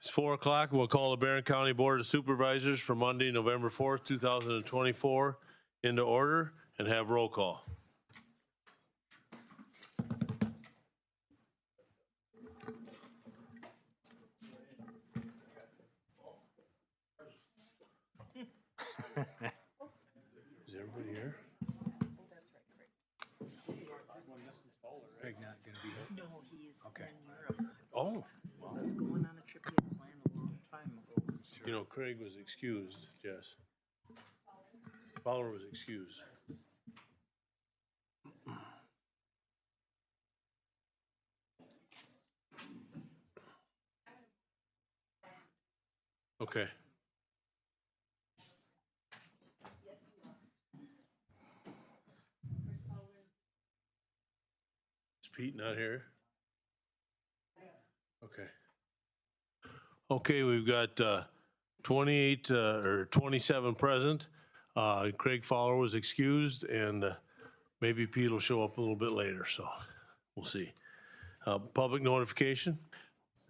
It's 4 o'clock. We'll call the Barron County Board of Supervisors for Monday, November 4th, 2024 into order and have roll call. Is everybody here? Craig not gonna be here? No, he's Okay. in Europe. Oh, He's going on a trip he had planned a long time ago. you know, Craig was excused, Jess. Fowler was excused. Okay. Is Pete not here? Okay. Okay, we've got 28 or 27 present. Craig Fowler was excused, and maybe Pete will show up a little bit later, so we'll see. Public notification?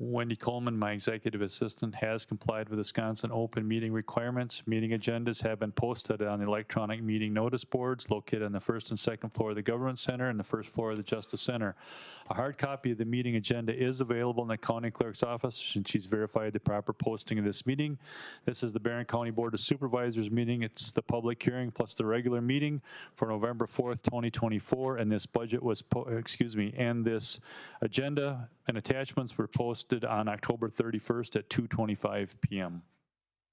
Wendy Coleman, my executive assistant, has complied with Wisconsin open meeting requirements. Meeting agendas have been posted on the electronic meeting notice boards located on the first and second floor of the Government Center and the first floor of the Justice Center. A hard copy of the meeting agenda is available in the county clerk's office, and she's verified the proper posting of this meeting. This is the Barron County Board of Supervisors meeting. It's the public hearing plus the regular meeting for November 4th, 2024, and this budget was, and this agenda and attachments were posted on October 31st at 2:25 p.m.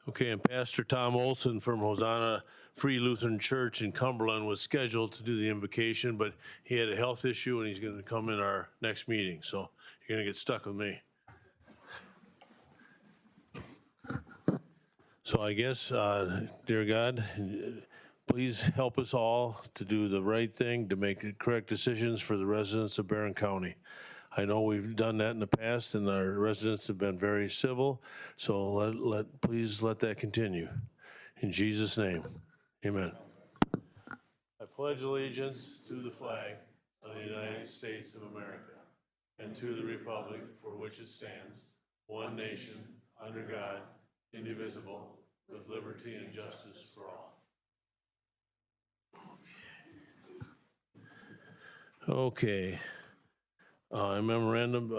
Okay, and Pastor Tom Olson from Hosanna Free Lutheran Church in Cumberland was scheduled to do the invocation, but he had a health issue and he's going to come in our next meeting, so you're going to get stuck with me. So I guess, dear God, please help us all to do the right thing, to make the correct decisions for the residents of Barron County. I know we've done that in the past, and our residents have been very civil, so please let that continue. In Jesus' name, amen. I pledge allegiance to the flag of the United States of America and to the republic for which it stands, one nation, under God, indivisible, with liberty and justice for all. Okay. A memorandum,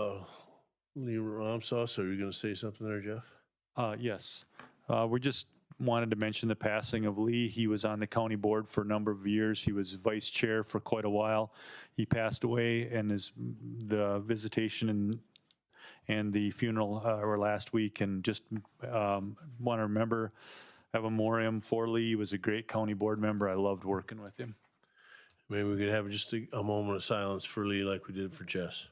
Lee Ramsauce, are you going to say something there, Jeff? Yes. We just wanted to mention the passing of Lee. He was on the county board for a number of years. He was vice chair for quite a while. He passed away, and the visitation and the funeral were last week. And just want to remember, have a memoriam for Lee. He was a great county board member. I loved working with him. Maybe we could have just a moment of silence for Lee like we did for Jess.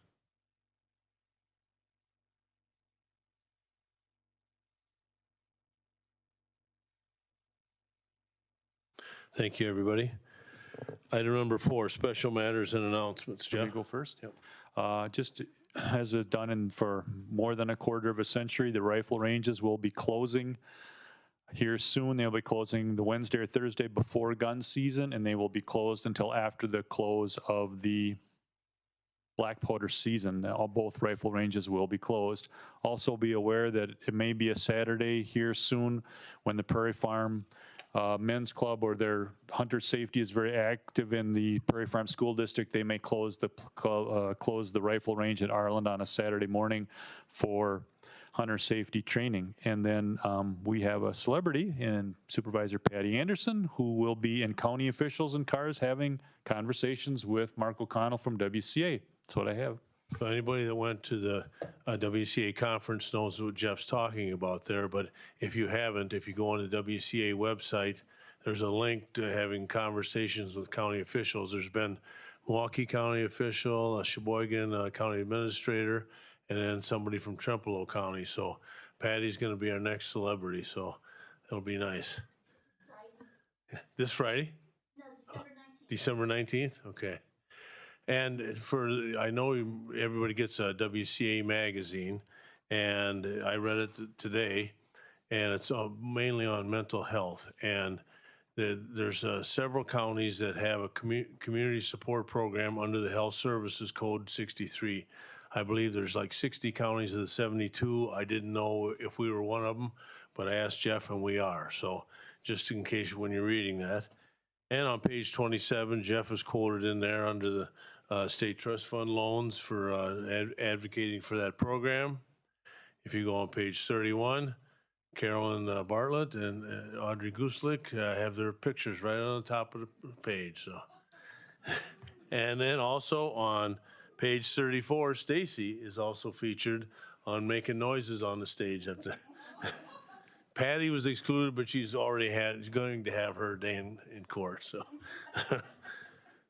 Thank you, everybody. Item number 4, special matters and announcements. Should we Jeff? go first? Yep. Just as it's done for more than a quarter of a century, the rifle ranges will be closing here soon. They'll be closing the Wednesday or Thursday before gun season, and they will be closed until after the close of the black powder season. Both rifle ranges will be closed. Also be aware that it may be a Saturday here soon when the Prairie Farm Men's Club or their hunter safety is very active in the Prairie Farm School District. They may close the rifle range at Arland on a Saturday morning for hunter safety training. And then we have a celebrity in Supervisor Patty Anderson, who will be in county officials and cars having conversations with Mark O'Connell from WCA. That's what I have. So anybody that went to the WCA conference knows what Jeff's talking about there, but if you haven't, if you go on the WCA website, there's a link to having conversations with county officials. There's been Milwaukee County official, a Sheboygan County administrator, and then somebody from Trempealeau County. So Patty's going to be our next celebrity, so it'll be nice. This Friday? No, December 19th. Okay. And I know everybody gets a WCA magazine, and I read it today, and it's mainly on mental health. And there's several counties that have a community support program under the Health Services Code 63. I believe there's like 60 counties of the 72. I didn't know if we were one of them, but I asked Jeff and we are. So just in case when you're reading that. And on page 27, Jeff is quoted in there under the state trust fund loans for advocating for that program. If you go on page 31, Carolyn Bartlett and Audrey Guslick have their pictures right on the top of the page. So, and then also on page 34, Stacy is also featured on making noises on the stage up there. Patty was excluded, but she's going to have her day in court. So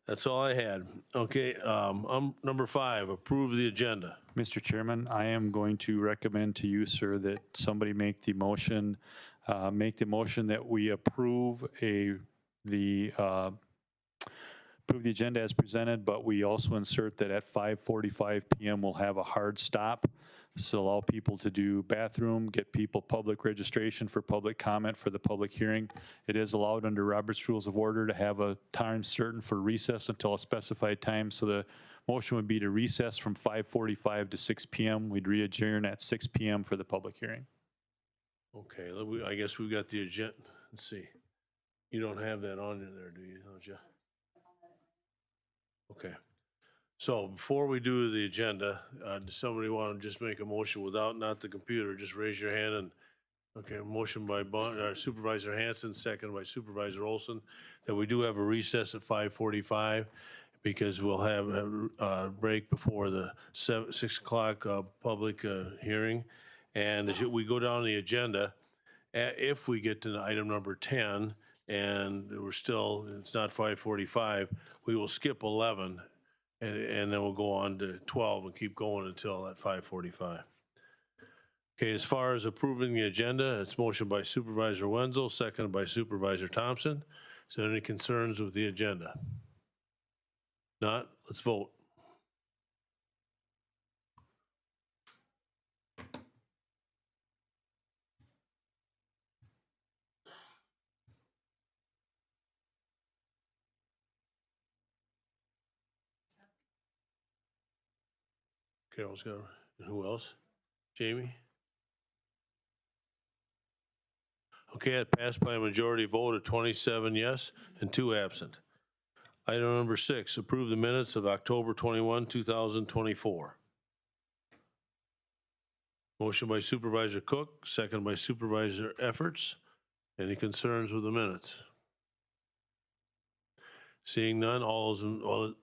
that's all I had. Okay, number 5, approve the agenda. Mr. Chairman, I am going to recommend to you, sir, that somebody make the motion that we approve the agenda as presented, but we also insert that at 5:45 PM we'll have a hard stop. So allow people to do bathroom, get people public registration for public comment for the public hearing. It is allowed under Robert's Rules of Order to have a time certain for recess until a specified time. So the motion would be to recess from 5:45 to 6 PM. We'd re-adjourn at 6 PM for the public hearing. Okay, I guess we've got the agenda. Let's see. You don't have that on there, do you, don't you? Okay. So before we do the agenda, does somebody want to just make a motion without, not the computer, just raise your hand and, okay, motion by Supervisor Hanson, second by Supervisor Olson, that we do have a recess at 5:45 because we'll have a break before the 6 o'clock public hearing. And as we go down the agenda, if we get to item number 10 and it's not 5:45, we will skip 11. And then we'll go on to 12 and keep going until at 5:45. Okay, as far as approving the agenda, it's motion by Supervisor Wenzel, seconded by Supervisor Thompson. Is there any concerns with the agenda? Not? Let's vote. Carol's got, who else? Jamie? Okay, it passed by a majority vote of 27 yes and 2 absent. Item number 6, approve the minutes of October 21, 2024. Motion by Supervisor Cook, second by Supervisor Efforts. Any concerns with the minutes? Seeing none,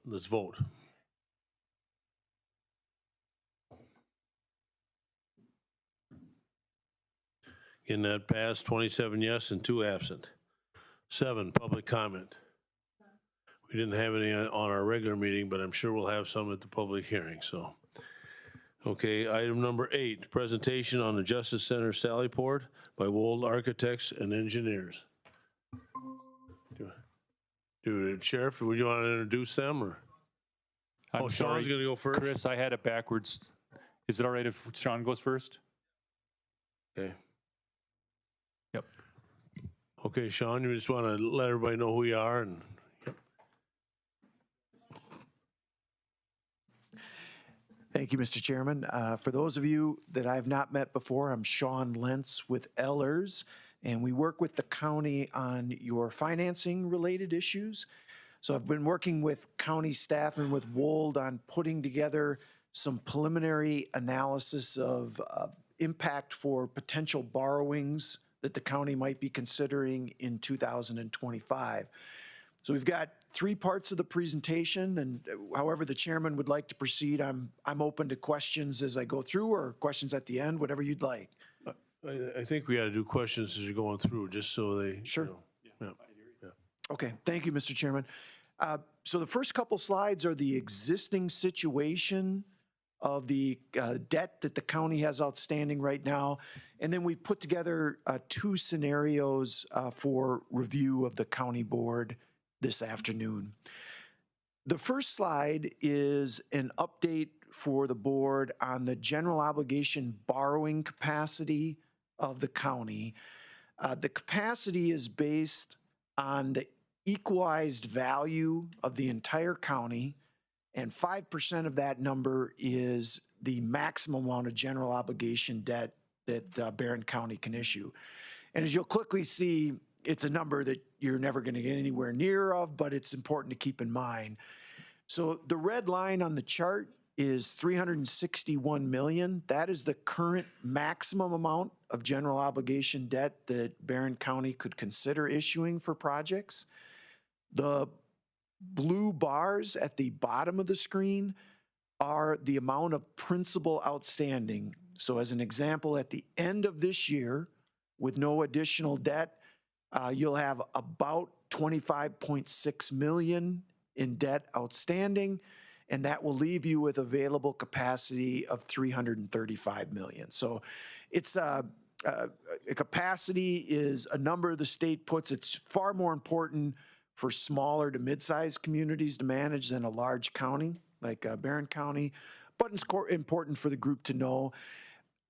let's vote. In that passed, 27 yes and 2 absent. 7, public comment. We didn't have any on our regular meeting, but I'm sure we'll have some at the public hearing, so. Okay, item number 8, presentation on the Justice Center Sallyport by Wold Architects and Engineers. Sheriff, would you want to introduce them, or? I'm sorry, Sean's gonna go first? Chris, I had it backwards. Is it all right if Sean goes first? Okay. Yep. Okay, Sean, you just want to let everybody know who you are and. Yep. Thank you, Mr. Chairman. For those of you that I've not met before, I'm Sean Lentz with Ehlers, and we work with the county on your financing related issues. So I've been working with county staff and with Wold on putting together some preliminary analysis of impact for potential borrowings that the county might be considering in 2025. So we've got 3 parts of the presentation, and however the chairman would like to proceed, I'm open to questions as I go through or questions at the end, whatever you'd like. I think we got to do questions as you're going through, just so they. Sure. Yeah. Okay, thank you, Mr. Chairman. So the first couple slides are the existing situation of the debt that the county has outstanding right now. And then we put together 2 scenarios for review of the county board this afternoon. The first slide is an update for the board on the general obligation borrowing capacity of the county. The capacity is based on the equalized value of the entire county, and 5% of that number is the maximum amount of general obligation debt that Barron County can issue. And as you'll quickly see, it's a number that you're never going to get anywhere near of, but it's important to keep in mind. So the red line on the chart is 361 million. That is the current maximum amount of general obligation debt that Barron County could consider issuing for projects. The blue bars at the bottom of the screen are the amount of principal outstanding. So as an example, at the end of this year, with no additional debt, you'll have about 25.6 million in debt outstanding, and that will leave you with available capacity of 335 million. So it's a capacity is a number the state puts. It's far more important for smaller to mid-sized communities to manage than a large county like Barron County, but it's important for the group to know.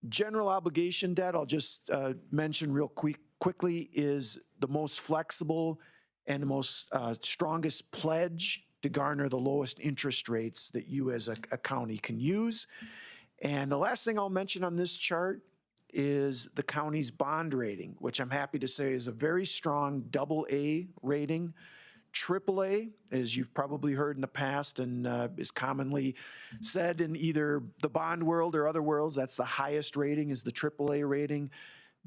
General obligation debt, I'll just mention real quickly, is the most flexible and the most strongest pledge to garner the lowest interest rates that you as a county can use. And the last thing I'll mention on this chart is the county's bond rating, which I'm happy to say is a very strong AA rating. AAA, as you've probably heard in the past and is commonly said in either the bond world or other worlds, that's the highest rating is the AAA rating.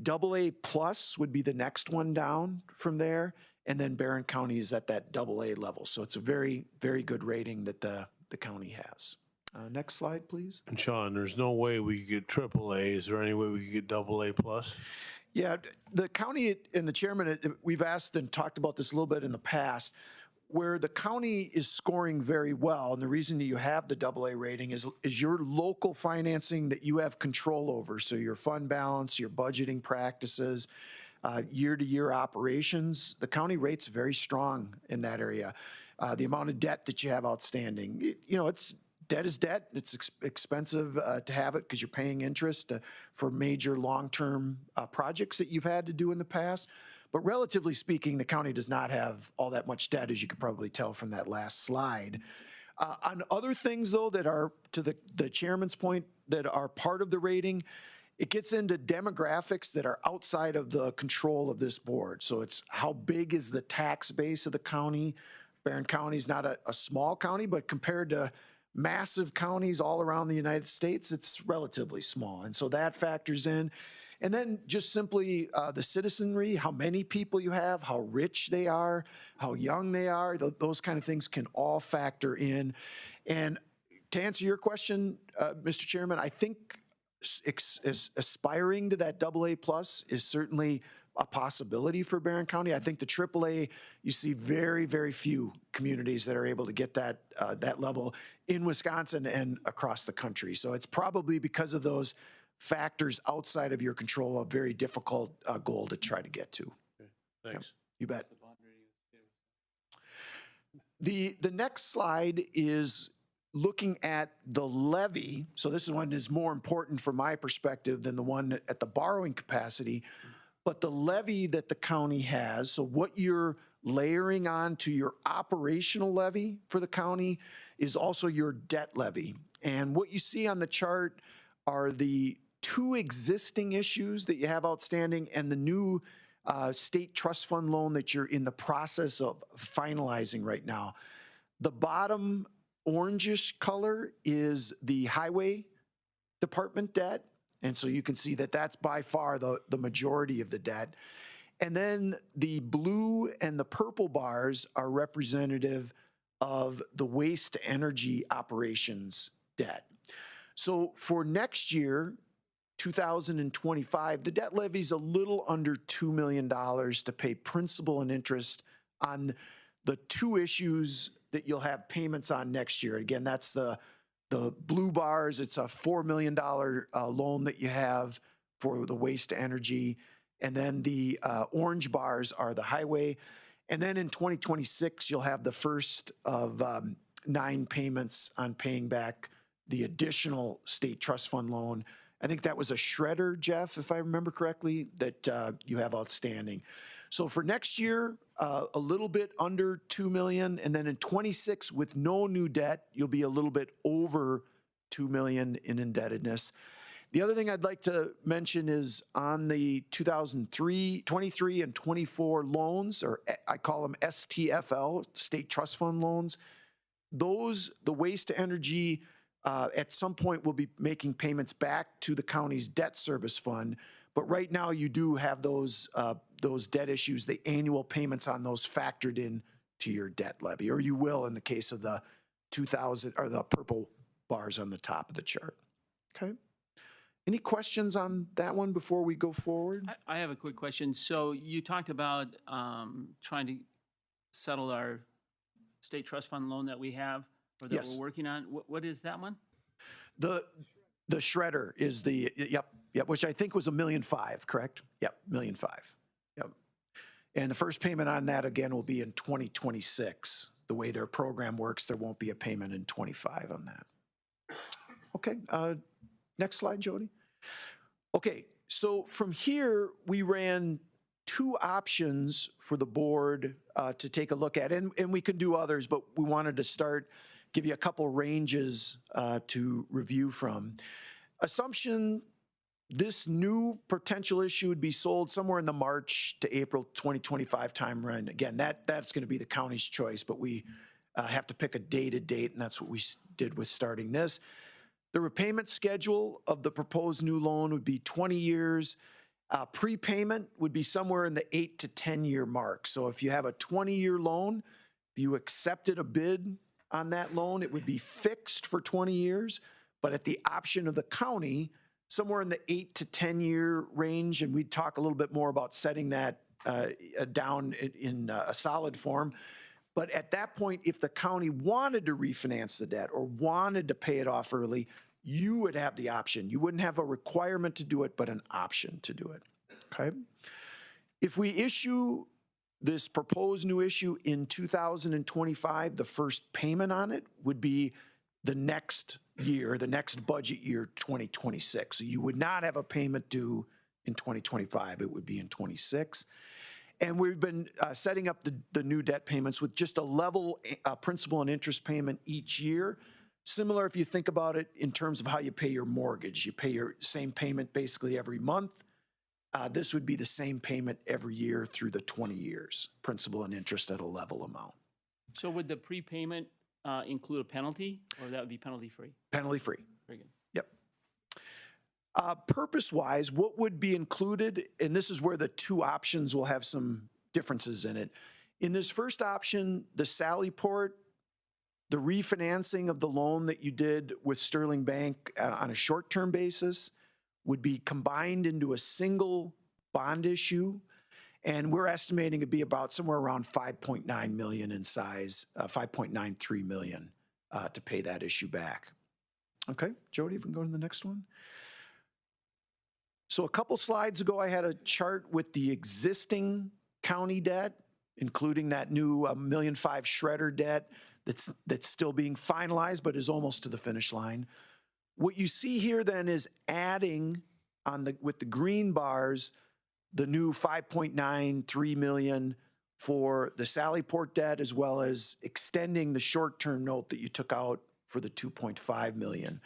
AA plus would be the next one down from there. And then Barron County is at that AA level. So it's a very, very good rating that the county has. Next slide, please. And Sean, there's no way we could get AAA. Is there any way we could get AA plus? Yeah, the county and the chairman, we've asked and talked about this a little bit in the past, where the county is scoring very well. And the reason that you have the AA rating is your local financing that you have control over. So your fund balance, your budgeting practices, year-to-year operations, the county rate's very strong in that area. The amount of debt that you have outstanding, debt is debt. It's expensive to have it because you're paying interest for major long-term projects that you've had to do in the past. But relatively speaking, the county does not have all that much debt, as you could probably tell from that last slide. On other things, though, that are, to the chairman's point, that are part of the rating, it gets into demographics that are outside of the control of this board. So it's how big is the tax base of the county. Barron County is not a small county, but compared to massive counties all around the United States, it's relatively small. And so that factors in. And then just simply the citizenry, how many people you have, how rich they are, how young they are, those kind of things can all factor in. And to answer your question, Mr. Chairman, I think aspiring to that AA plus is certainly a possibility for Barron County. I think the AAA, you see very, very few communities that are able to get that level in Wisconsin and across the country. So it's probably because of those factors outside of your control, a very difficult goal to try to get to. Okay, thanks. You bet. The next slide is looking at the levy. So this one is more important from my perspective than the one at the borrowing capacity. But the levy that the county has, so what you're layering on to your operational levy for the county is also your debt levy. And what you see on the chart are the two existing issues that you have outstanding and the new state trust fund loan that you're in the process of finalizing right now. The bottom orangish color is the highway department debt. And so you can see that that's by far the majority of the debt. And then the blue and the purple bars are representative of the waste to energy operations debt. So for next year, 2025, the debt levy is a little under $2 million to pay principal and interest on the two issues that you'll have payments on next year. Again, that's the blue bars. It's a $4 million loan that you have for the waste to energy. And then the orange bars are the highway. And then in 2026, you'll have the first of 9 payments on paying back the additional state trust fund loan. I think that was a shredder, Jeff, if I remember correctly, that you have outstanding. So for next year, a little bit under 2 million. And then in 26, with no new debt, you'll be a little bit over 2 million in indebtedness. The other thing I'd like to mention is on the 23 and 24 loans, or I call them STFL, State Trust Fund loans. Those, the waste to energy, at some point will be making payments back to the county's debt service fund. But right now you do have those debt issues, the annual payments on those factored in to your debt levy, or you will in the case of the 2000 or the purple bars on the top of the chart. Okay. Any questions on that one before we go forward? I have a quick question. So you talked about trying to settle our state trust fund loan that we have or that Yes. we're working on. What is that one? The shredder is the, yep, which I think was $1.5 million, correct? Yep, $1.5 million. Yep. And the first payment on that again will be in 2026. The way their program works, there won't be a payment in 25 on that. Okay, next slide, Jody. Okay, so from here, we ran 2 options for the board to take a look at, and we can do others, but we wanted to start, give you a couple ranges to review from. Assumption, this new potential issue would be sold somewhere in the March to April 2025 time run. Again, that's going to be the county's choice, but we have to pick a dated date, and that's what we did with starting this. The repayment schedule of the proposed new loan would be 20 years. Prepayment would be somewhere in the 8 to 10 year mark. So if you have a 20-year loan, if you accepted a bid on that loan, it would be fixed for 20 years, but at the option of the county, somewhere in the 8 to 10 year range. And we'd talk a little bit more about setting that down in a solid form. But at that point, if the county wanted to refinance the debt or wanted to pay it off early, you would have the option. You wouldn't have a requirement to do it, but an option to do it, okay? If we issue this proposed new issue in 2025, the first payment on it would be the next year, the next budget year, 2026. So you would not have a payment due in 2025, it would be in 26. And we've been setting up the new debt payments with just a level principal and interest payment each year. Similar if you think about it in terms of how you pay your mortgage. You pay your same payment basically every month. This would be the same payment every year through the 20 years, principal and interest at a level amount. So would the prepayment include a penalty, or that would be penalty free? Penalty free. Very good. Yep. Purpose-wise, what would be included, and this is where the 2 options will have some differences in it. In this first option, the Sallyport, the refinancing of the loan that you did with Sterling Bank on a short-term basis would be combined into a single bond issue. And we're estimating it'd be about somewhere around 5.9 million in size, 5.93 million to pay that issue back. Okay, Jody, if we can go to the next one. So a couple slides ago, I had a chart with the existing county debt, including that new $1.5 million shredder debt that's still being finalized, but is almost to the finish line. What you see here then is adding with the green bars, the new 5.93 million for the Sallyport debt, as well as extending the short-term note that you took out for the 2.5 million.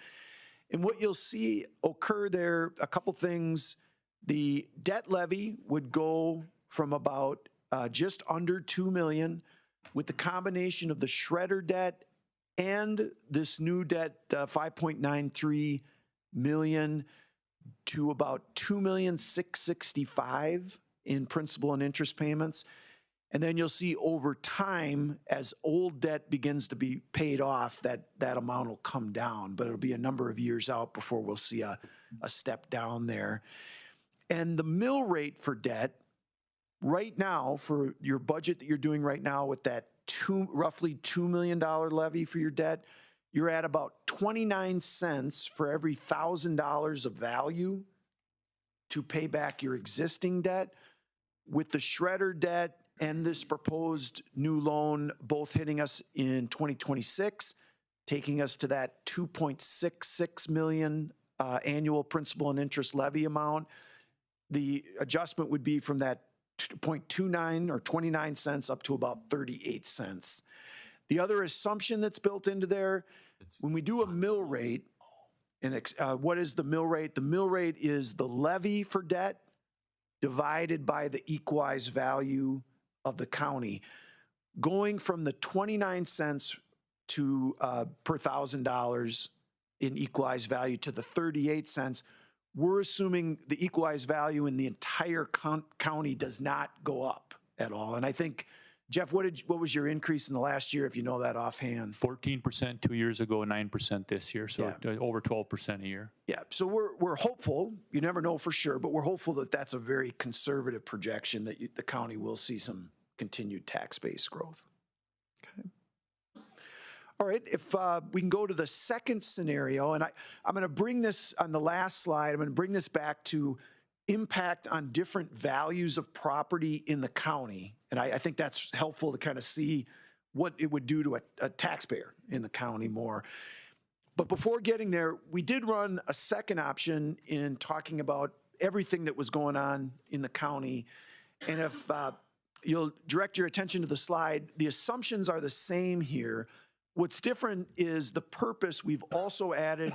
And what you'll see occur there, a couple things. The debt levy would go from about just under 2 million with the combination of the shredder debt and this new debt, 5.93 million, to about 2,665,000 in principal and interest payments. And then you'll see over time, as old debt begins to be paid off, that amount will come down, but it'll be a number of years out before we'll see a step down there. And the mill rate for debt right now, for your budget that you're doing right now with that roughly $2 million levy for your debt, you're at about 29 cents for every $1,000 of value to pay back your existing debt. With the shredder debt and this proposed new loan both hitting us in 2026, taking us to that 2.66 million annual principal and interest levy amount, the adjustment would be from that 0.29 or 29 cents up to about 38 cents. The other assumption that's built into there, when we do a mill rate, What is the mill rate? The mill rate is the levy for debt divided by the equalized value of the county. Going from the 29 cents to per $1,000 in equalized value to the 38 cents, we're assuming the equalized value in the entire county does not go up at all. And I think, Jeff, what was your increase in the last year, if you know that offhand? 14% 2 years ago, 9% this year, so over 12% a year. Yeah, so we're hopeful, you never know for sure, but we're hopeful that that's a very conservative projection that the county will see some continued tax base growth. Okay. All right, if we can go to the second scenario, and I'm going to bring this on the last slide, I'm going to bring this back to impact on different values of property in the county. And I think that's helpful to kind of see what it would do to a taxpayer in the county more. But before getting there, we did run a second option in talking about everything that was going on in the county. And if you'll direct your attention to the slide, the assumptions are the same here. What's different is the purpose. We've also added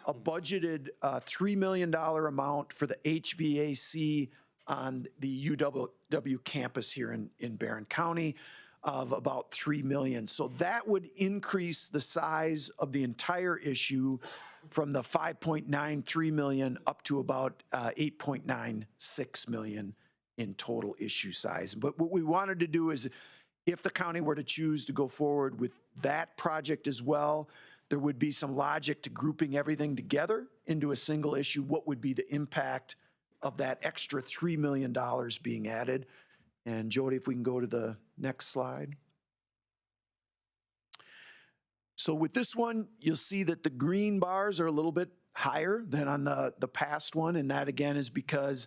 a budgeted $3 million amount for the HVAC on the UW campus here in Barron County of about $3 million. So that would increase the size of the entire issue from the $5.93 million up to about $8.96 million in total issue size. But what we wanted to do is, if the county were to choose to go forward with that project as well, there would be some logic to grouping everything together into a single issue. What would be the impact of that extra $3 million being added? And Jody, if we can go to the next slide. So with this one, you'll see that the green bars are a little bit higher than on the past one. And that again is because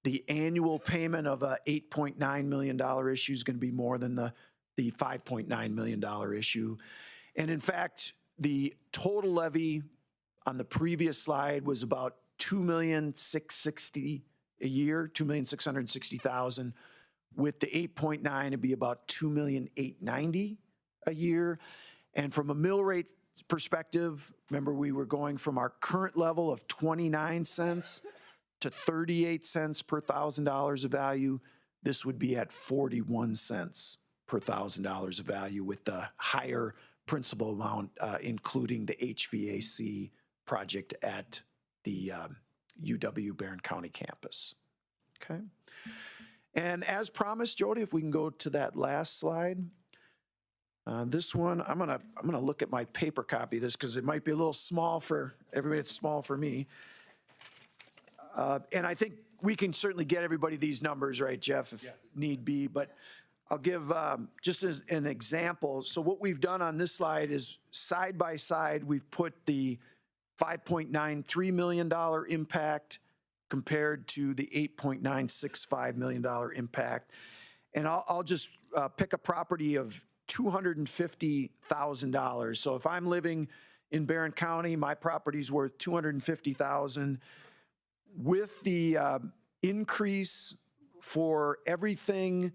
the annual payment of a $8.9 million issue is going to be more than the $5.9 million issue. And in fact, the total levy on the previous slide was about $2,660,000 a year, $2,660,000. With the 8.9, it'd be about $2,890,000 a year. And from a mill rate perspective, remember we were going from our current level of 29 cents to 38 cents per $1,000 of value. This would be at 41 cents per $1,000 of value with the higher principal amount, including the HVAC project at the UW Barron County campus. Okay. And as promised, Jody, if we can go to that last slide. This one, I'm gonna look at my paper copy of this because it might be a little small for everybody. It's small for me. And I think we can certainly get everybody these numbers, right, Jeff, if need be. But I'll give just as an example. So what we've done on this slide is side by side, we've put the $5.93 million impact compared to the $8.965 million impact. And I'll just pick a property of $250,000. So if I'm living in Barron County, my property's worth $250,000. With the increase for everything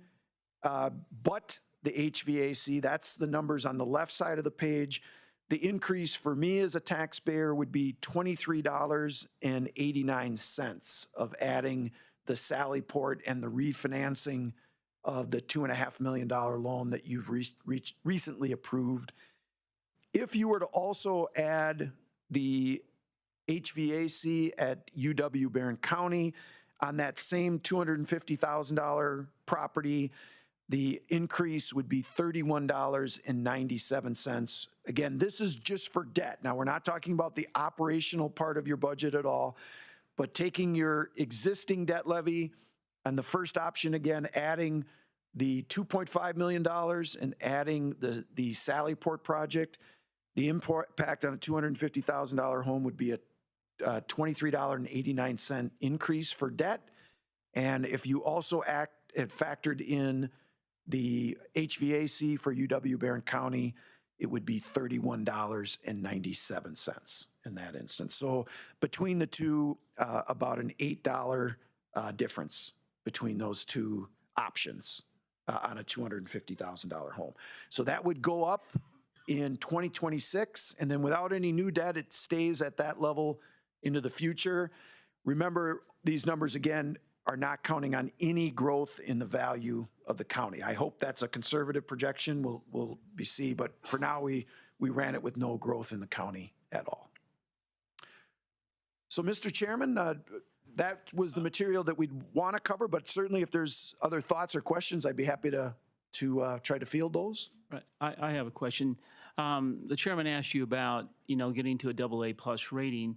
but the HVAC, that's the numbers on the left side of the page. The increase for me as a taxpayer would be $23.89 of adding the Sallyport and the refinancing of the $2.5 million loan that you've recently approved. If you were to also add the HVAC at UW Barron County on that same $250,000 property, the increase would be $31.97. Again, this is just for debt. Now, we're not talking about the operational part of your budget at all, but taking your existing debt levy and the first option, again, adding the $2.5 million and adding the Sallyport project, the impact on a $250,000 home would be a $23.89 increase for debt. And if you also factored in the HVAC for UW Barron County, it would be $31.97 in that instance. So between the two, about an $8 difference between those two options on a $250,000 home. So that would go up in 2026, and then without any new debt, it stays at that level into the future. Remember, these numbers, again, are not counting on any growth in the value of the county. I hope that's a conservative projection. We'll be see, but for now, we ran it with no growth in the county at all. So, Mr. Chairman, that was the material that we'd want to cover, but certainly if there's other thoughts or questions, I'd be happy to try to field those. Right. I have a question. The chairman asked you about, getting to a AA+ rating.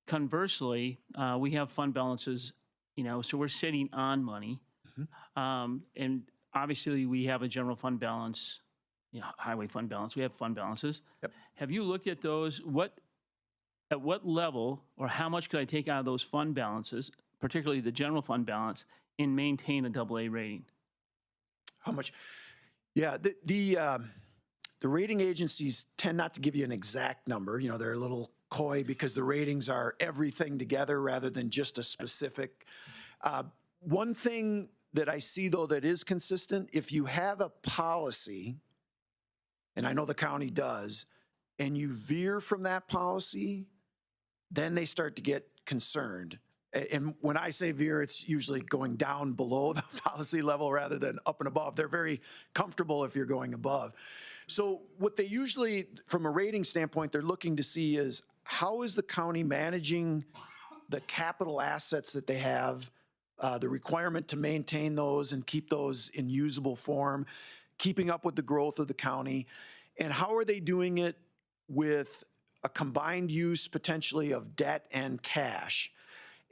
Conversely, we have fund balances, so we're sitting on money. And obviously we have a general fund balance, highway fund balance. We have fund balances. Yep. Have you looked at those? At what level or how much could I take out of those fund balances, particularly the general fund balance, and maintain a AA rating? How much? Yeah, the rating agencies tend not to give you an exact number. They're a little coy because the ratings are everything together rather than just a specific. One thing that I see, though, that is consistent, if you have a policy, and I know the county does, and you veer from that policy, then they start to get concerned. And when I say veer, it's usually going down below the policy level rather than up and above. They're very comfortable if you're going above. So what they usually, from a rating standpoint, they're looking to see is how is the county managing the capital assets that they have, the requirement to maintain those and keep those in usable form, keeping up with the growth of the county, and how are they doing it with a combined use potentially of debt and cash.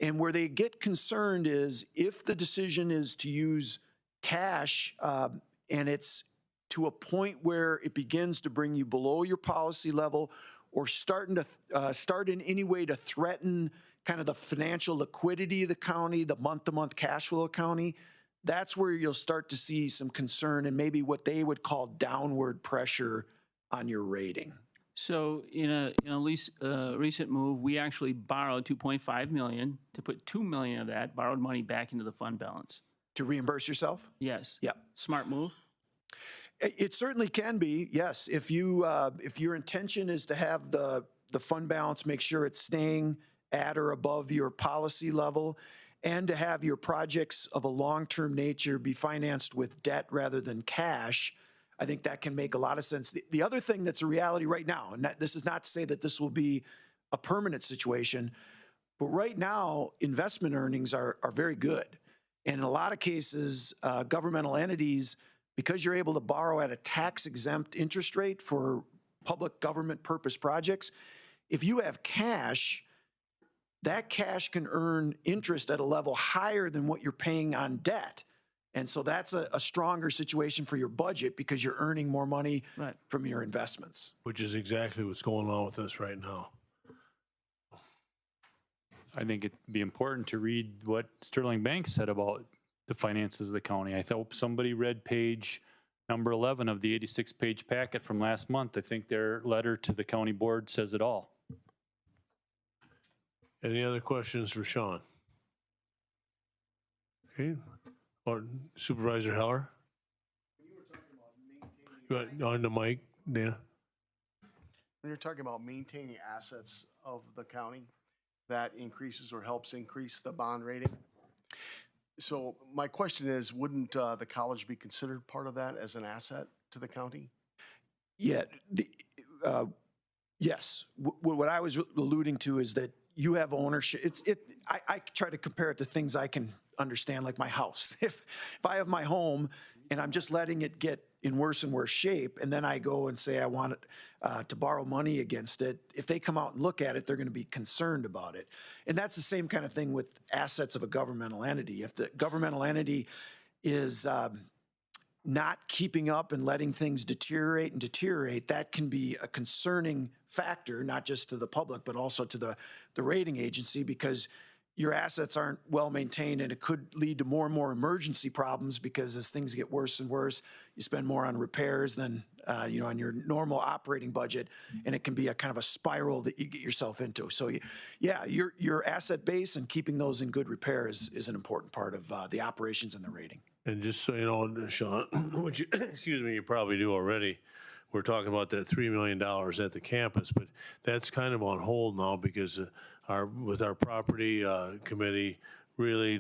And where they get concerned is if the decision is to use cash and it's to a point where it begins to bring you below your policy level or start in any way to threaten kind of the financial liquidity of the county, the month-to-month cash flow of the county, that's where you'll start to see some concern and maybe what they would call downward pressure on your rating. So in a recent move, we actually borrowed $2.5 million to put $2 million of that borrowed money back into the fund balance. To reimburse yourself? Yes. Yeah. Smart move. It certainly can be, yes. If your intention is to have the fund balance, make sure it's staying at or above your policy level, and to have your projects of a long-term nature be financed with debt rather than cash, I think that can make a lot of sense. The other thing that's a reality right now, and this is not to say that this will be a permanent situation, but right now, investment earnings are very good. And in a lot of cases, governmental entities, because you're able to borrow at a tax-exempt interest rate for public government purpose projects, if you have cash, that cash can earn interest at a level higher than what you're paying on debt. And so that's a stronger situation for your budget because you're earning more money Right. from your investments. Which is exactly what's going on with us right now. I think it'd be important to read what Sterling Bank said about the finances of the county. I hope somebody read page number 11 of the 86-page packet from last month. I think their letter to the county board says it all. Any other questions for Sean? Okay, or Supervisor Heller? On the mic, Dana? When you're talking about maintaining assets of the county, that increases or helps increase the bond rating. So my question is, wouldn't the college be considered part of that as an asset to the county? Yeah, yes. What I was alluding to is that you have ownership. I try to compare it to things I can understand, like my house. If I have my home and I'm just letting it get in worse and worse shape, and then I go and say I want it, to borrow money against it, if they come out and look at it, they're going to be concerned about it. And that's the same kind of thing with assets of a governmental entity. If the governmental entity is not keeping up and letting things deteriorate, that can be a concerning factor, not just to the public, but also to the rating agency, because your assets aren't well maintained and it could lead to more and more emergency problems because as things get worse and worse, you spend more on repairs than, on your normal operating budget, and it can be a kind of a spiral that you get yourself into. So yeah, your asset base and keeping those in good repair is an important part of the operations and the rating. And just so you know, Sean, which you, excuse me, you probably do already, we're talking about that $3 million at the campus, but that's kind of on hold now because with our property committee really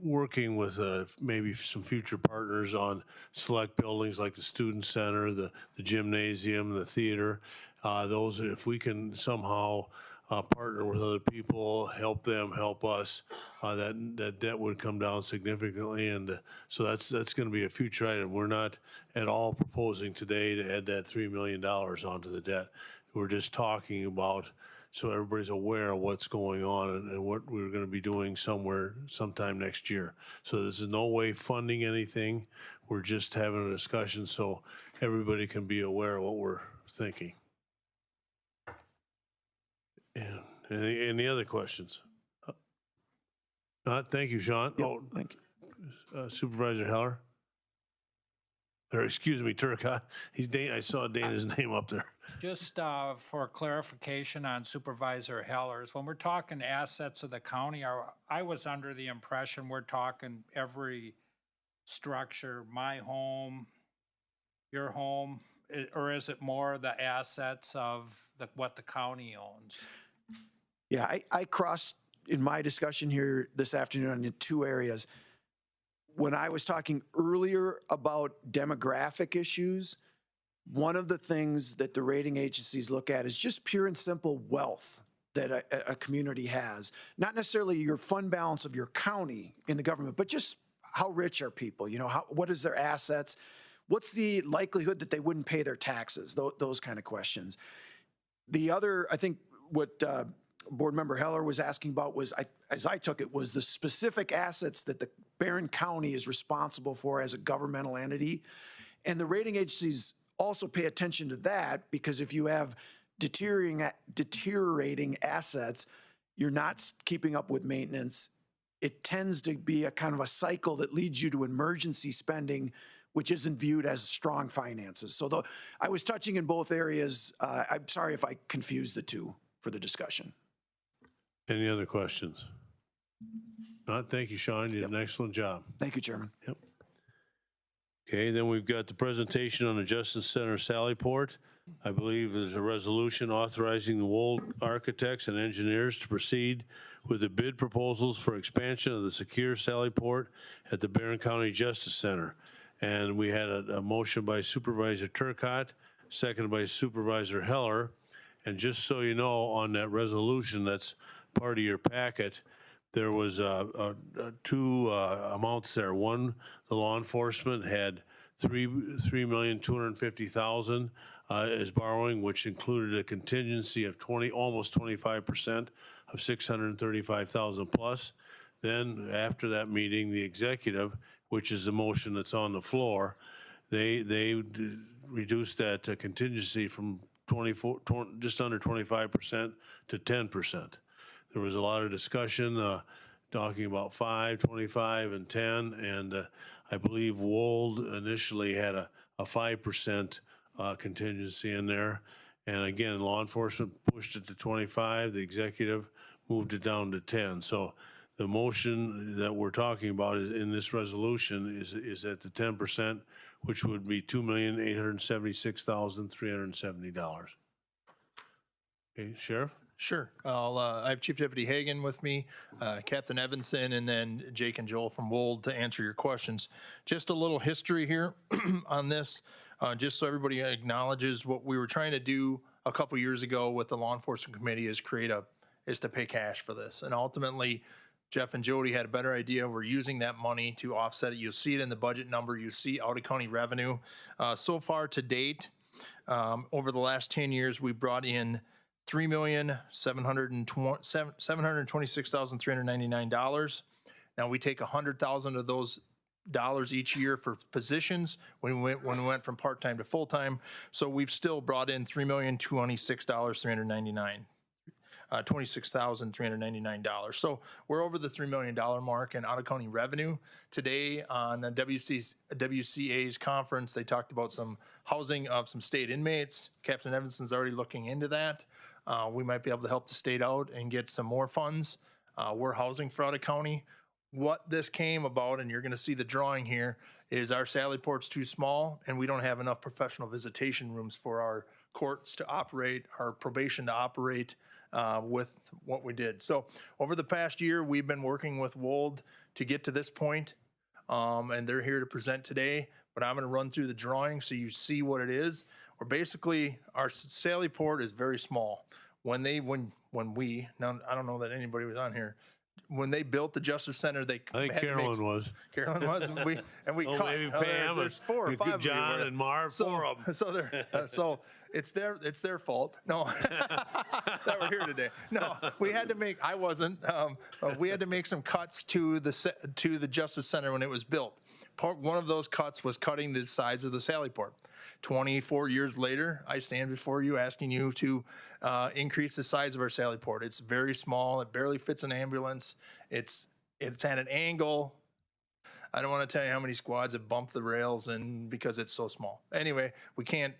working with maybe some future partners on select buildings like the student center, the gymnasium, the theater. Those, if we can somehow partner with other people, help them, help us, that debt would come down significantly. And so that's going to be a future item. We're not at all proposing today to add that $3 million onto the debt. We're just talking about, so everybody's aware of what's going on and what we're going to be doing sometime next year. So this is no way funding anything. We're just having a discussion so everybody can be aware of what we're thinking. And any other questions? Not, thank you, Sean. Oh, Thank you. Supervisor Heller? Or excuse me, Turcott. I saw Dana's name up there. Just for clarification on Supervisor Heller's, when we're talking assets of the county, I was under the impression we're talking every structure, my home, your home, or is it more the assets of what the county owns? Yeah, I crossed in my discussion here this afternoon in two areas. When I was talking earlier about demographic issues, one of the things that the rating agencies look at is just pure and simple wealth that a community has. Not necessarily your fund balance of your county in the government, but just how rich are people? You know, what is their assets? What's the likelihood that they wouldn't pay their taxes? Those kind of questions. The other, I think what Board Member Heller was asking about was, as I took it, was the specific assets that the Barron County is responsible for as a governmental entity. And the rating agencies also pay attention to that because if you have deteriorating assets, you're not keeping up with maintenance. It tends to be a kind of a cycle that leads you to emergency spending, which isn't viewed as strong finances. So I was touching in both areas. I'm sorry if I confused the two for the discussion. Any other questions? Not, thank you, Sean. You did an excellent job. Thank you, Chairman. Yep. Okay, then we've got the presentation on the Justice Center Sallyport. I believe there's a resolution authorizing the Wold Architects and Engineers to proceed with the bid proposals for expansion of the secure Sallyport at the Barron County Justice Center. And we had a motion by Supervisor Turcott, seconded by Supervisor Heller. And just so you know, on that resolution that's part of your packet, there was two amounts there. One, the law enforcement had $3,250,000 as borrowing, which included a contingency of almost 25% of $635,000 plus. Then after that meeting, the executive, which is the motion that's on the floor, they reduced that contingency from just under 25% to 10%. There was a lot of discussion talking about 5, 25, and 10, and I believe Wold initially had a 5% contingency in there. And again, law enforcement pushed it to 25, the executive moved it down to 10. So the motion that we're talking about is in this resolution is at the 10%, which would be $2,876,370. Okay, Sheriff? Sure. I have Chief Deputy Hagan with me, Captain Evanson, and then Jake and Joel from Wold to answer your questions. Just a little history here on this, just so everybody acknowledges what we were trying to do a couple years ago with the Law Enforcement Committee is to pay cash for this. And ultimately, Jeff and Jody had a better idea. We're using that money to offset it. You'll see it in the budget number. You see out-of-county revenue. So far to date, over the last 10 years, we brought in $3,726,399. Now we take $100,000 of those dollars each year for positions when we went from part-time to full-time. So we've still brought in $26,399. So we're over the $3 million mark in out-of-county revenue. Today on the WCA's conference, they talked about some housing of some state inmates. Captain Evanson's already looking into that. We might be able to help the state out and get some more funds. We're housing for out-of-county. what this came about, and you're going to see the drawing here, is our Sally Port's too small, and we don't have enough professional visitation rooms for our courts to operate, our probation to operate with what we did. So over the past year, we've been working with Wold to get to this point, and they're here to present today. But I'm going to run through the drawing so you see what it is. Or basically, our Sally Port is very small. When we, now I don't know that anybody was on here, when they built the Justice Center, they I think had to make- Carolyn was. Carolyn was, and we Oh, cut. maybe Oh, Pam. there's 4 or 5 of you John were- and Marv, 4 of them. So they're so it's their fault. No, that we're here today. No, we had to make. I wasn't. We had to make some cuts to the Justice Center when it was built. One of those cuts was cutting the size of the Sally Port. 24 years later, I stand before you asking you to increase the size of our Sally Port. It's very small. It barely fits an ambulance. It's at an angle. I don't want to tell you how many squads have bumped the rails and because it's so small. Anyway, we can't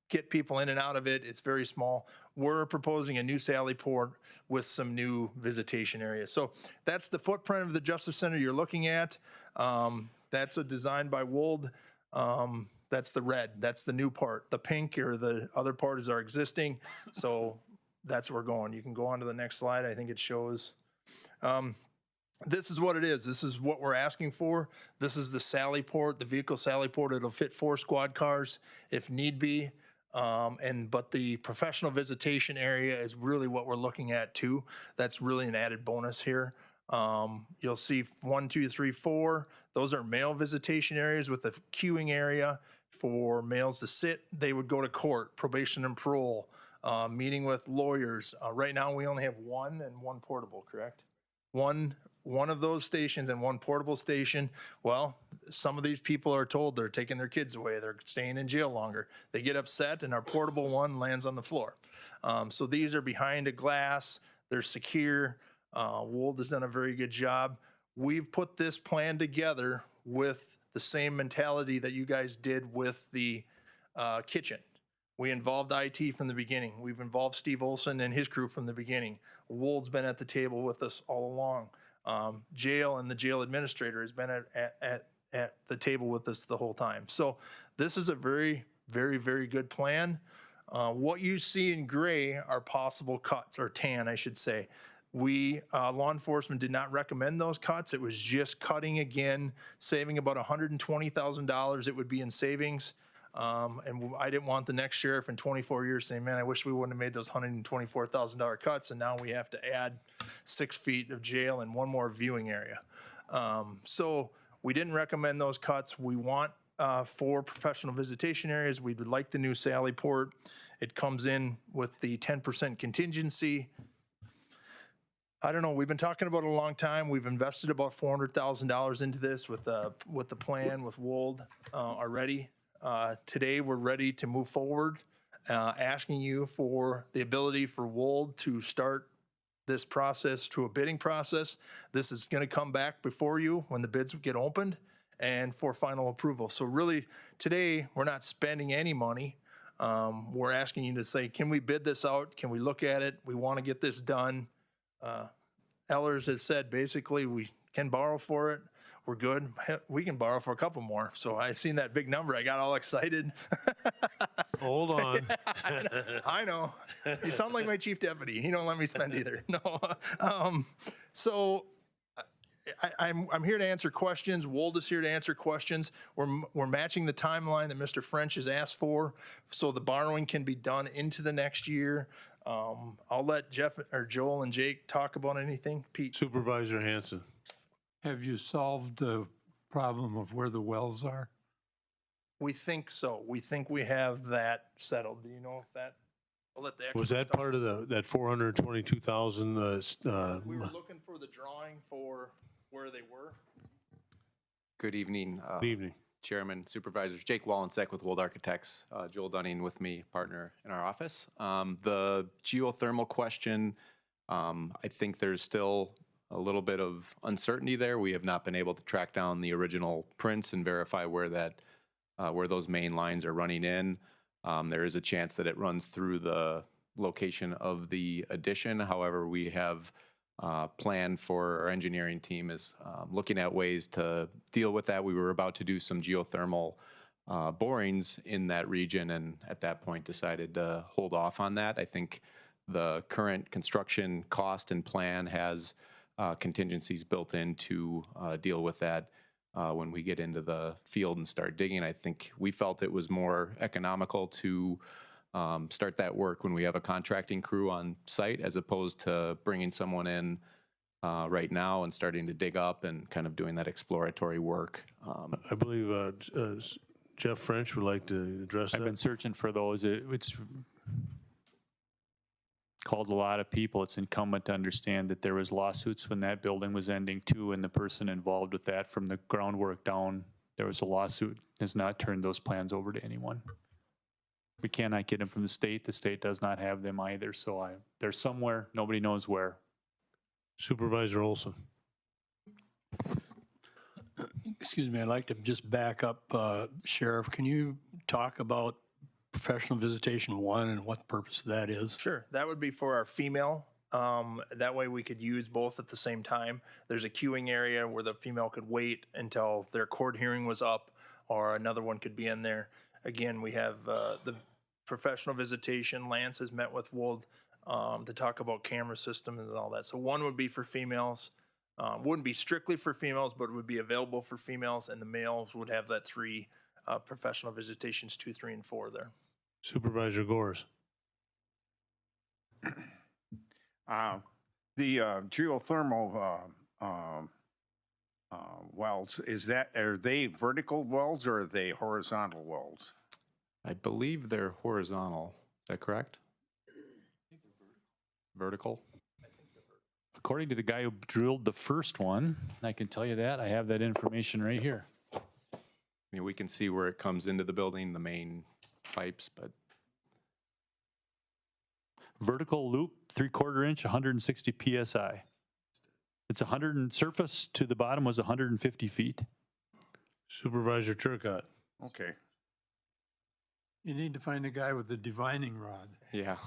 get people in and out of it. It's very small. We're proposing a new Sally Port with some new visitation areas. So that's the footprint of the Justice Center you're looking at. That's a design by Wold. That's the red. That's the new part. The pink or the other part is our existing. So that's where we're going. You can go on to the next slide. I think it shows. This is what it is. This is what we're asking for. This is the Sally Port, the vehicle Sally Port. It'll fit 4 squad cars if need be. But the professional visitation area is really what we're looking at too. That's really an added bonus here. You'll see 1, 2, 3, 4. Those are male visitation areas with the queuing area for males to sit. They would go to court, probation and parole, meeting with lawyers. Right now we only have 1 and 1 portable, correct? One of those stations and 1 portable station. Well, some of these people are told they're taking their kids away. They're staying in jail longer. They get upset and our portable one lands on the floor. So these are behind a glass. They're secure. Wold has done a very good job. We've put this plan together with the same mentality that you guys did with the kitchen. We involved IT from the beginning. We've involved Steve Olson and his crew from the beginning. Wold's been at the table with us all along. Jail and the jail administrator has been at the table with us the whole time. So this is a very, very, very good plan. What you see in gray are possible cuts, or tan, I should say. We, law enforcement did not recommend those cuts. It was just cutting again, saving about $120,000 it would be in savings. And I didn't want the next sheriff in 24 years saying, man, I wish we wouldn't have made those $124,000 cuts. And now we have to add 6 feet of jail and 1 more viewing area. So we didn't recommend those cuts. We want 4 professional visitation areas. We would like the new Sally Port. It comes in with the 10% contingency. I don't know. We've been talking about it a long time. We've invested about $400,000 into this with the plan with Wold already. Today, we're ready to move forward, asking you for the ability for Wold to start this process to a bidding process. This is going to come back before you when the bids get opened and for final approval. So really, today, we're not spending any money. We're asking you to say, can we bid this out? Can we look at it? We want to get this done. Ellers has said, basically, we can borrow for it. We're good. We can borrow for a couple more. So I seen that big number. I got all excited. Hold on. I know. You sound like my chief deputy. He don't let me spend either. No. So I'm here to answer questions. Wold is here to answer questions. We're matching the timeline that Mr. French has asked for, so the borrowing can be done into the next year. I'll let Jeff or Joel and Jake talk about anything. Pete. Supervisor Hanson. Have you solved the problem of where the wells are? We think so. We think we have that settled. Do you know if that? I'll let the Was that experts part of that 422,000? We were looking for the drawing for where they were. Good evening, Good evening. Chairman, Supervisors. Jake Wallensek with Wold Architects. Joel Dunning with me, partner in our office. The geothermal question, I think there's still a little bit of uncertainty there. We have not been able to track down the original prints and verify where those main lines are running in. There is a chance that it runs through the location of the addition. However, we have plan for our engineering team is looking at ways to deal with that. We were about to do some geothermal borings in that region, and at that point decided to hold off on that. I think the current construction cost and plan has contingencies built in to deal with that when we get into the field and start digging. I think we felt it was more economical to start that work when we have a contracting crew on site, as opposed to bringing someone in right now and starting to dig up and kind of doing that exploratory work. I believe Jeff French would like to address I've been that. searching for those. It's called a lot of people. It's incumbent to understand that there was lawsuits when that building was ending too, and the person involved with that from the groundwork down, there was a lawsuit, has not turned those plans over to anyone. We cannot get them from the state. The state does not have them either. So they're somewhere, nobody knows where. Supervisor Olson. Excuse me, I'd like to just back up, Sheriff. Can you talk about professional visitation 1 and what the purpose of that is? Sure, that would be for our female. That way we could use both at the same time. There's a queuing area where the female could wait until their court hearing was up, or another one could be in there. Again, we have the professional visitation. Lance has met with Wold to talk about camera systems and all that. So one would be for females. Wouldn't be strictly for females, but would be available for females, and the males would have that 3 professional visitations, 2, 3, and 4 there. Supervisor Gores. The geothermal wells, are they vertical wells or are they horizontal wells? I believe they're horizontal. Is that correct? Vertical? According to the guy who drilled the first one, I can tell you that. I have that information right here. I mean, we can see where it comes into the building, the main pipes, but Vertical loop, 3/4 inch, 160 PSI. It's 100, surface to the bottom was 150 feet. Supervisor Turcott. Okay. You need to find a guy with a divining rod. yeah.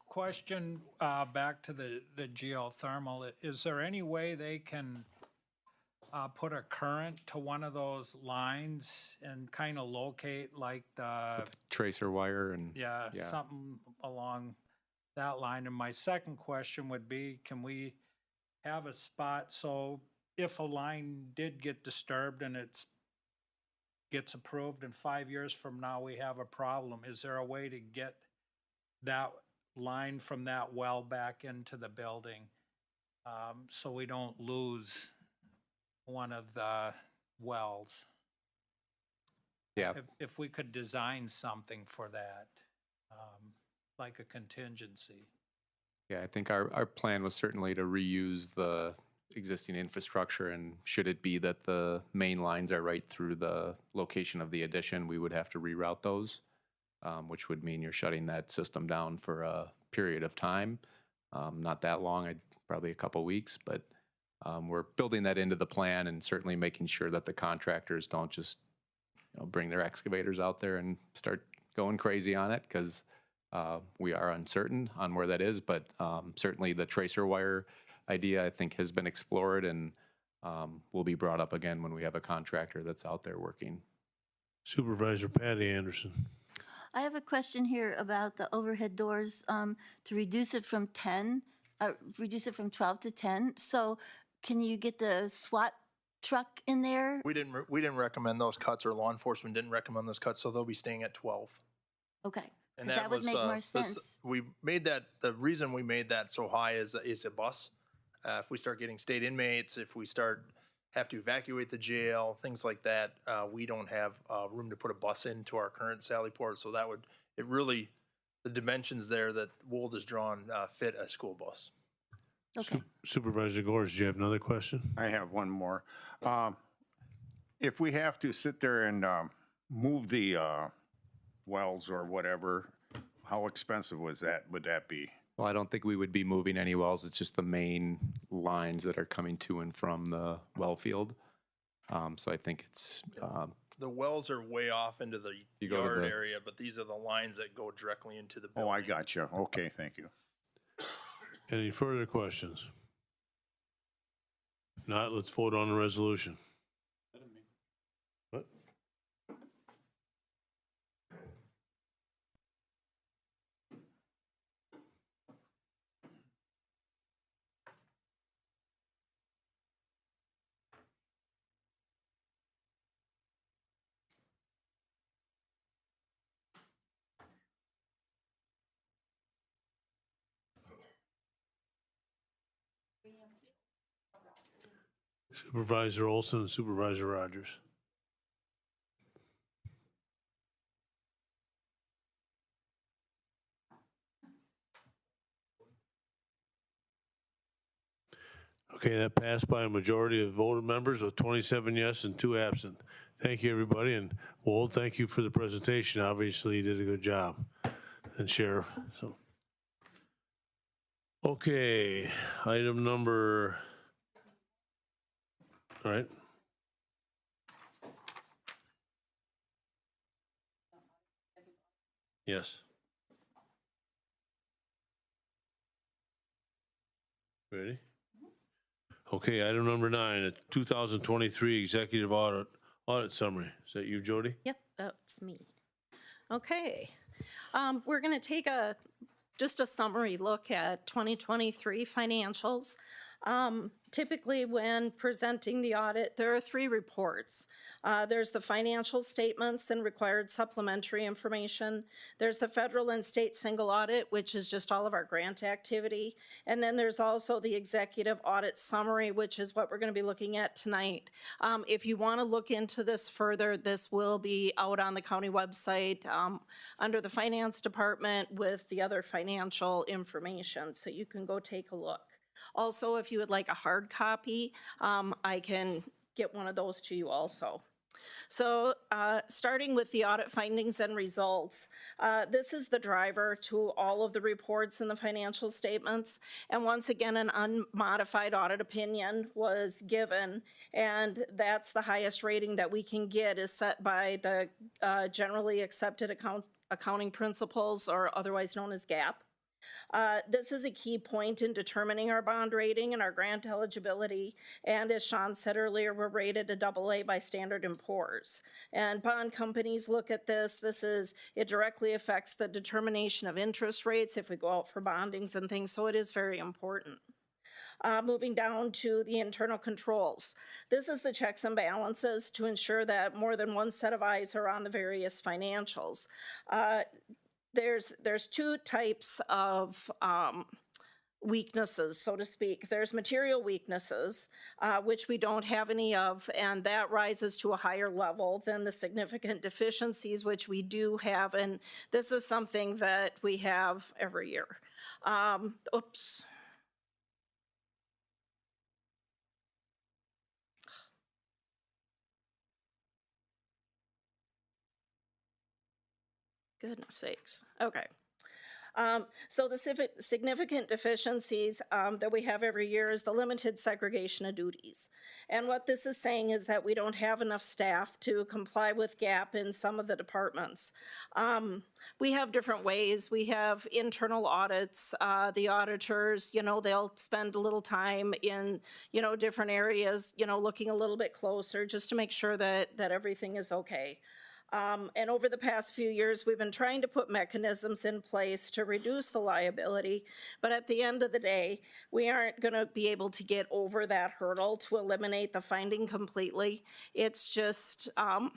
Question back to the geothermal. Is there any way they can put a current to one of those lines and kind of locate like the, Tracer wire and yeah, something along that line? And my second question would be, can we have a spot so if a line did get disturbed and gets approved and 5 years from now we have a problem, is there a way to get that line from that well back into the building so we don't lose one of the wells? Yeah. If we could design something for that, like a contingency. Yeah, I think our plan was certainly to reuse the existing infrastructure, and should it be that the main lines are right through the location of the addition, we would have to reroute those, which would mean you're shutting that system down for a period of time. Not that long, probably a couple weeks, but we're building that into the plan and certainly making sure that the contractors don't just bring their excavators out there and start going crazy on it, because we are uncertain on where that is. But certainly the tracer wire idea, I think, has been explored and will be brought up again when we have a contractor that's out there working. Supervisor Patty Anderson. I have a question here about the overhead doors, to reduce it from 12 to 10. So can you get the SWAT truck in there? We didn't recommend those cuts, or law enforcement didn't recommend those cuts, so they'll be staying at 12. Okay, And 'cause that would make more sense. We made that, the reason we made that so high is a bus. If we start getting state inmates, if we have to evacuate the jail, things like that, we don't have room to put a bus into our current Sally Port. So that would, the dimensions there that Wold has drawn fit a school bus. Okay. Supervisor Gores, do you have another question? I have one more. If we have to sit there and move the wells or whatever, how expensive would that be? Well, I don't think we would be moving any wells. It's just the main lines that are coming to and from the well field. So I think it's The wells are way off into the You go to yard the- area, but these are the lines that go directly into the building. Oh, I got you. Okay, thank you. Any further questions? If not, let's vote on the resolution. What? Supervisor Olson and Supervisor Rogers. Okay, that passed by a majority of voted members with 27 yes and 2 absent. Thank you, everybody, and Wold, thank you for the presentation. Obviously, you did a good job, and Sheriff. So, okay, item number. All right. Yes. Ready? Okay, item number 9, a 2023 executive audit summary. Is that you, Jody? Yep, that's me. Okay, we're going to take just a summary look at 2023 financials. Typically, when presenting the audit, there are 3 reports. There's the financial statements and required supplementary information. There's the federal and state single audit, which is just all of our grant activity. And then there's also the executive audit summary, which is what we're going to be looking at tonight. If you want to look into this further, this will be out on the county website under the finance department with the other financial information, so you can go take a look. Also, if you would like a hard copy, I can get one of those to you also. So starting with the audit findings and results, this is the driver to all of the reports in the financial statements. And once again, an unmodified audit opinion was given, and that's the highest rating that we can get is set by the generally accepted accounting principles, or otherwise known as GAAP. This is a key point in determining our bond rating and our grant eligibility. And as Sean said earlier, we're rated a AA by Standard & Poor's. And bond companies look at this. It directly affects the determination of interest rates if we go out for bondings and things, so it is very important. Moving down to the internal controls. This is the checks and balances to ensure that more than one set of eyes are on the various financials. There's 2 types of weaknesses, so to speak. There's material weaknesses, which we don't have any of, and that rises to a higher level than the significant deficiencies, which we do have, and this is something that we have every year. Oops. Goodness sakes. Okay. So the significant deficiencies that we have every year is the limited segregation of duties. And what this is saying is that we don't have enough staff to comply with GAAP in some of the departments. We have different ways. We have internal audits. The auditors, they'll spend a little time in, different areas, looking a little bit closer just to make sure that everything is okay. And over the past few years, we've been trying to put mechanisms in place to reduce the liability, but at the end of the day, we aren't going to be able to get over that hurdle to eliminate the finding completely. It's just a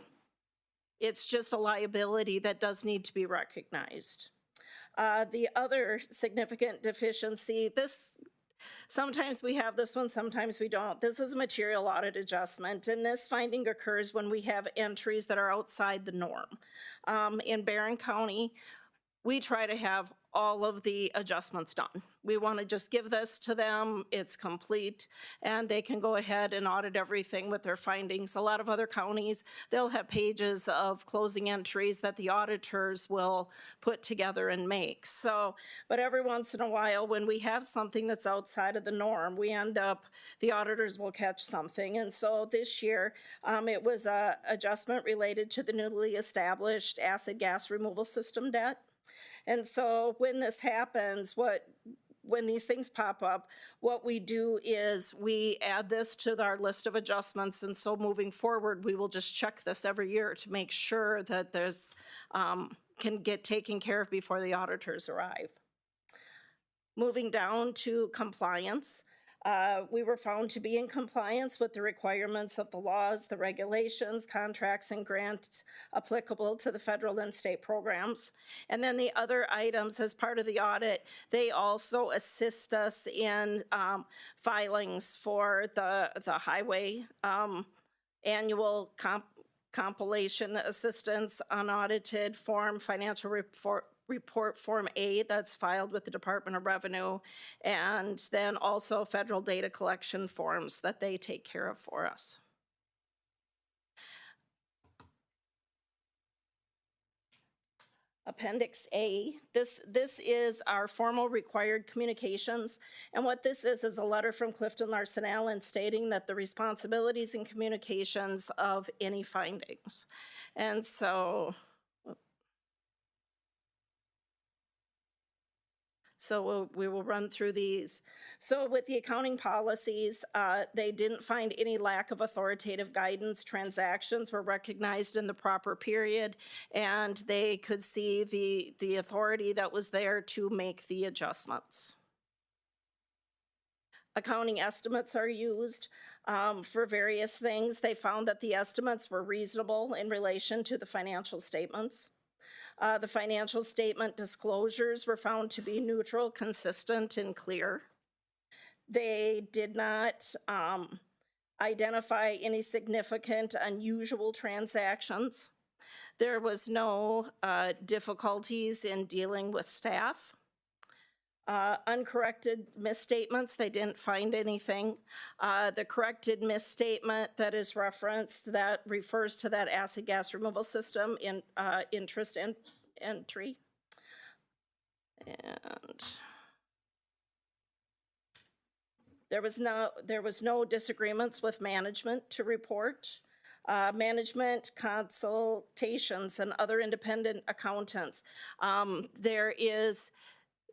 liability that does need to be recognized. The other significant deficiency, sometimes we have this one, sometimes we don't. This is a material audit adjustment, and this finding occurs when we have entries that are outside the norm. In Barron County, we try to have all of the adjustments done. We want to just give this to them, it's complete, and they can go ahead and audit everything with their findings. A lot of other counties, they'll have pages of closing entries that the auditors will put together and make. So, but every once in a while, when we have something that's outside of the norm, the auditors will catch something. And so this year, it was an adjustment related to the newly established acid gas removal system debt. And so when this happens, what when these things pop up, what we do is we add this to our list of adjustments. And so moving forward, we will just check this every year to make sure that there's, can get taken care of before the auditors arrive. Moving down to compliance. We were found to be in compliance with the requirements of the laws, the regulations, contracts, and grants applicable to the federal and state programs. And then the other items as part of the audit, they also assist us in filings for the highway annual compilation assistance, unaudited form, financial report Form A that's filed with the Department of Revenue, and then also federal data collection forms that they take care of for us. Appendix A, this is our formal required communications. And what this is a letter from Clifton Larson Allen stating that the responsibilities and communications of any findings. And so, we will run through these. So with the accounting policies, they didn't find any lack of authoritative guidance. Transactions were recognized in the proper period, and they could see the authority that was there to make the adjustments. Accounting estimates are used for various things. They found that the estimates were reasonable in relation to the financial statements. The financial statement disclosures were found to be neutral, consistent, and clear. They did not identify any significant unusual transactions. There was no difficulties in dealing with staff. Uncorrected misstatements, they didn't find anything. The corrected misstatement that is referenced, that refers to that acid gas removal system in interest entry. And there was no disagreements with management to report. Management consultations and other independent accountants.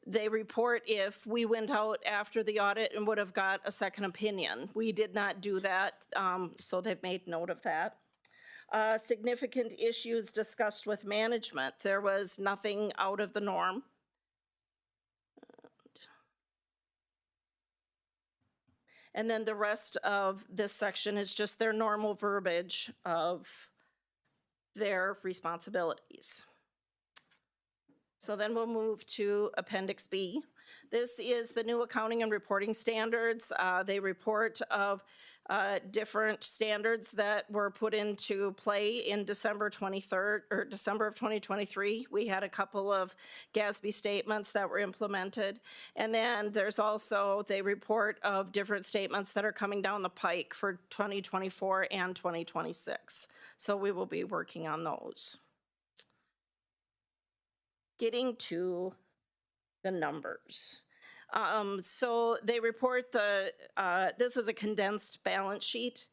They report if we went out after the audit and would have got a second opinion. We did not do that, so they've made note of that. Significant issues discussed with management. There was nothing out of the norm. And then the rest of this section is just their normal verbiage of their responsibilities. So then we'll move to Appendix B. This is the new accounting and reporting standards. They report of different standards that were put into play in December of 2023. We had a couple of GASB statements that were implemented. And then there's also the report of different statements that are coming down the pike for 2024 and 2026. So we will be working on those. Getting to the numbers. So they report this is a condensed balance sheet.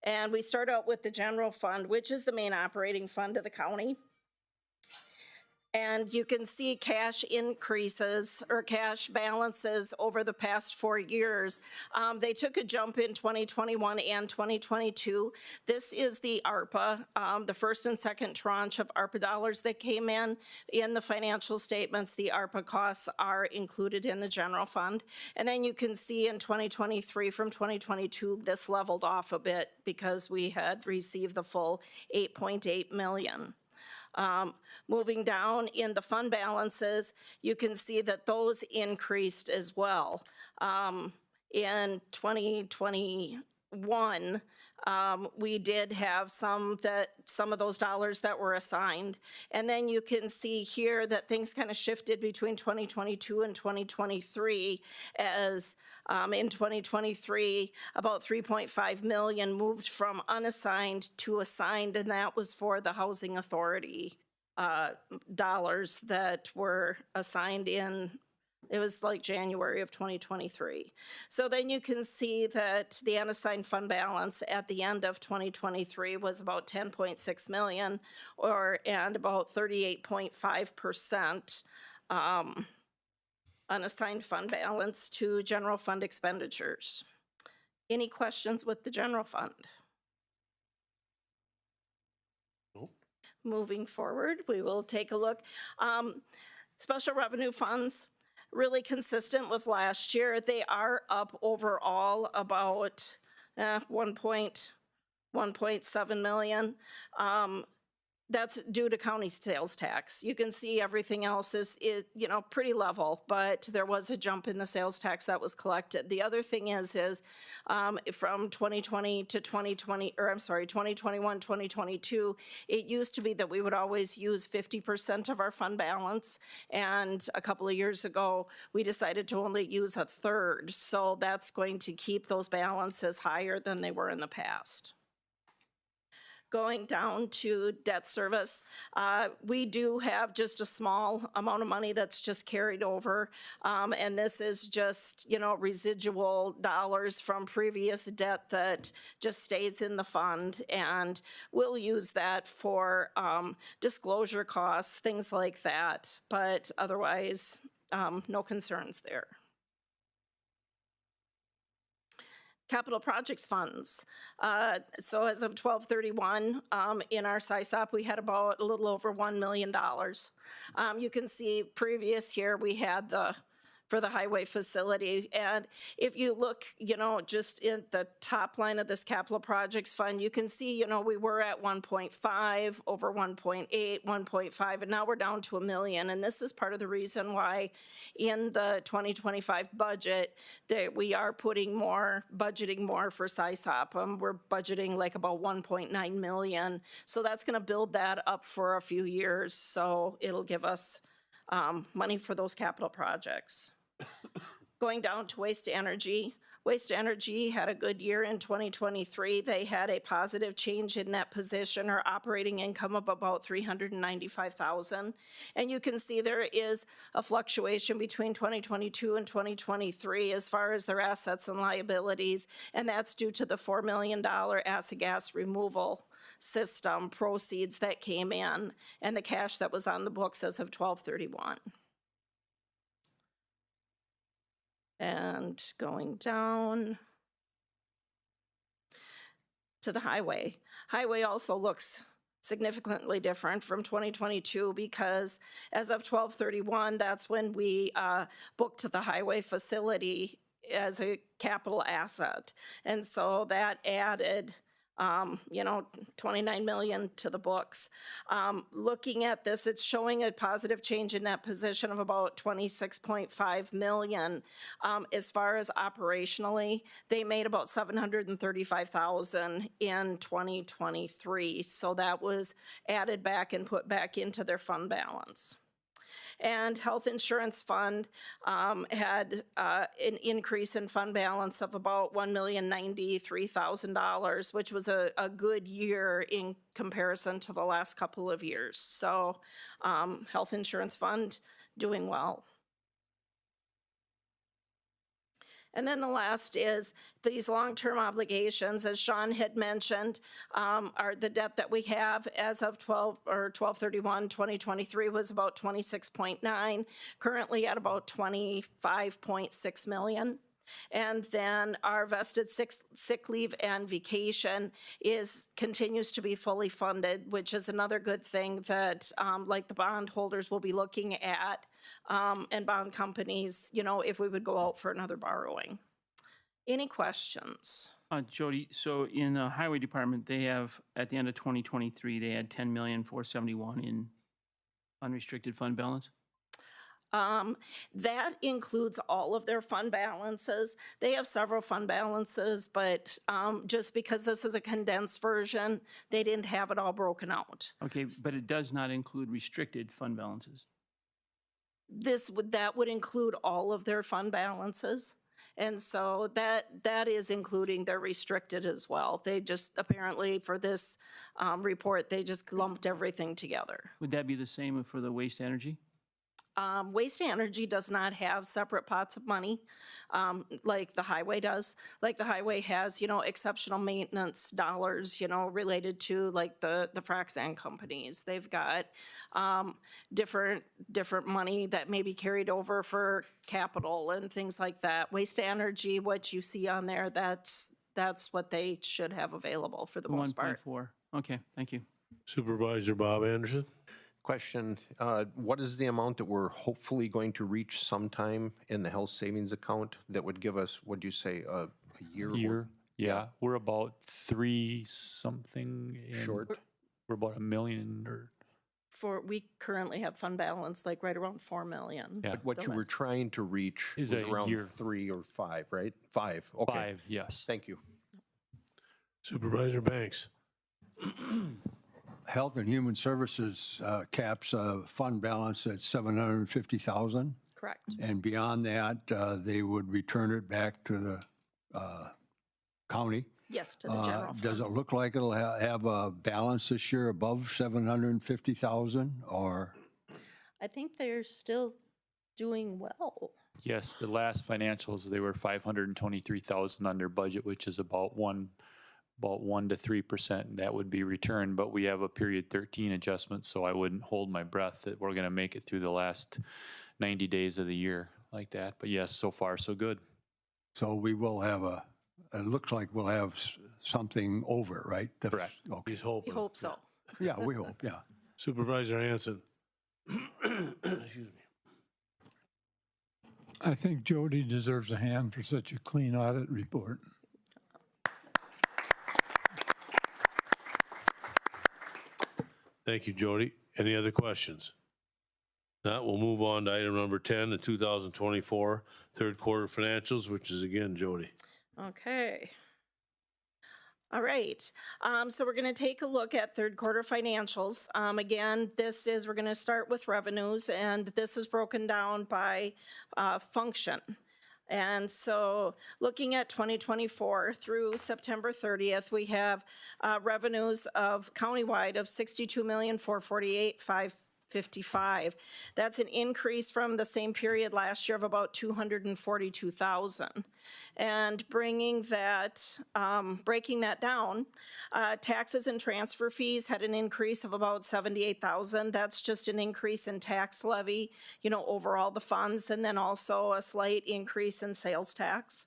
And we start out with the general fund, which is the main operating fund of the county. And you can see cash increases or cash balances over the past 4 years. They took a jump in 2021 and 2022. This is the ARPA, the first and second tranche of ARPA dollars that came in the financial statements. The ARPA costs are included in the general fund. And then you can see in 2023 from 2022, this leveled off a bit because we had received the full 8.8 million. Moving down in the fund balances, you can see that those increased as well. In 2021, we did have some of those dollars that were assigned. And then you can see here that things kind of shifted between 2022 and 2023 as in 2023, about 3.5 million moved from unassigned to assigned, and that was for the Housing Authority dollars that were assigned in, it was like January of 2023. So then you can see that the unassigned fund balance at the end of 2023 was about 10.6 million, and about 38.5% unassigned fund balance to general fund expenditures. Any questions with the general fund? Moving forward, we will take a look. Special revenue funds, really consistent with last year. They are up overall about 1.7 million. That's due to county sales tax. You can see everything else is pretty level, but there was a jump in the sales tax that was collected. The other thing is from 2020 to 2020, or I'm sorry, 2021, 2022, it used to be that we would always use 50% of our fund balance. And a couple of years ago, we decided to only use a third. So that's going to keep those balances higher than they were in the past. Going down to debt service, we do have just a small amount of money that's just carried over. And this is just, residual dollars from previous debt that just stays in the fund. And we'll use that for disclosure costs, things like that. But otherwise, no concerns there. Capital projects funds. So as of 12/31, in our SISOP, we had about a little over $1 million. You can see previous year we had for the highway facility. And if you look, just in the top line of this capital projects fund, you can see, we were at 1.5, over 1.8, 1.5, and now we're down to $1 million. And this is part of the reason why in the 2025 budget that we are budgeting more for SISOP. We're budgeting like about 1.9 million. So that's going to build that up for a few years. So it'll give us money for those capital projects. Going down to waste energy. Waste energy had a good year in 2023. They had a positive change in net position or operating income of about $395,000. And you can see there is a fluctuation between 2022 and 2023 as far as their assets and liabilities. And that's due to the $4 million acid gas removal system proceeds that came in and the cash that was on the books as of 12/31. And going down to the highway. Highway also looks significantly different from 2022 because as of 12/31, that's when we booked the highway facility as a capital asset. And so that added 29 million to the books. Looking at this, it's showing a positive change in that position of about 26.5 million. As far as operationally, they made about 735,000 in 2023. So that was added back and put back into their fund balance. And health insurance fund had an increase in fund balance of about $1,093,000, which was a good year in comparison to the last couple of years. So health insurance fund doing well. And then the last is these long-term obligations, as Sean had mentioned, are the debt that we have as of 12/31/2023 was about 26.9, currently at about 25.6 million. And then our vested sick leave and vacation continues to be fully funded, which is another good thing that like the bond holders will be looking at and bond companies, if we would go out for another borrowing. Any questions? Jody, so in the highway department, they have, at the end of 2023, they had 10,471,000 in unrestricted fund balance? That includes all of their fund balances. They have several fund balances, but just because this is a condensed version, they didn't have it all broken out. Okay, but it does not include restricted fund balances. That would include all of their fund balances. And so that is including their restricted as well. They just apparently for this report, they just lumped everything together. Would that be the same for the waste energy? Waste to Energy does not have separate pots of money like the highway does. Like the highway has, exceptional maintenance dollars, related to like the frac sand companies. They've got different money that may be carried over for capital and things like that. Waste to Energy, what you see on there, that's what they should have available for the most part. 1.4. Okay, thank you. Supervisor Bob Anderson? Question, what is the amount that we're hopefully going to reach sometime in the health savings account that would give us, what'd you say, a year? Year, yeah, we're about 3 something. Short? We're about $1 million or. We currently have fund balance like right around 4 million. Yeah. But what you were trying to reach Is was a around year. 3 or 5, right? 5, okay. 5, yes. Thank you. Supervisor Banks? Health and Human Services caps fund balance at $750,000. Correct. And beyond that, they would return it back to the county. Yes, to the general Does fund. it look like it'll have a balance this year above 750,000 or? I think they're still doing well. Yes, the last financials, they were 523,000 under budget, which is about 1 to 3%, and that would be returned. But we have a period 13 adjustment, so I wouldn't hold my breath that we're going to make it through the last 90 days of the year like that. But yes, so far so good. So we will have it looks like we'll have something over, right? Correct. Okay. He's hoping. We hope so. Yeah, we hope, yeah. Supervisor Hanson? Excuse me. I think Jody deserves a hand for such a clean audit report. Thank you, Jody. Any other questions? Not, we'll move on to item number 10, the 2024 third quarter financials, which is again Jody. Okay. All right. So we're going to take a look at third quarter financials. Again, we're going to start with revenues, and this is broken down by function. And so looking at 2024 through September 30th, we have revenues of countywide of $62,448,555. That's an increase from the same period last year of about $242,000. And breaking that down, taxes and transfer fees had an increase of about $78,000. That's just an increase in tax levy, over all the funds, and then also a slight increase in sales tax.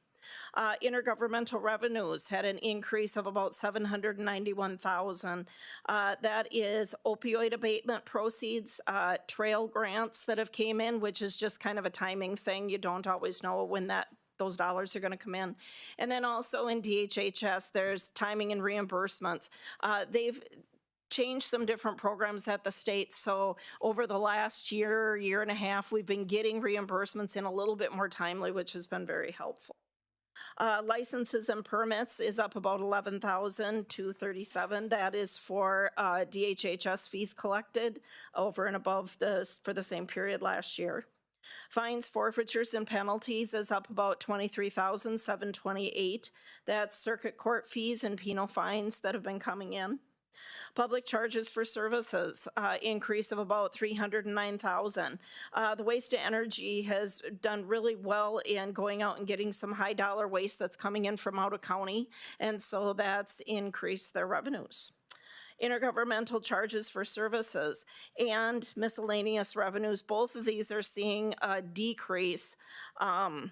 Intergovernmental revenues had an increase of about $791,000. That is opioid abatement proceeds, trail grants that have came in, which is just kind of a timing thing. You don't always know when those dollars are going to come in. And then also in DHHS, there's timing and reimbursements. They've changed some different programs at the state. So over the last year and a half, we've been getting reimbursements in a little bit more timely, which has been very helpful. Licenses and permits is up about $11,237. That is for DHHS fees collected over and above for the same period last year. Fines, forfeitures, and penalties is up about $23,728. That's circuit court fees and penal fines that have been coming in. Public charges for services, increase of about $309,000. The Waste to Energy has done really well in going out and getting some high dollar waste that's coming in from out of county, and so that's increased their revenues. Intergovernmental charges for services and miscellaneous revenues, both of these are seeing a decrease. And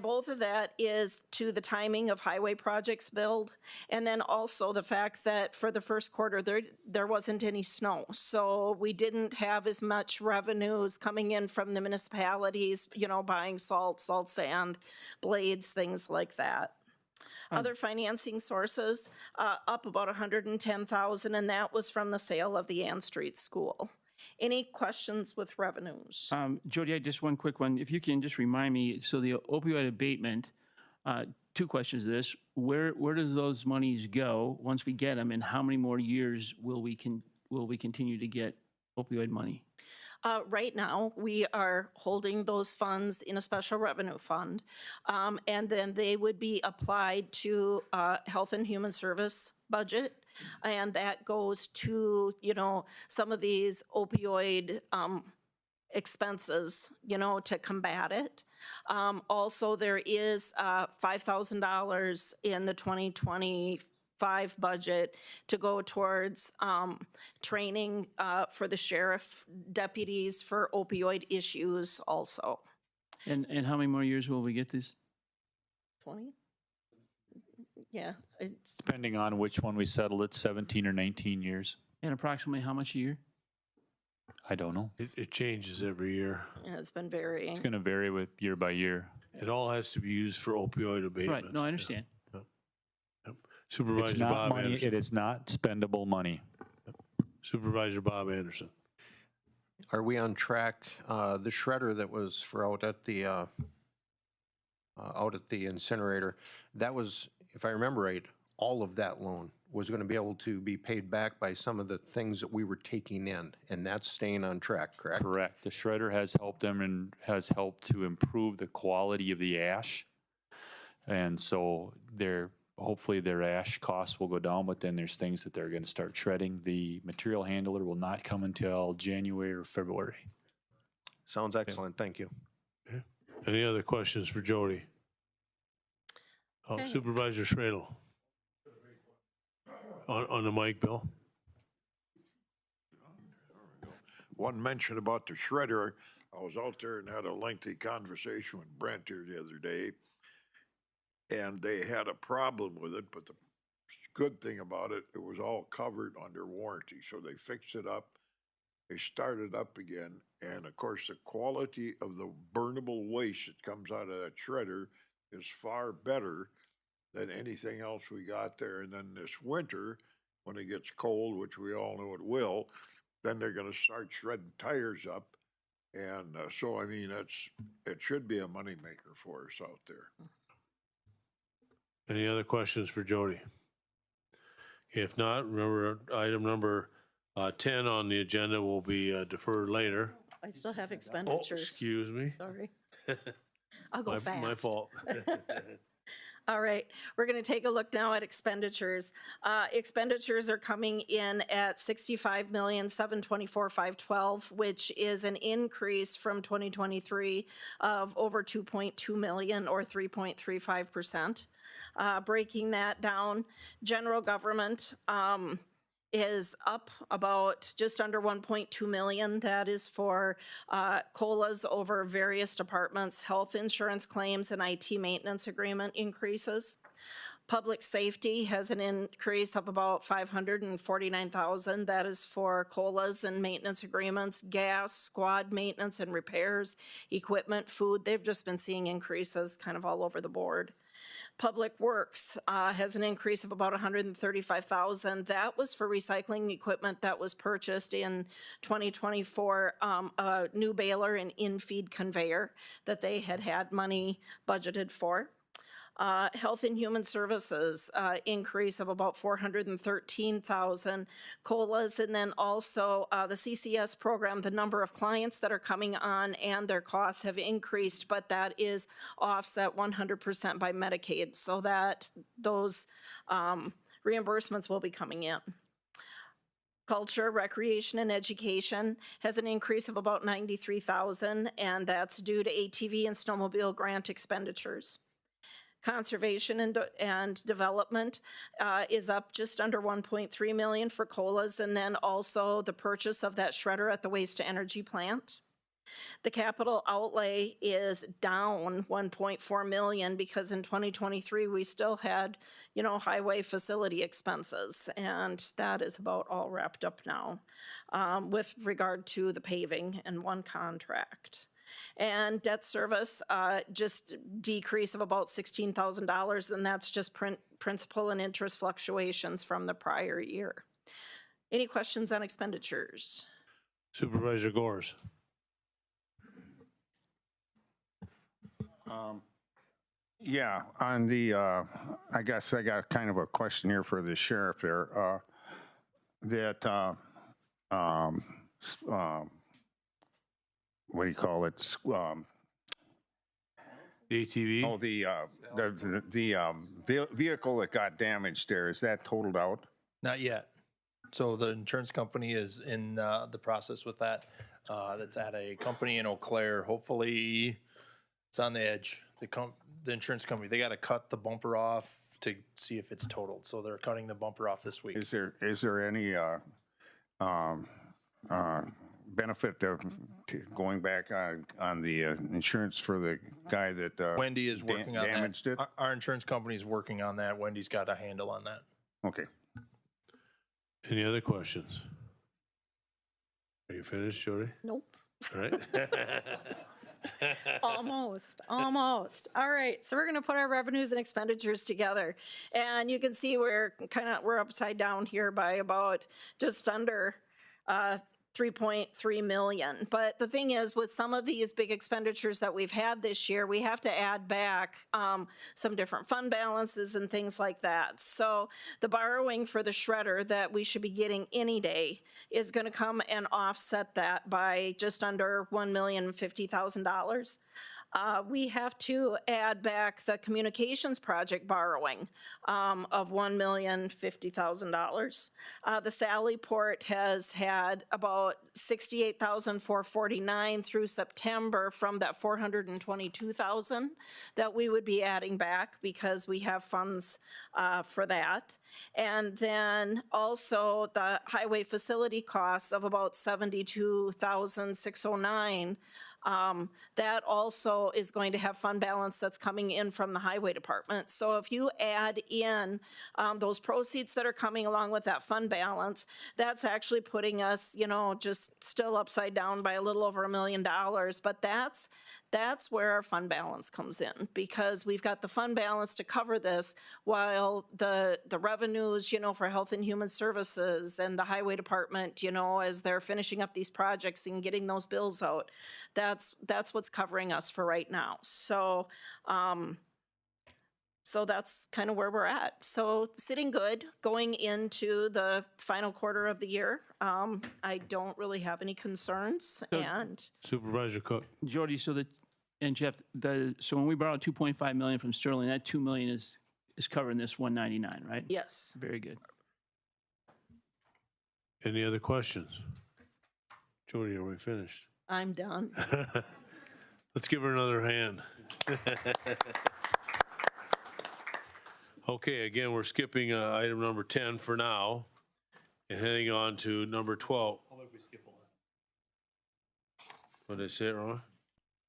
both of that is to the timing of highway projects billed, and then also the fact that for the first quarter, there wasn't any snow. So we didn't have as much revenues coming in from the municipalities, buying salt, sand, blades, things like that. Other financing sources, up about $110,000, and that was from the sale of the Ann Street School. Any questions with revenues? Jody, I just one quick one. If you can just remind me, so the opioid abatement, 2 questions to this. Where does those monies go once we get them, and how many more years will we continue to get opioid money? Right now, we are holding those funds in a special revenue fund, and then they would be applied to Health and Human Service budget, and that goes to, some of these opioid expenses, to combat it. Also, there is $5,000 in the 2025 budget to go towards training for the sheriff deputies for opioid issues also. And how many more years will we get this? 20? Yeah, it's, Depending on which one we settle, it's 17 or 19 years. And approximately how much a year? I don't know. It changes every year. it's been varying. It's going to vary with year by year. It all has to be used for opioid abatement. Right, no, I understand. Yep. It's Supervisor not Bob money, Anderson. it is not spendable money. Supervisor Bob Anderson. Are we on track? The shredder that was for out at the incinerator, that was, if I remember right, all of that loan was going to be able to be paid back by some of the things that we were taking in, and that's staying on track, correct? Correct. The shredder has helped them and has helped to improve the quality of the ash. And so hopefully their ash costs will go down, but then there's things that they're going to start shredding. The material handler will not come until January or February. Sounds excellent. Thank you. Any other questions for Jody? Okay. Supervisor Schradel. On the mic, Bill. One mention about the shredder. I was out there and had a lengthy conversation with Brent here the other day, and they had a problem with it, but the good thing about it, it was all covered under warranty. So they fixed it up, they started up again, and of course the quality of the burnable waste that comes out of that shredder is far better than anything else we got there. And then this winter, when it gets cold, which we all know it will, then they're going to start shredding tires up. And so, I mean, it should be a moneymaker for us out there. Any other questions for Jody? If not, remember item number 10 on the agenda will be deferred later. I still have Oh, expenditures. excuse me. Sorry. I'll go fast. My fault. All right, we're going to take a look now at expenditures. Expenditures are coming in at $65,724,512, which is an increase from 2023 of over 2.2 million or 3.35%. Breaking that down, general government is up about just under 1.2 million. That is for COLAs over various departments, health insurance claims, and IT maintenance agreement increases. Public safety has an increase of about 549,000. That is for COLAs and maintenance agreements, gas, squad maintenance and repairs, equipment, food. They've just been seeing increases kind of all over the board. Public Works has an increase of about 135,000. That was for recycling equipment that was purchased in 2024, a new baler and in-feed conveyor that they had money budgeted for. Health and Human Services increase of about 413,000 COLAs, and then also the CCS program, the number of clients that are coming on and their costs have increased, but that is offset 100% by Medicaid, so that those reimbursements will be coming in. Culture, Recreation, and Education has an increase of about 93,000, and that's due to ATV and snowmobile grant expenditures. Conservation and Development is up just under 1.3 million for COLAs, and then also the purchase of that shredder at the waste to energy plant. The capital outlay is down 1.4 million because in 2023 we still had, highway facility expenses, and that is about all wrapped up now with regard to the paving and one contract. And debt service, just decrease of about $16,000, and that's just principal and interest fluctuations from the prior year. Any questions on expenditures? Supervisor Gores. Yeah, on the, I guess I got kind of a question here for the sheriff there. What do you call it? The ATV? Oh, the vehicle that got damaged there, is that totaled out? Not yet. So the insurance company is in the process with that. that's at a company in Eau Claire. Hopefully, it's on the edge. The insurance company, they got to cut the bumper off to see if it's totaled. So they're cutting the bumper off this week. Is there any benefit to going back on the insurance for the guy that Wendy is working on damaged that. it? Our insurance company is working on that. Wendy's got a handle on that. Okay. Any other questions? Are you finished, Jody? Nope. All right. Almost. All right, so we're gonna put our revenues and expenditures together. And you can see we're upside down here by about just under 3.3 million. But the thing is, with some of these big expenditures that we've had this year, we have to add back some different fund balances and things like that. So the borrowing for the shredder that we should be getting any day is going to come and offset that by just under $1,050,000. We have to add back the communications project borrowing of $1,050,000. The Sally Port has had about $68,449 through September from that $422,000 that we would be adding back because we have funds for that. And then also the highway facility costs of about $72,609. That also is going to have fund balance that's coming in from the highway department. So if you add in those proceeds that are coming along with that fund balance, that's actually putting us, just still upside down by a little over $1 million. But that's where our fund balance comes in, because we've got the fund balance to cover this while the revenues, for Health and Human Services and the highway department, as they're finishing up these projects and getting those bills out, that's what's covering us for right now. So that's kind of where we're at. So sitting good going into the final quarter of the year. I don't really have any concerns. And Supervisor Cook. Jody, and Jeff, so when we borrowed 2.5 million from Sterling, that 2 million is covering this 199, right? yes. Very good. Any other questions? Jody, are we finished? I'm done. Let's give her another hand. Okay, again, we're skipping item number 10 for now and heading on to number 12. What did I say it wrong?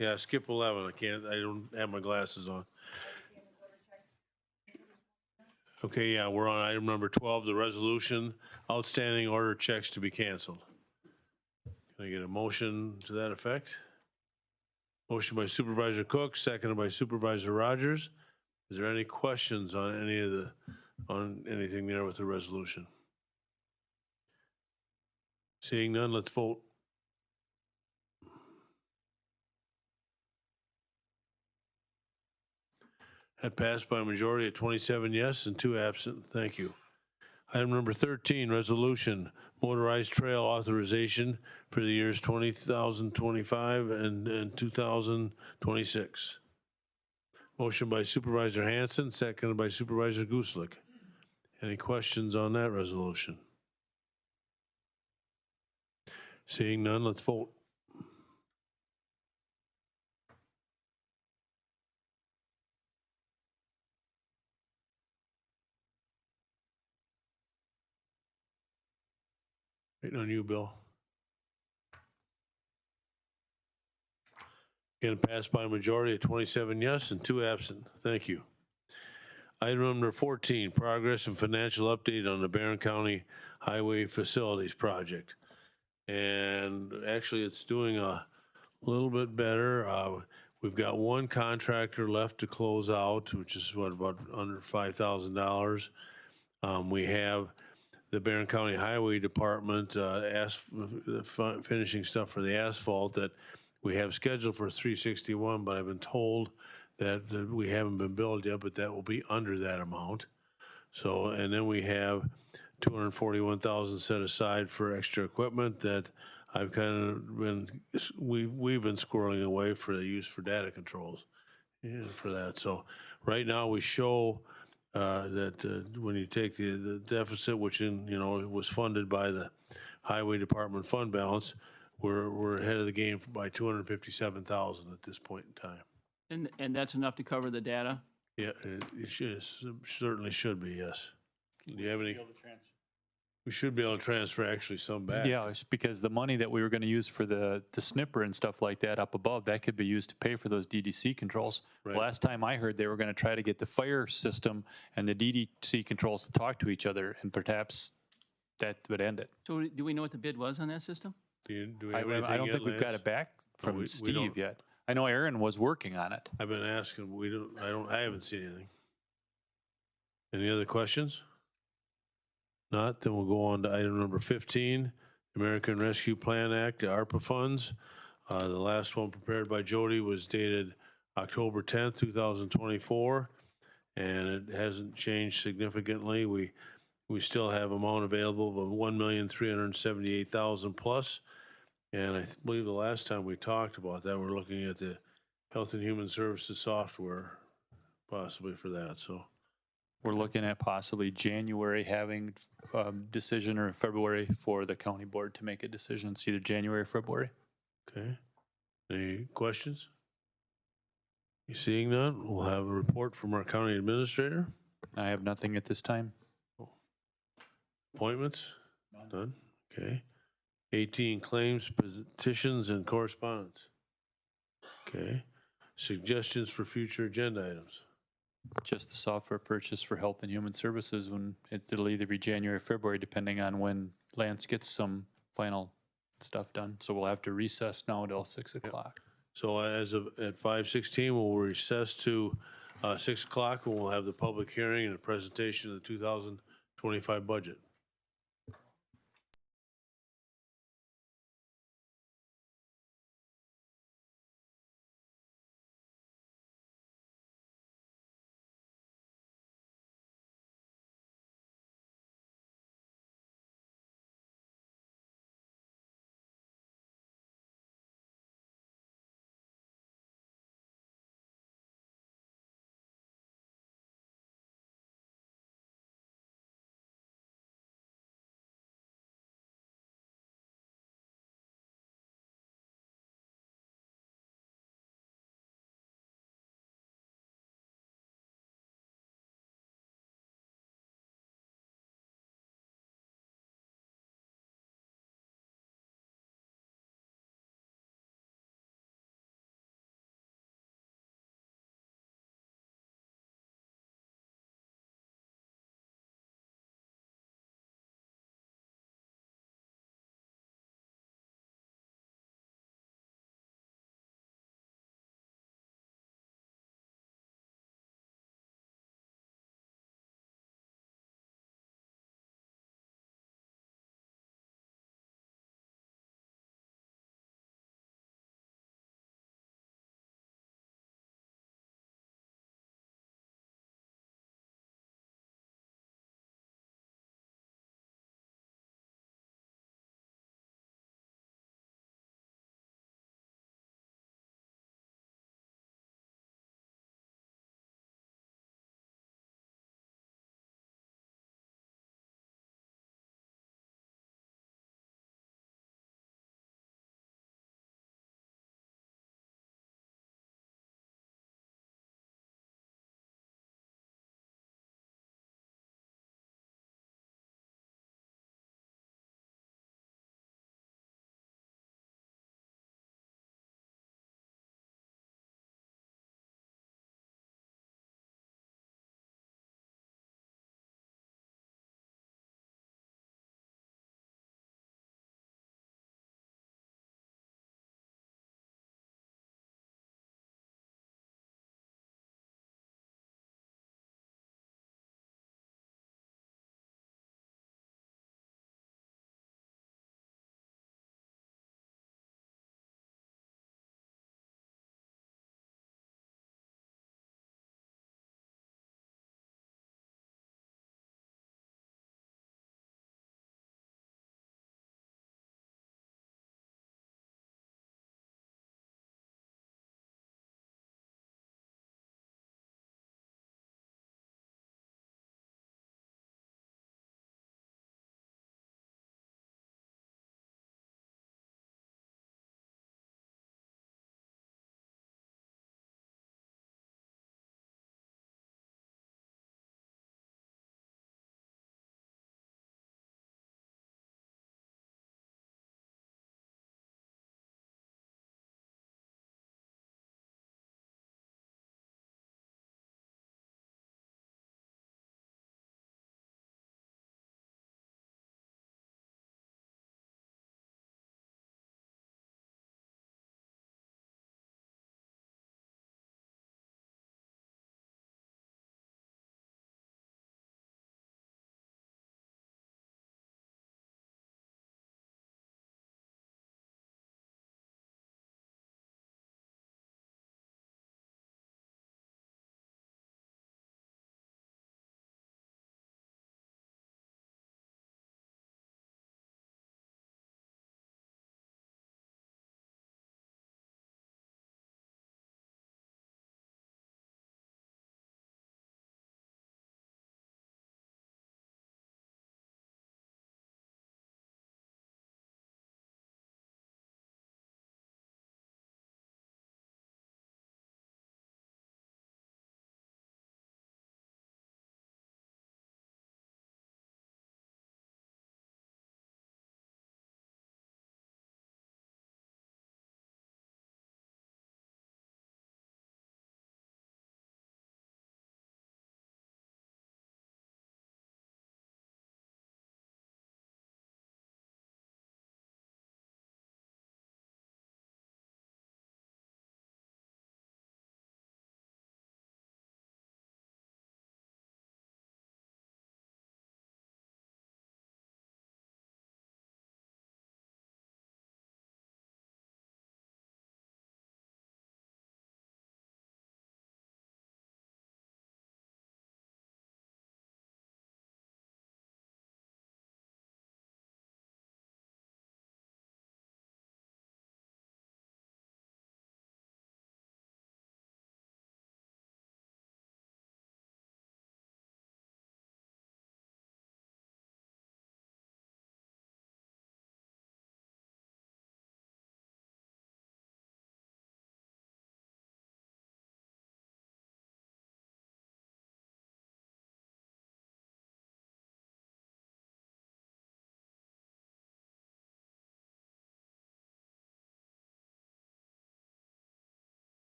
Yeah, skip 11. I don't have my glasses on. Okay, yeah, we're on item number 12, the resolution, outstanding order checks to be canceled. Can I get a motion to that effect? Motion by Supervisor Cook, seconded by Supervisor Rogers. Is there any questions on anything there with the resolution? Seeing none, let's vote. That passed by a majority of 27 yes and 2 absent. Thank you. Item number 13, resolution, motorized trail authorization for the years 2025 and 2026. Motion by Supervisor Hanson, seconded by Supervisor Guslick. Any questions on that resolution? Seeing none, let's vote. Waiting on you, Bill. Again, passed by a majority of 27 yes and 2 absent. Thank you. Item number 14, progress and financial update on the Barron County Highway Facilities Project. And actually, it's doing a little bit better. We've got one contractor left to close out, which is about under $5,000. We have the Barron County Highway Department finishing stuff for the asphalt that we have scheduled for 361, but I've been told that we haven't been billed yet, but that will be under that amount. So, and then we have 241,000 set aside for extra equipment that I've kind of we've been squirreling away for the use for data controls for that. So right now we show that when you take the deficit, which was funded by the Highway Department fund balance, we're ahead of the game by 257,000 at this point in time. And that's enough to cover the data? Yeah, it should, certainly should be, yes. Do you have any? We should be able to transfer actually some back. Yeah, it's because the money that we were going to use for the snipper and stuff like that up above, that could be used to pay for those DDC controls. Right. Last time I heard, they were going to try to get the fire system and the DDC controls to talk to each other, and perhaps that would end it. So do we know what the bid was on that system? Do we I have anything don't yet, think we've got Lance? it back from we Steve don't. yet. I know Aaron was working on it. I've been asking, I haven't seen anything. Any other questions? Not, then we'll go on to item number 15, American Rescue Plan Act, the ARPA funds. The last one prepared by Jody was dated October 10th, 2024, and it hasn't changed significantly. We still have amount available of 1,378,000 plus. And I believe the last time we talked about that, we're looking at the Health and Human Services software possibly for that, so. We're looking at possibly January having a decision, or February for the county board to make a decision. It's either January or February. Okay. Any questions? You seeing none? We'll have a report from our county administrator. I have nothing at this time. Appointments? None. Okay. 18 claims, petitions, and correspondence. Okay. Suggestions for future agenda items. Just the software purchase for Health and Human Services, when it'll either be January or February, depending on when Lance gets some final stuff done. So we'll have to recess now until 6 o'clock. So as of at 5:16, we'll recess to 6 o'clock, and we'll have the public hearing and a presentation of the 2025 budget.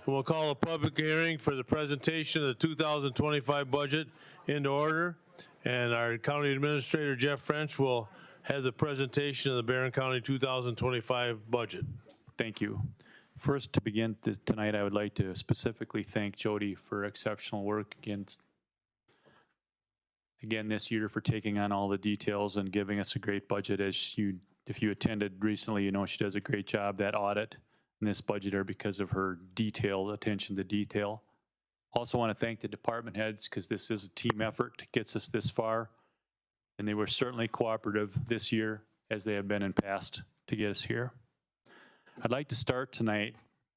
We'll call a public hearing for the presentation of the 2025 budget into order. And our County Administrator, Jeff French, will have the presentation of the Barron County 2025 budget. Thank you. First, to begin tonight, I would like to specifically thank Jody for exceptional work again this year, for taking on all the details and giving us a great budget. If you attended recently, you know she does a great job. That audit and this budget are because of her detailed attention to detail. Also want to thank the department heads, because this is a team effort that gets us this far. And they were certainly cooperative this year, as they have been in past, to get us here. I'd like to start tonight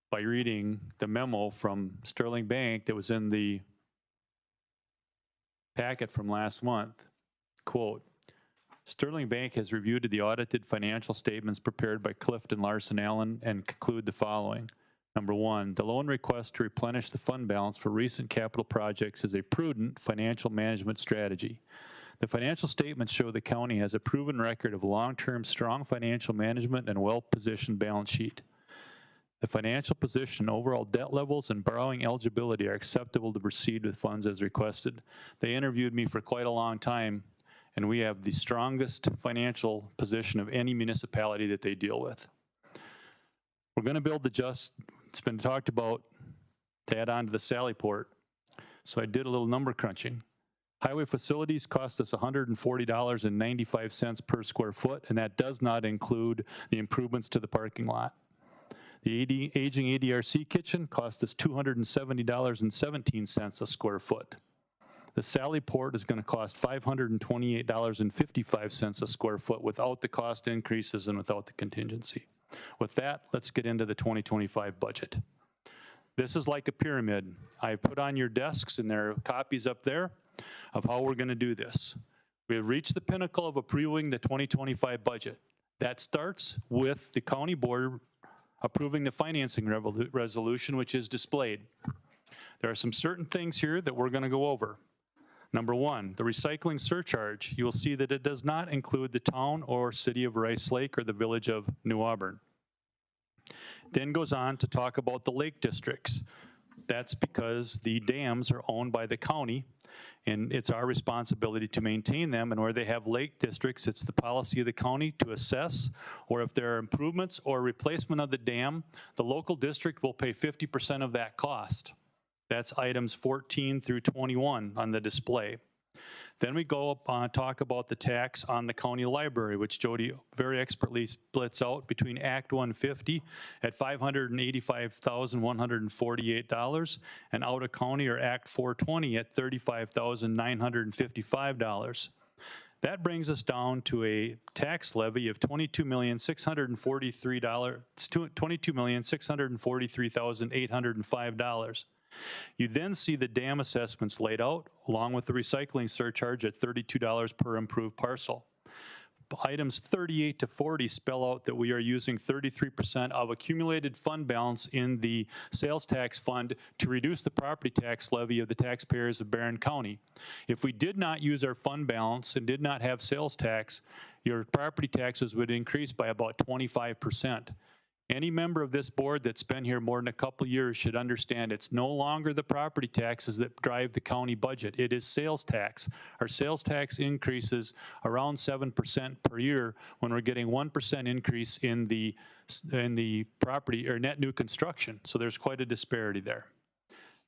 by reading the memo from Sterling Bank that was in the packet from last month. Quote, Sterling Bank has reviewed the audited financial statements prepared by Clifton Larson Allen and conclude the following. Number one, the loan request to replenish the fund balance for recent capital projects is a prudent financial management strategy. The financial statements show the county has a proven record of long-term strong financial management and well-positioned balance sheet. The financial position, overall debt levels, and borrowing eligibility are acceptable to proceed with funds as requested. They interviewed me for quite a long time, and we have the strongest financial position of any municipality that they deal with. We're going to build it's been talked about, to add on to the Sally Port. So I did a little number crunching. Highway facilities cost us $140.95 per square foot, and that does not include the improvements to the parking lot. The aging ADRC kitchen cost us $270.17 a square foot. The Sally Port is going to cost $528.55 a square foot without the cost increases and without the contingency. With that, let's get into the 2025 budget. This is like a pyramid. I put on your desks, and there are copies up there of how we're going to do this. We have reached the pinnacle of approving the 2025 budget. That starts with the county board approving the financing resolution, which is displayed. There are some certain things here that we're going to go over. Number one, the recycling surcharge. You will see that it does not include the town or city of Rice Lake or the village of New Auburn. Then goes on to talk about the lake districts. That's because the dams are owned by the county, and it's our responsibility to maintain them. And where they have lake districts, it's the policy of the county to assess, or if there are improvements or replacement of the dam, the local district will pay 50% of that cost. That's items 14 through 21 on the display. Then we go up on talk about the tax on the county library, which Jody very expertly splits out between Act 150 at $585,148 and out of county, or Act 420 at $35,955. That brings us down to a tax levy of $22,643,805. You then see the dam assessments laid out, along with the recycling surcharge at $32 per improved parcel. Items 38 to 40 spell out that we are using 33% of accumulated fund balance in the sales tax fund to reduce the property tax levy of the taxpayers of Barron County. If we did not use our fund balance and did not have sales tax, your property taxes would increase by about 25%. Any member of this board that's been here more than a couple of years should understand it's no longer the property taxes that drive the county budget. It is sales tax. Our sales tax increases around 7% per year when we're getting 1% increase in the property or net new construction. So there's quite a disparity there.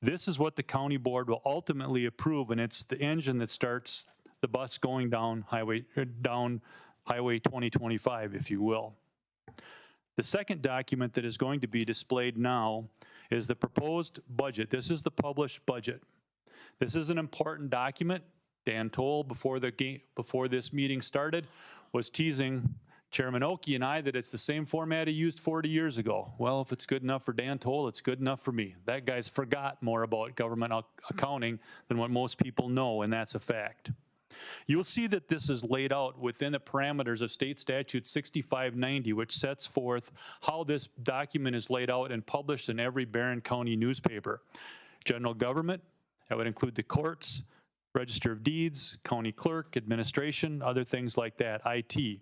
This is what the county board will ultimately approve, and it's the engine that starts the bus going down Highway 2025, if you will. The second document that is going to be displayed now is the proposed budget. This is the published budget. This is an important document. Dan Toll, before this meeting started, was teasing Chairman Oki and I that it's the same format he used 40 years ago. Well, if it's good enough for Dan Toll, it's good enough for me. That guy's forgot more about government accounting than what most people know, and that's a fact. You'll see that this is laid out within the parameters of State Statute 6590, which sets forth how this document is laid out and published in every Barron County newspaper. General government, that would include the courts, Register of Deeds, county clerk, administration, other things like that, IT.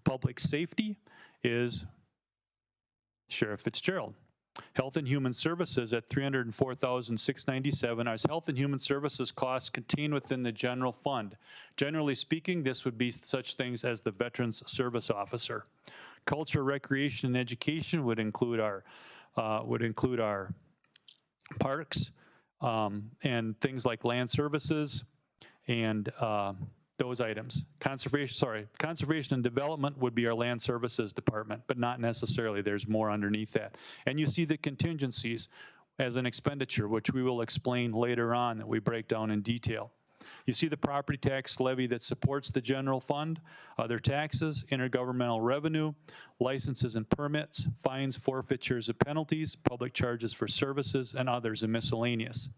Public safety is Sheriff Fitzgerald. Health and Human Services at $304,697. Our Health and Human Services costs contained within the general fund. Generally speaking, this would be such things as the Veterans Service Officer. Culture, Recreation, and Education would include our parks and things like land services and those items. Conservation and Development would be our Land Services Department, but not necessarily. There's more underneath that. And you see the contingencies as an expenditure, which we will explain later on that we break down in detail. You see the property tax levy that supports the general fund, other taxes, intergovernmental revenue, licenses and permits, fines, forfeitures and penalties, public charges for services, and others and miscellaneous.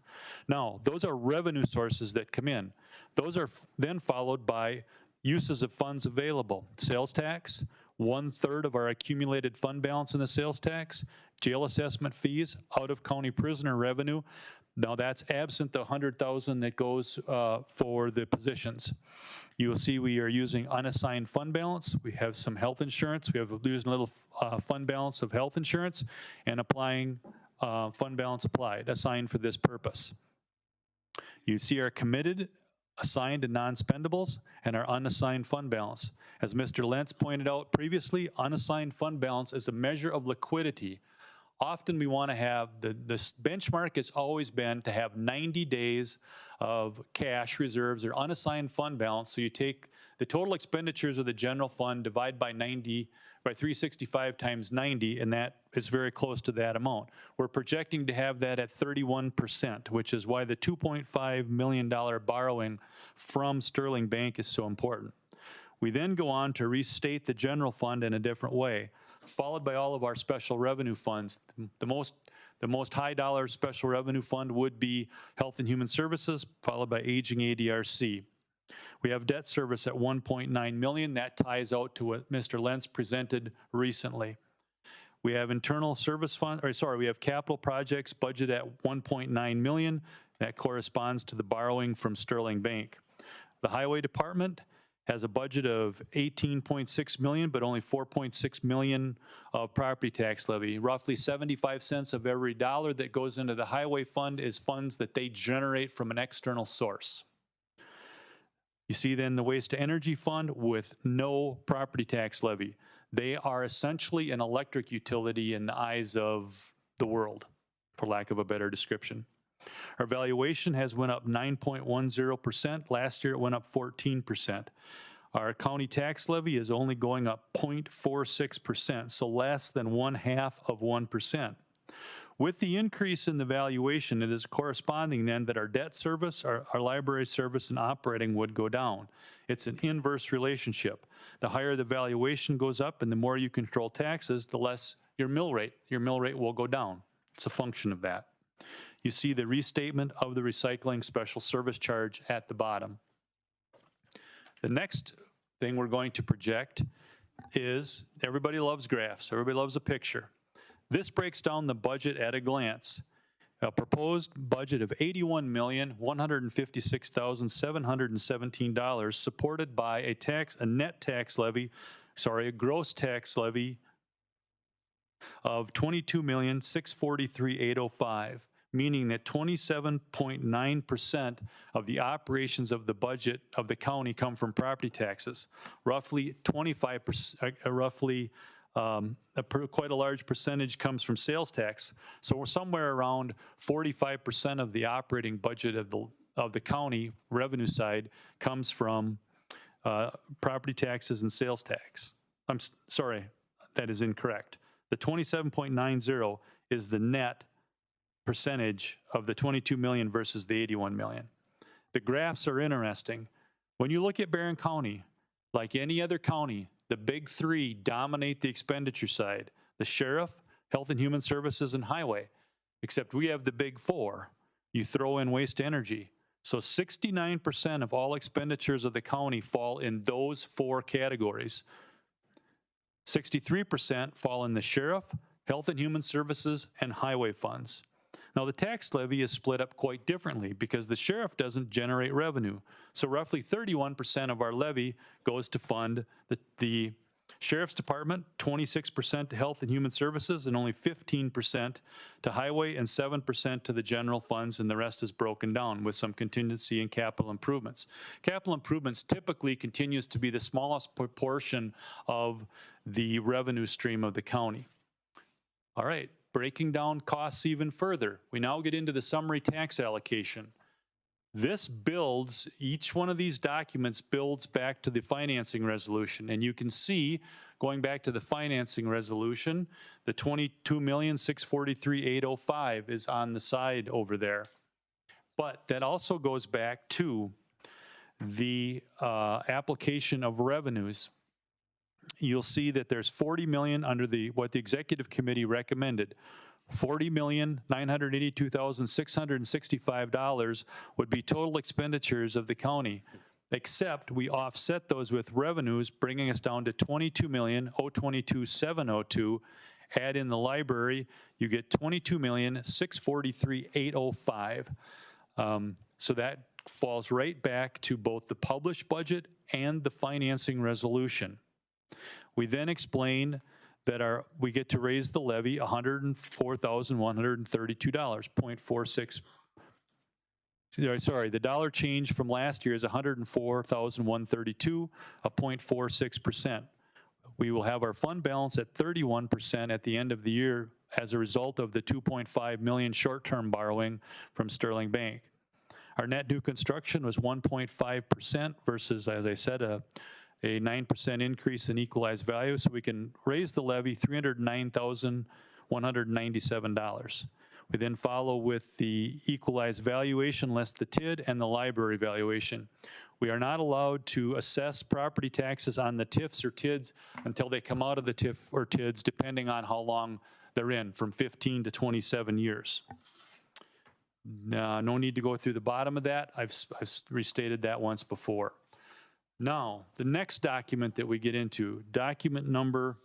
Now, those are revenue sources that come in. Those are then followed by uses of funds available. Sales tax, 1/3 of our accumulated fund balance in the sales tax, jail assessment fees, out-of-county prisoner revenue. Now that's absent the $100,000 that goes for the positions. You will see we are using unassigned fund balance. We have some health insurance. We have using a little fund balance of health insurance and applying fund balance assigned for this purpose. You see our committed, assigned and non-spendables, and our unassigned fund balance. As Mr. Lentz pointed out previously, unassigned fund balance is a measure of liquidity. Often we want to have, the benchmark has always been to have 90 days of cash reserves or unassigned fund balance. So you take the total expenditures of the general fund, divide by 365 times 90, and that is very close to that amount. We're projecting to have that at 31%, which is why the $2.5 million borrowing from Sterling Bank is so important. We then go on to restate the general fund in a different way, followed by all of our special revenue funds. The most high dollar special revenue fund would be Health and Human Services, followed by Aging ADRC. We have debt service at $1.9 million. That ties out to what Mr. Lentz presented recently. We have internal service fund, we have capital projects budget at $1.9 million. That corresponds to the borrowing from Sterling Bank. The Highway Department has a budget of $18.6 million, but only $4.6 million of property tax levy. Roughly 75 cents of every dollar that goes into the highway fund is funds that they generate from an external source. You see then the waste to energy fund with no property tax levy. They are essentially an electric utility in the eyes of the world, for lack of a better description. Our valuation has went up 9.10%. Last year it went up 14%. Our county tax levy is only going up 0.46%, so less than 0.5%. With the increase in the valuation, it is corresponding then that our debt service, our library service, and operating would go down. It's an inverse relationship. The higher the valuation goes up and the more you control taxes, the less your mill rate. Your mill rate will go down. It's a function of that. You see the restatement of the recycling special service charge at the bottom. The next thing we're going to project is, everybody loves graphs, everybody loves a picture. This breaks down the budget at a glance. A proposed budget of $81,156,717 supported by a gross tax levy of $22,643,805. Meaning that 27.9% of the operations of the budget of the county come from property taxes. Roughly 25%, quite a large percentage comes from sales tax. So we're somewhere around 45% of the operating budget of the county revenue side comes from property taxes and sales tax. I'm sorry, that is incorrect. The 27.90 is the net percentage of the 22 million versus the 81 million. The graphs are interesting. When you look at Barron County, like any other county, the big three dominate the expenditure side: the sheriff, Health and Human Services, and highway. Except we have the big four. You throw in waste to energy. So 69% of all expenditures of the county fall in those four categories. 63% fall in the sheriff, Health and Human Services, and highway funds. Now, the tax levy is split up quite differently because the sheriff doesn't generate revenue. So roughly 31% of our levy goes to fund the Sheriff's Department, 26% to Health and Human Services, and only 15% to Highway, and 7% to the general funds, and the rest is broken down with some contingency and capital improvements. Capital improvements typically continues to be the smallest proportion of the revenue stream of the county. All right, breaking down costs even further, we now get into the summary tax allocation. This builds, each one of these documents builds back to the financing resolution. And you can see, going back to the financing resolution, the $22,643,805 is on the side over there. But that also goes back to the application of revenues. You'll see that there's 40 million under what the executive committee recommended. $40,982,665 would be total expenditures of the county, except we offset those with revenues, bringing us down to $22,022,702. Add in the library, you get $22,643,805. So that falls right back to both the published budget and the financing resolution. We then explain that we get to raise the levy $104,132, 0.46. Sorry, the dollar change from last year is $104,132, a 0.46%. We will have our fund balance at 31% at the end of the year as a result of the 2.5 million short-term borrowing from Sterling Bank. Our net new construction was 1.5% versus, as I said, a 9% increase in equalized value, so we can raise the levy $309,197. We then follow with the equalized valuation less the TID and the library valuation. We are not allowed to assess property taxes on the TIFs or TIDs until they come out of the TIF or TIDs, depending on how long they're in, from 15 to 27 years. No need to go through the bottom of that. I've restated that once before. Now, the next document that we get into, document number,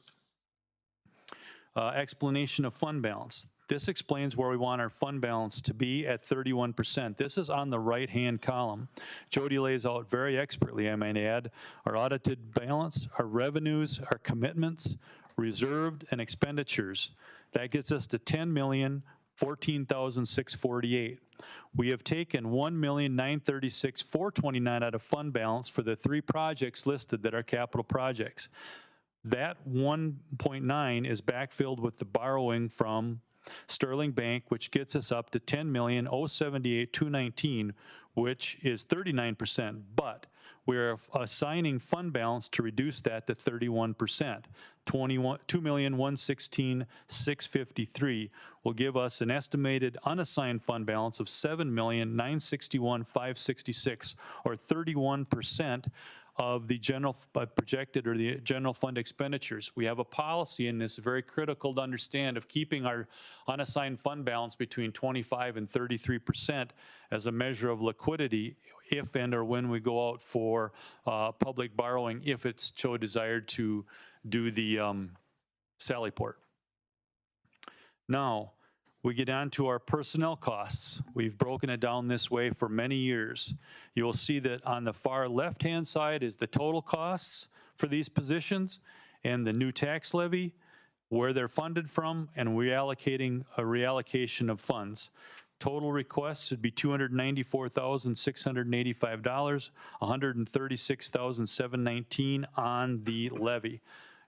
explanation of fund balance. This explains where we want our fund balance to be at 31%. This is on the right-hand column. Jody lays out very expertly, I might add, our audited balance, our revenues, our commitments, reserved, and expenditures. That gets us to $10,014,648. We have taken $1,936,429 out of fund balance for the 3 projects listed that are capital projects. That 1.9 is backfilled with the borrowing from Sterling Bank, which gets us up to $10,078,219, which is 39%, but we're assigning fund balance to reduce that to 31%. $2,116,653 will give us an estimated unassigned fund balance of $7,961,566, or 31% of the general projected or the general fund expenditures. We have a policy in this, very critical to understand, of keeping our unassigned fund balance between 25 and 33% as a measure of liquidity if and or when we go out for public borrowing, if it's so desired to do the Sally Port. Now, we get on to our personnel costs. We've broken it down this way for many years. You'll see that on the far left-hand side is the total costs for these positions and the new tax levy, where they're funded from, and reallocating a reallocation of funds. Total requests would be $294,685, $136,719 on the levy.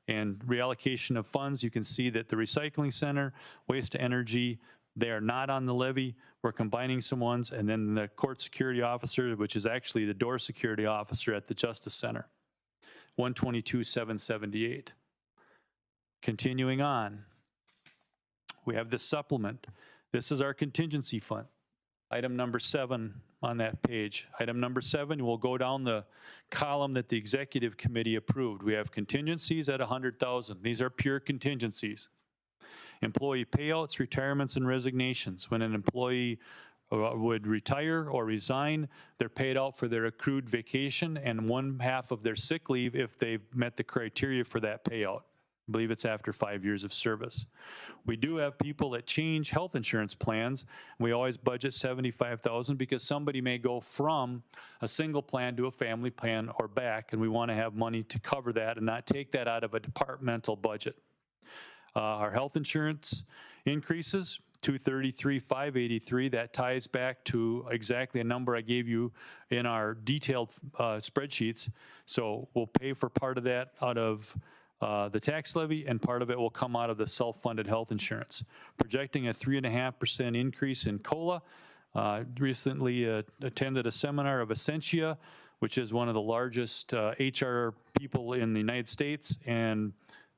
And reallocation of funds, you can see that the recycling center, waste to energy, they are not on the levy. We're combining some ones, and then the court security officer, which is actually the door security officer at the Justice Center, $122,778. Continuing on, we have the supplement. This is our contingency fund. Item number 7 on that page. Item number 7 will go down the column that the executive committee approved. We have contingencies at $100,000. These are pure contingencies. Employee payouts, retirements, and resignations. When an employee would retire or resign, they're paid out for their accrued vacation and 1/2 of their sick leave if they've met the criteria for that payout. I believe it's after 5 years of service. We do have people that change health insurance plans. We always budget $75,000 because somebody may go from a single plan to a family plan or back, and we want to have money to cover that and not take that out of a departmental budget. Our health insurance increases, $233,583. That ties back to exactly a number I gave you in our detailed spreadsheets. So we'll pay for part of that out of the tax levy, and part of it will come out of the self-funded health insurance. Projecting a 3.5% increase in COLA. Recently attended a seminar of Essentia, which is one of the largest HR people in the United States, and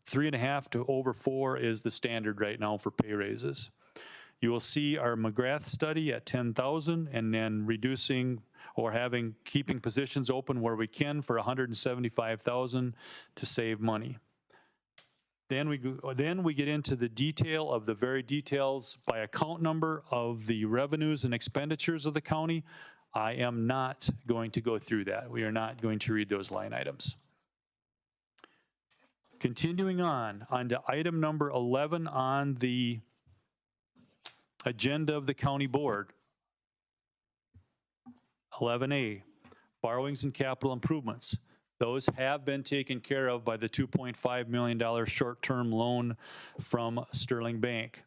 3.5 to over 4 is the standard right now for pay raises. You will see our McGrath study at 10,000, and then reducing or keeping positions open where we can for 175,000 to save money. Then we get into the detail of the very details by account number of the revenues and expenditures of the county. I am not going to go through that. We are not going to read those line items. Continuing on to item number 11 on the agenda of the county board. 11A, borrowings and capital improvements. Those have been taken care of by the $2.5 million short-term loan from Sterling Bank.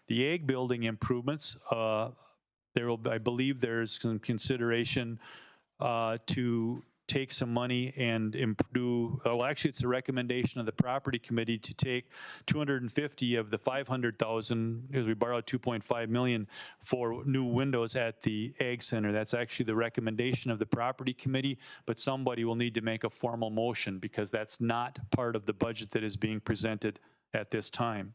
The ag building improvements, I believe there's some consideration to take some money and improve, well, actually it's a recommendation of the property committee to take 250 of the 500,000, because we borrowed 2.5 million for new windows at the ag center. That's actually the recommendation of the property committee, but somebody will need to make a formal motion because that's not part of the budget that is being presented at this time.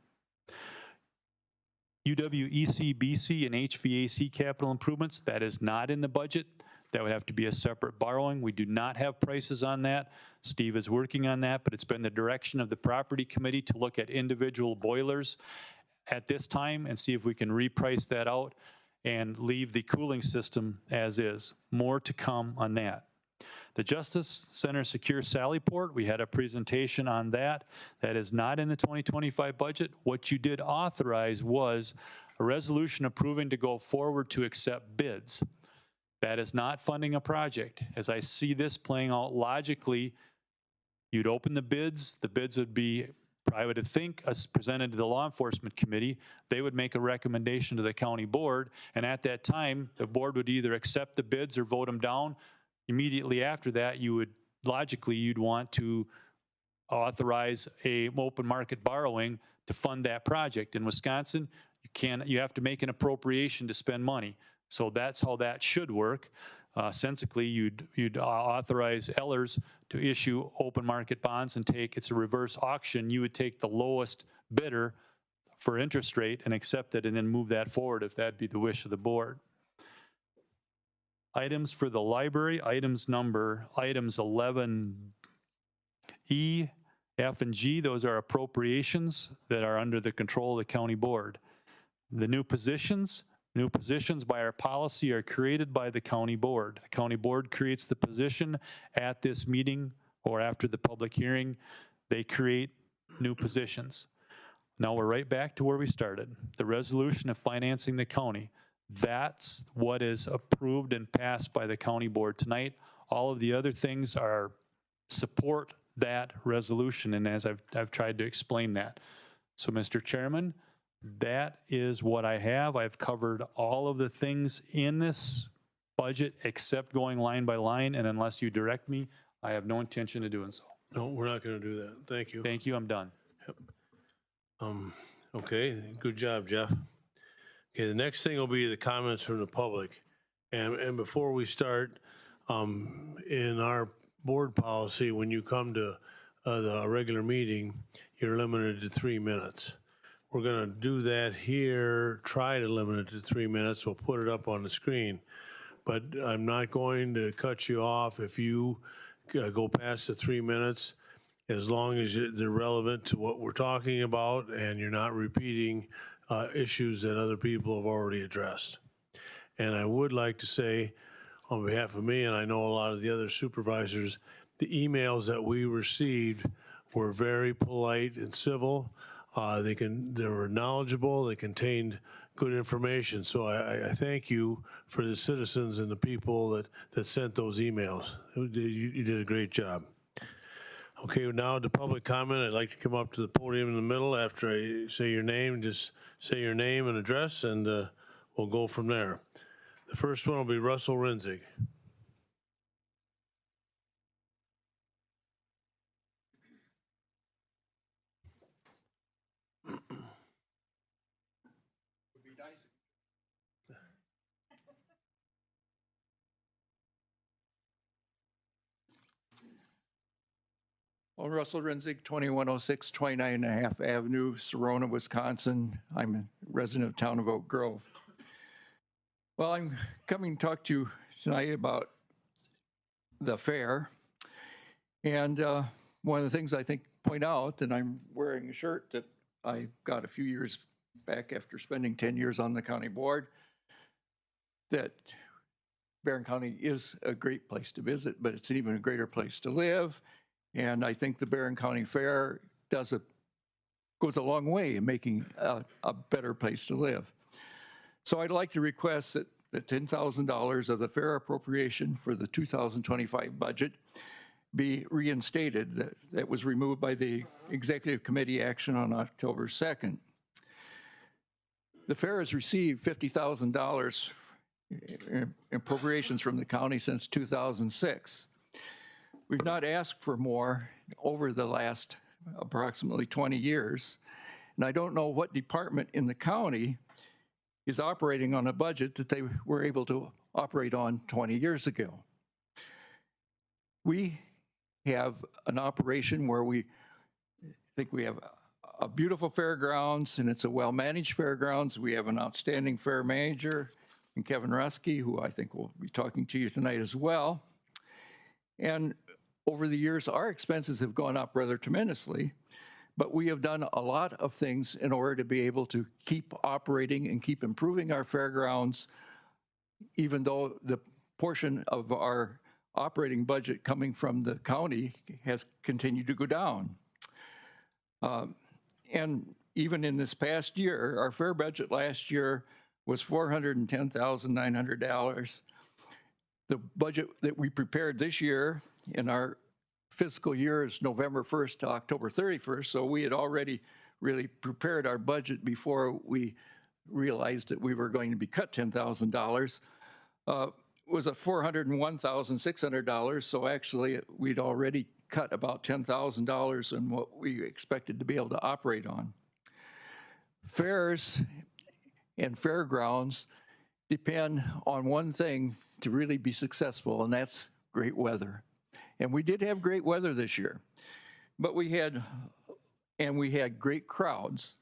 UWEC-BC and HVAC capital improvements, that is not in the budget. That would have to be a separate borrowing. We do not have prices on that. Steve is working on that, but it's been the direction of the property committee to look at individual boilers at this time and see if we can reprice that out and leave the cooling system as is. More to come on that. The Justice Center Secure Sallyport, we had a presentation on that. That is not in the 2025 budget. What you did authorize was a resolution approving to go forward to accept bids. That is not funding a project. As I see this playing out logically, you'd open the bids would be, I would think, presented to the law enforcement committee. They would make a recommendation to the county board, and at that time, the board would either accept the bids or vote them down. Immediately after that, you'd want to authorize a open market borrowing to fund that project. In Wisconsin, you have to make an appropriation to spend money. So that's how that should work. Sensically, you'd authorize Ellers to issue open market bonds and it's a reverse auction. You would take the lowest bidder for interest rate and accept it and then move that forward if that'd be the wish of the board. Items for the library, items 11E, F, and G, those are appropriations that are under the control of the county board. The new positions by our policy are created by the county board. The county board creates the position at this meeting or after the public hearing. They create new positions. Now we're right back to where we started. The resolution of financing the county. That's what is approved and passed by the county board tonight. All of the other things support that resolution, and as I've tried to explain that. So, Mr. Chairman, that is what I have. I've covered all of the things in this budget except going line by line, and unless you direct me, I have no intention of doing so. No, we're not going to do that. Thank you. Thank you, I'm done. Okay, good job, Jeff. Okay, the next thing will be the comments from the public. And before we start, in our board policy, when you come to the regular meeting, you're limited to 3 minutes. We're going to do that here, try to limit it to 3 minutes. We'll put it up on the screen. But I'm not going to cut you off if you go past the 3 minutes, as long as they're relevant to what we're talking about and you're not repeating issues that other people have already addressed. And I would like to say, on behalf of me, and I know a lot of the other supervisors, the emails that we received were very polite and civil. They were knowledgeable. They contained good information. So I thank you for the citizens and the people that sent those emails. You did a great job. Okay, now to public comment. I'd like to come up to the podium in the middle after I say your name. Just say your name and address, and we'll go from there. The first one will be Russell Renzig. Well, Russell Renzig, 2106 29.5 Avenue, Sorona, Wisconsin. I'm a resident of town of Oak Grove. Well, I'm coming to talk to you tonight about the fair. And one of the things I think point out that I'm wearing a shirt that I got a few years back after spending 10 years on the county board, that Barron County is a great place to visit, but it's an even a greater place to live. And I think the Barron County Fair goes a long way in making a better place to live. So I'd like to request that the $10,000 of the fair appropriation for the 2025 budget be reinstated. That was removed by the Executive Committee action on October 2nd. The fair has received $50,000 in appropriations from the county since 2006. We've not asked for more over the last approximately 20 years, and I don't know what department in the county is operating on a budget that they were able to operate on 20 years ago. We have an operation where we think we have a beautiful fairgrounds, and it's a well-managed fairgrounds. We have an outstanding fair manager, and Kevin Rusky, who I think will be talking to you tonight as well. And over the years, our expenses have gone up rather tremendously, but we have done a lot of things in order to be able to keep operating and keep improving our fairgrounds, even though the portion of our operating budget coming from the county has continued to go down. And even in this past year, our fair budget last year was $410,900. The budget that we prepared this year in our fiscal year is November 1st to October 31st, so we had already really prepared our budget before we realized that we were going to be cut $10,000. Was at $401,600, so actually we'd already cut about $10,000 in what we expected to be able to operate on. Fairs and fairgrounds depend on one thing to really be successful, and that's great weather. And we did have great weather this year, but we had great crowds,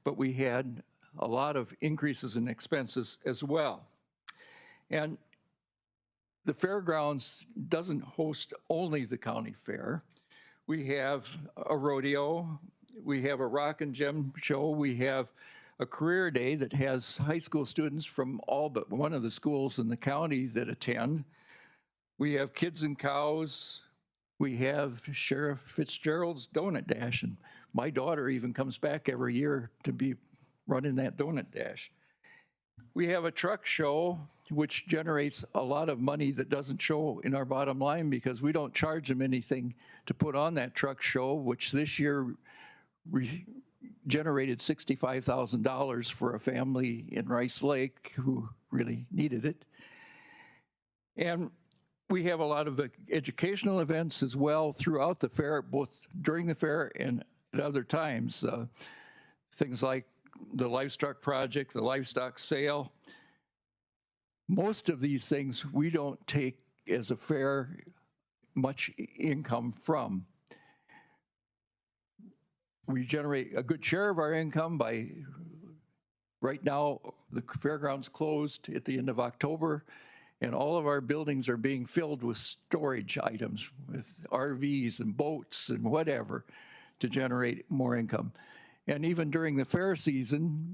but we had a lot of increases in expenses as well. And the fairgrounds doesn't host only the county fair. We have a rodeo, we have a rock and gem show, we have a career day that has high school students from all but one of the schools in the county that attend. We have Kids and Cows. We have Sheriff Fitzgerald's Donut Dash, and my daughter even comes back every year to be running that Donut Dash. We have a truck show, which generates a lot of money that doesn't show in our bottom line because we don't charge them anything to put on that truck show, which this year generated $65,000 for a family in Rice Lake who really needed it. And we have a lot of educational events as well throughout the fair, both during the fair and at other times. Things like the livestock project, the livestock sale. Most of these things we don't take as a fair much income from. We generate a good share of our income by, right now, the fairgrounds closed at the end of October, and all of our buildings are being filled with storage items, with RVs and boats and whatever, to generate more income. And even during the fair season,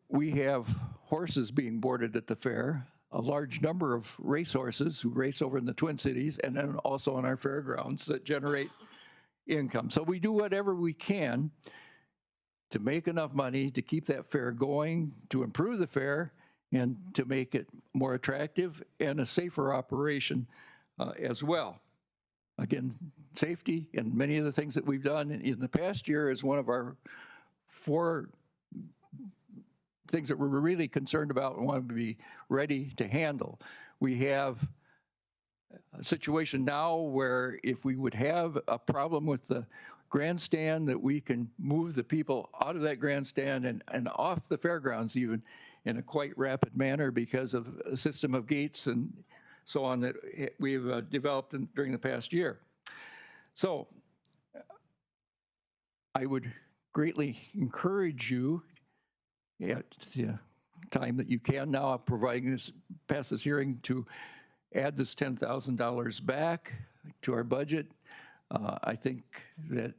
we have horses being boarded at the fair, a large number of racehorses who race over in the Twin Cities, and then also on our fairgrounds that generate income. So we do whatever we can to make enough money to keep that fair going, to improve the fair, and to make it more attractive and a safer operation as well. Again, safety and many of the things that we've done in the past year is one of our 4 things that we're really concerned about and want to be ready to handle. We have a situation now where if we would have a problem with the grandstand, that we can move the people out of that grandstand and off the fairgrounds even in a quite rapid manner because of a system of gates and so on that we've developed during the past year. So I would greatly encourage you at the time that you can now, providing this, pass this hearing, to add this $10,000 back to our budget. I think that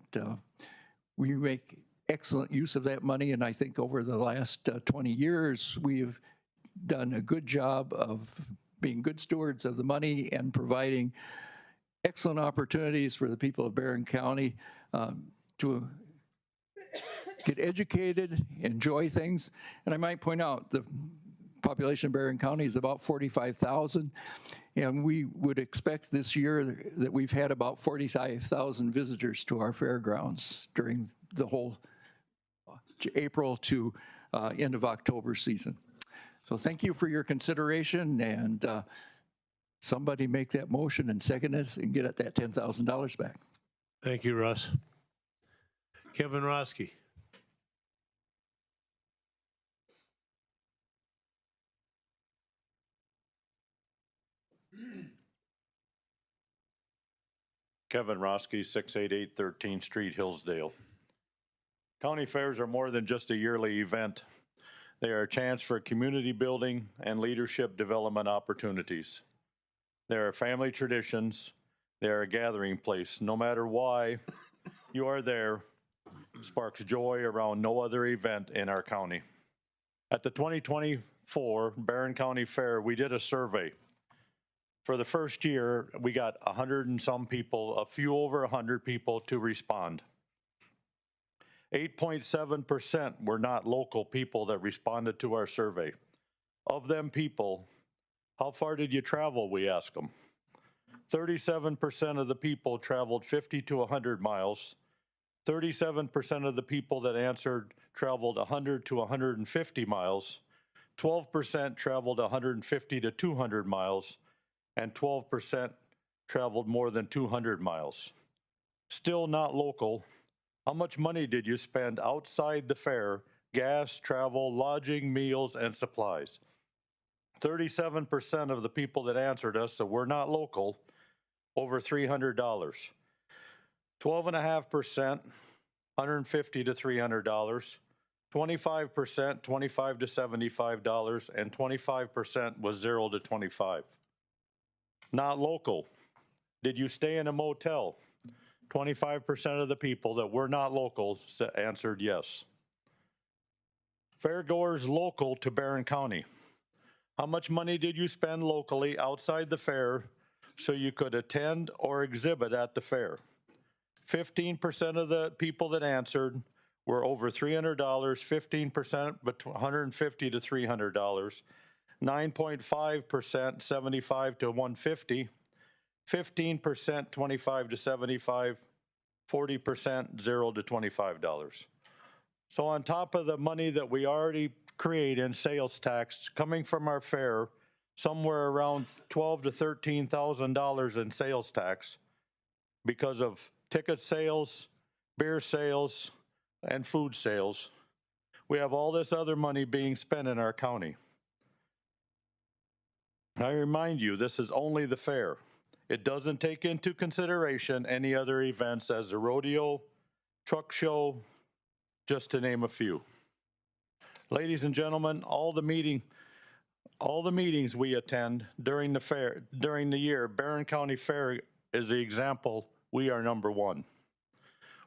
we make excellent use of that money, and I think over the last 20 years, we've done a good job of being good stewards of the money and providing excellent opportunities for the people of Barron County to get educated, enjoy things. And I might point out the population of Barron County is about 45,000, and we would expect this year that we've had about 45,000 visitors to our fairgrounds during the whole April to end of October season. So thank you for your consideration, and somebody make that motion and second us and get at that $10,000 back. Thank you, Russ. Kevin Roski. Kevin Roski, 688 13th Street, Hillsdale. County fairs are more than just a yearly event. They are a chance for community building and leadership development opportunities. They are family traditions. They are a gathering place. No matter why you are there, sparks joy around no other event in our county. At the 2024 Barron County Fair, we did a survey. For the first year, we got 100 and some people, a few over 100 people to respond. 8.7% were not local people that responded to our survey. Of them people, how far did you travel, we asked them. 37% of the people traveled 50 to 100 miles. 37% of the people that answered traveled 100 to 150 miles. 12% traveled 150 to 200 miles. And 12% traveled more than 200 miles. Still not local. How much money did you spend outside the fair? Gas, travel, lodging, meals, and supplies. 37% of the people that answered us that were not local, over $300. 12.5%, $150 to $300. 25%, $25 to $75, and 25% was $0 to $25. Not local. Did you stay in a motel? 25% of the people that were not local answered yes. Fairgoers local to Barron County. How much money did you spend locally outside the fair so you could attend or exhibit at the fair? 15% of the people that answered were over $300, 15% between $150 to $300. 9.5%, 75 to 150, 15%, 25 to 75, 40%, $0 to $25. So on top of the money that we already create in sales tax coming from our fair, somewhere around $12,000 to $13,000 in sales tax because of ticket sales, beer sales, and food sales. We have all this other money being spent in our county. I remind you, this is only the fair. It doesn't take into consideration any other events as the rodeo, truck show, just to name a few. Ladies and gentlemen, all the meetings we attend during the fair, during the year, Barron County Fair is the example. We are number one.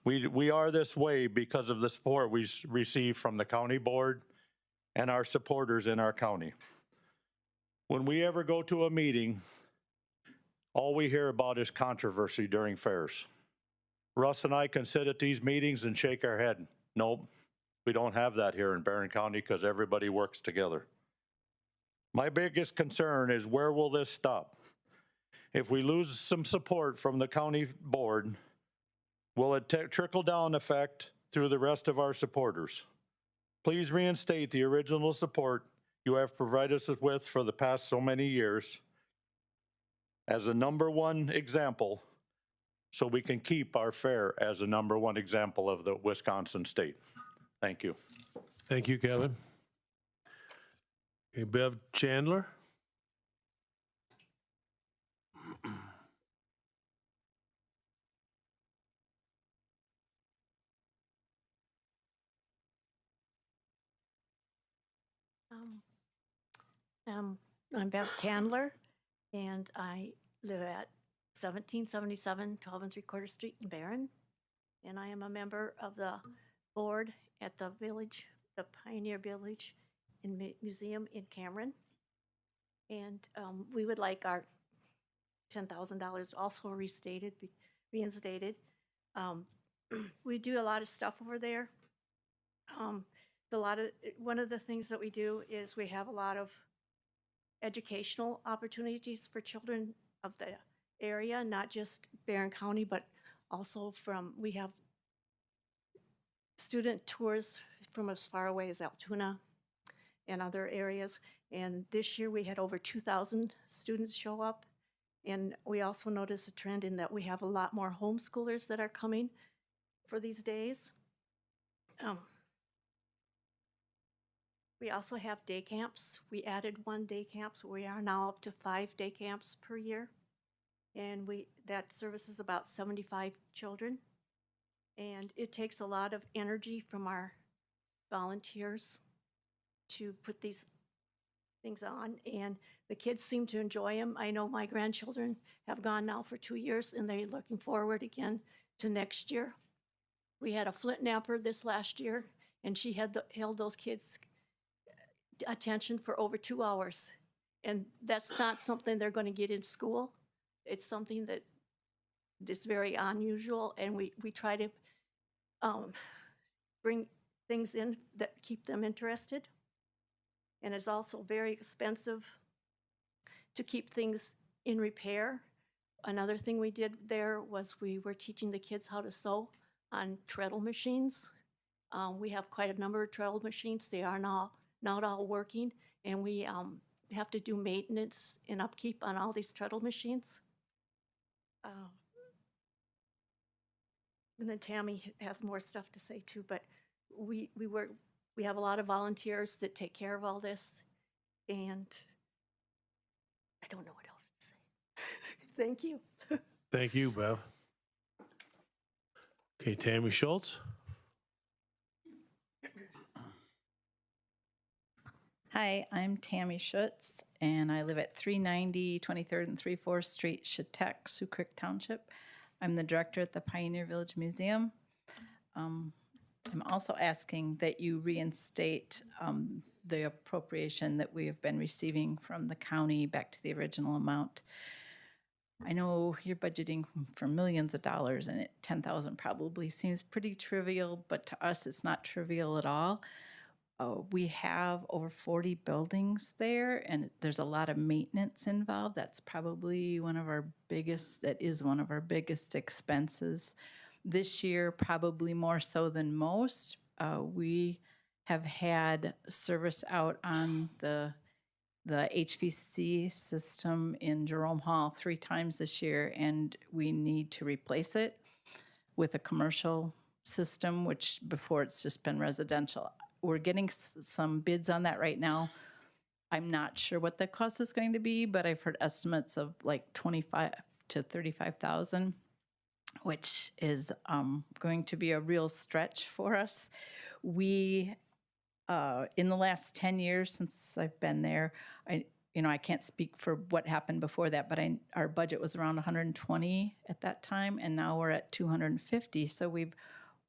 We are this way because of the support we receive from the county board and our supporters in our county. When we ever go to a meeting, all we hear about is controversy during fairs. Russ and I can sit at these meetings and shake our head. Nope, we don't have that here in Barron County because everybody works together. My biggest concern is where will this stop? If we lose some support from the county board, will it trickle down effect through the rest of our supporters? Please reinstate the original support you have provided us with for the past so many years as a #1 example, so we can keep our fair as a #1 example of the Wisconsin state. Thank you. Thank you, Kevin. Okay, Bev Chandler? I'm Bev Candler, and I live at 1777 12 3/4 Street in Barron. And I am a member of the board at the village, the Pioneer Village Museum in Cameron. And we would like our $10,000 also reinstated. We do a lot of stuff over there. One of the things that we do is we have a lot of educational opportunities for children of the area, not just Barron County, but also we have student tours from as far away as Altoona and other areas. And this year we had over 2,000 students show up. And we also noticed a trend in that we have a lot more homeschoolers that are coming for these days. We also have day camps. We added 1 day camp, so we are now up to 5 day camps per year. And that services about 75 children. And it takes a lot of energy from our volunteers to put these things on, and the kids seem to enjoy them. I know my grandchildren have gone now for 2 years, and they're looking forward again to next year. We had a Flint Napper this last year, and she held those kids' attention for over 2 hours. And that's not something they're going to get in school. It's something that is very unusual, and we try to bring things in that keep them interested. And it's also very expensive to keep things in repair. Another thing we did there was we were teaching the kids how to sew on treadle machines. We have quite a number of treadle machines. They are not all working, and we have to do maintenance and upkeep on all these treadle machines. And then Tammy has more stuff to say too, but we have a lot of volunteers that take care of all this, and I don't know what else to say. Thank you. Thank you, Bev. Okay, Tammy Schultz? Hi, I'm Tammy Schutz, and I live at 390 23rd and 3/4 Street, Chautauqua, Sioux Creek Township. I'm the director at the Pioneer Village Museum. I'm also asking that you reinstate the appropriation that we have been receiving from the county back to the original amount. I know you're budgeting for millions of dollars, and $10,000 probably seems pretty trivial, but to us, it's not trivial at all. We have over 40 buildings there, and there's a lot of maintenance involved. That's probably one of our biggest expenses. This year, probably more so than most. We have had service out on the HVC system in Jerome Hall 3 times this year, and we need to replace it with a commercial system, which before it's just been residential. We're getting some bids on that right now. I'm not sure what the cost is going to be, but I've heard estimates of like $25,000 to $35,000, which is going to be a real stretch for us. We, in the last 10 years since I've been there, I can't speak for what happened before that, but our budget was around 120 at that time, and now we're at 250. So we've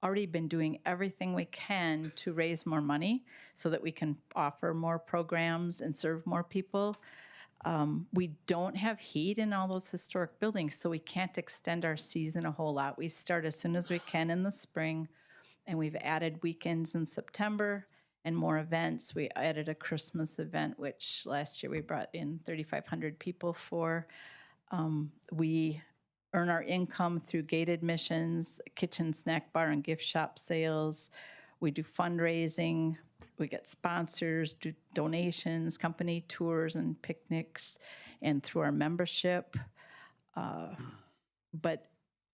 already been doing everything we can to raise more money so that we can offer more programs and serve more people. We don't have heat in all those historic buildings, so we can't extend our season a whole lot. We start as soon as we can in the spring, and we've added weekends in September and more events. We added a Christmas event, which last year we brought in 3,500 people for. We earn our income through gate admissions, kitchen, snack bar, and gift shop sales. We do fundraising. We get sponsors, do donations, company tours and picnics, and through our membership. But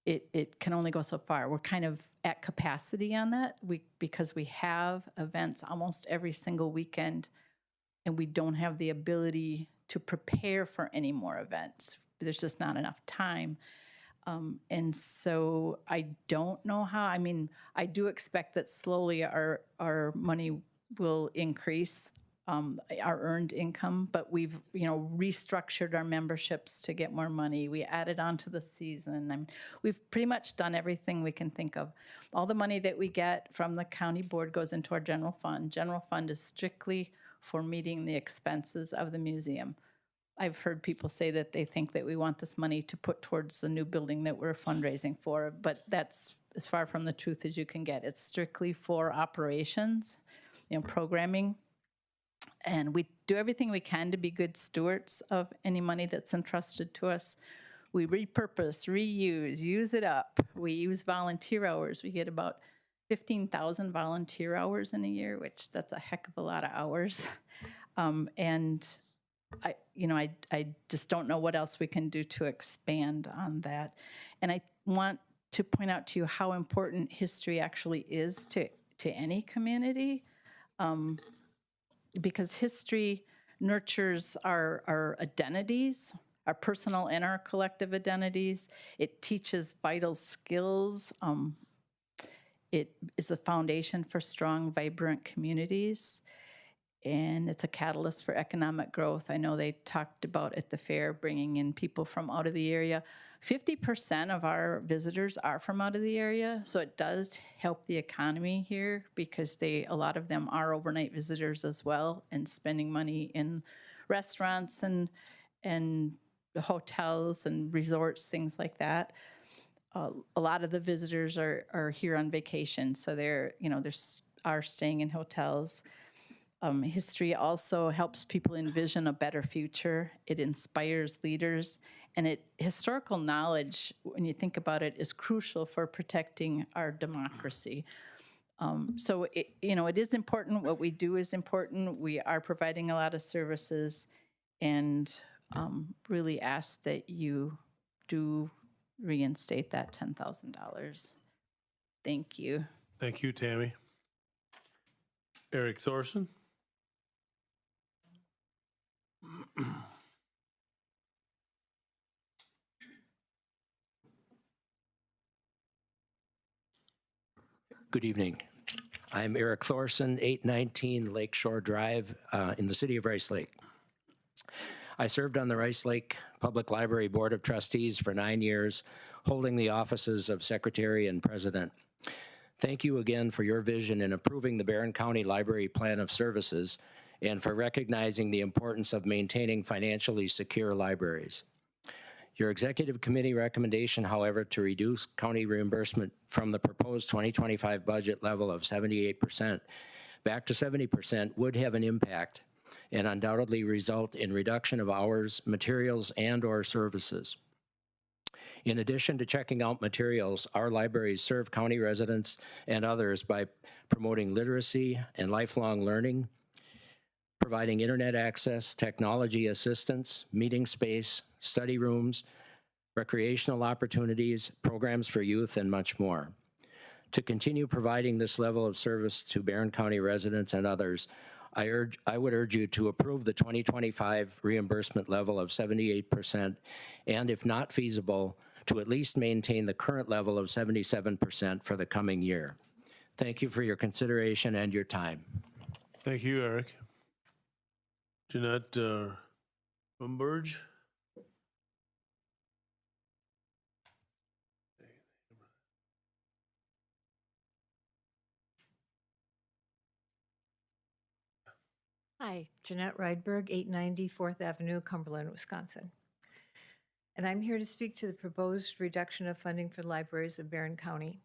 it can only go so far. We're kind of at capacity on that because we have events almost every single weekend, and we don't have the ability to prepare for any more events. There's just not enough time. And so I don't know how. I mean, I do expect that slowly our money will increase, our earned income, but we've, restructured our memberships to get more money. We added on to the season. I mean, we've pretty much done everything we can think of. All the money that we get from the county board goes into our general fund. General fund is strictly for meeting the expenses of the museum. I've heard people say that they think that we want this money to put towards the new building that we're fundraising for, but that's as far from the truth as you can get. It's strictly for operations, programming. And we do everything we can to be good stewards of any money that's entrusted to us. We repurpose, reuse, use it up. We use volunteer hours. We get about 15,000 volunteer hours in a year, which that's a heck of a lot of hours. And I just don't know what else we can do to expand on that. And I want to point out to you how important history actually is to any community, because history nurtures our identities, our personal and our collective identities. It teaches vital skills. It is a foundation for strong, vibrant communities. And it's a catalyst for economic growth. I know they talked about at the fair bringing in people from out of the area. 50% of our visitors are from out of the area, so it does help the economy here because a lot of them are overnight visitors as well and spending money in restaurants and hotels and resorts, things like that. A lot of the visitors are here on vacation, so they're staying in hotels. History also helps people envision a better future. It inspires leaders, and historical knowledge, when you think about it, is crucial for protecting our democracy. So it is important. What we do is important. We are providing a lot of services, and really ask that you do reinstate that $10,000. Thank you. Thank you, Tammy. Eric Thorson. Good evening. I'm Eric Thorson, 819 Lakeshore Drive in the city of Rice Lake. I served on the Rice Lake Public Library Board of Trustees for 9 years, holding the offices of Secretary and President. Thank you again for your vision in approving the Barron County Library Plan of Services and for recognizing the importance of maintaining financially secure libraries. Your executive committee recommendation, however, to reduce county reimbursement from the proposed 2025 budget level of 78% back to 70% would have an impact and undoubtedly result in reduction of hours, materials, and/or services. In addition to checking out materials, our libraries serve county residents and others by promoting literacy and lifelong learning, providing internet access, technology assistance, meeting space, study rooms, recreational opportunities, programs for youth, and much more. To continue providing this level of service to Barron County residents and others, I would urge you to approve the 2025 reimbursement level of 78%, and if not feasible, to at least maintain the current level of 77% for the coming year. Thank you for your consideration and your time. Thank you, Eric. Jeanette Bumberge. Hi, Jeanette Rydberg, 890 4th Avenue, Cumberland, Wisconsin. And I'm here to speak to the proposed reduction of funding for libraries of Barron County.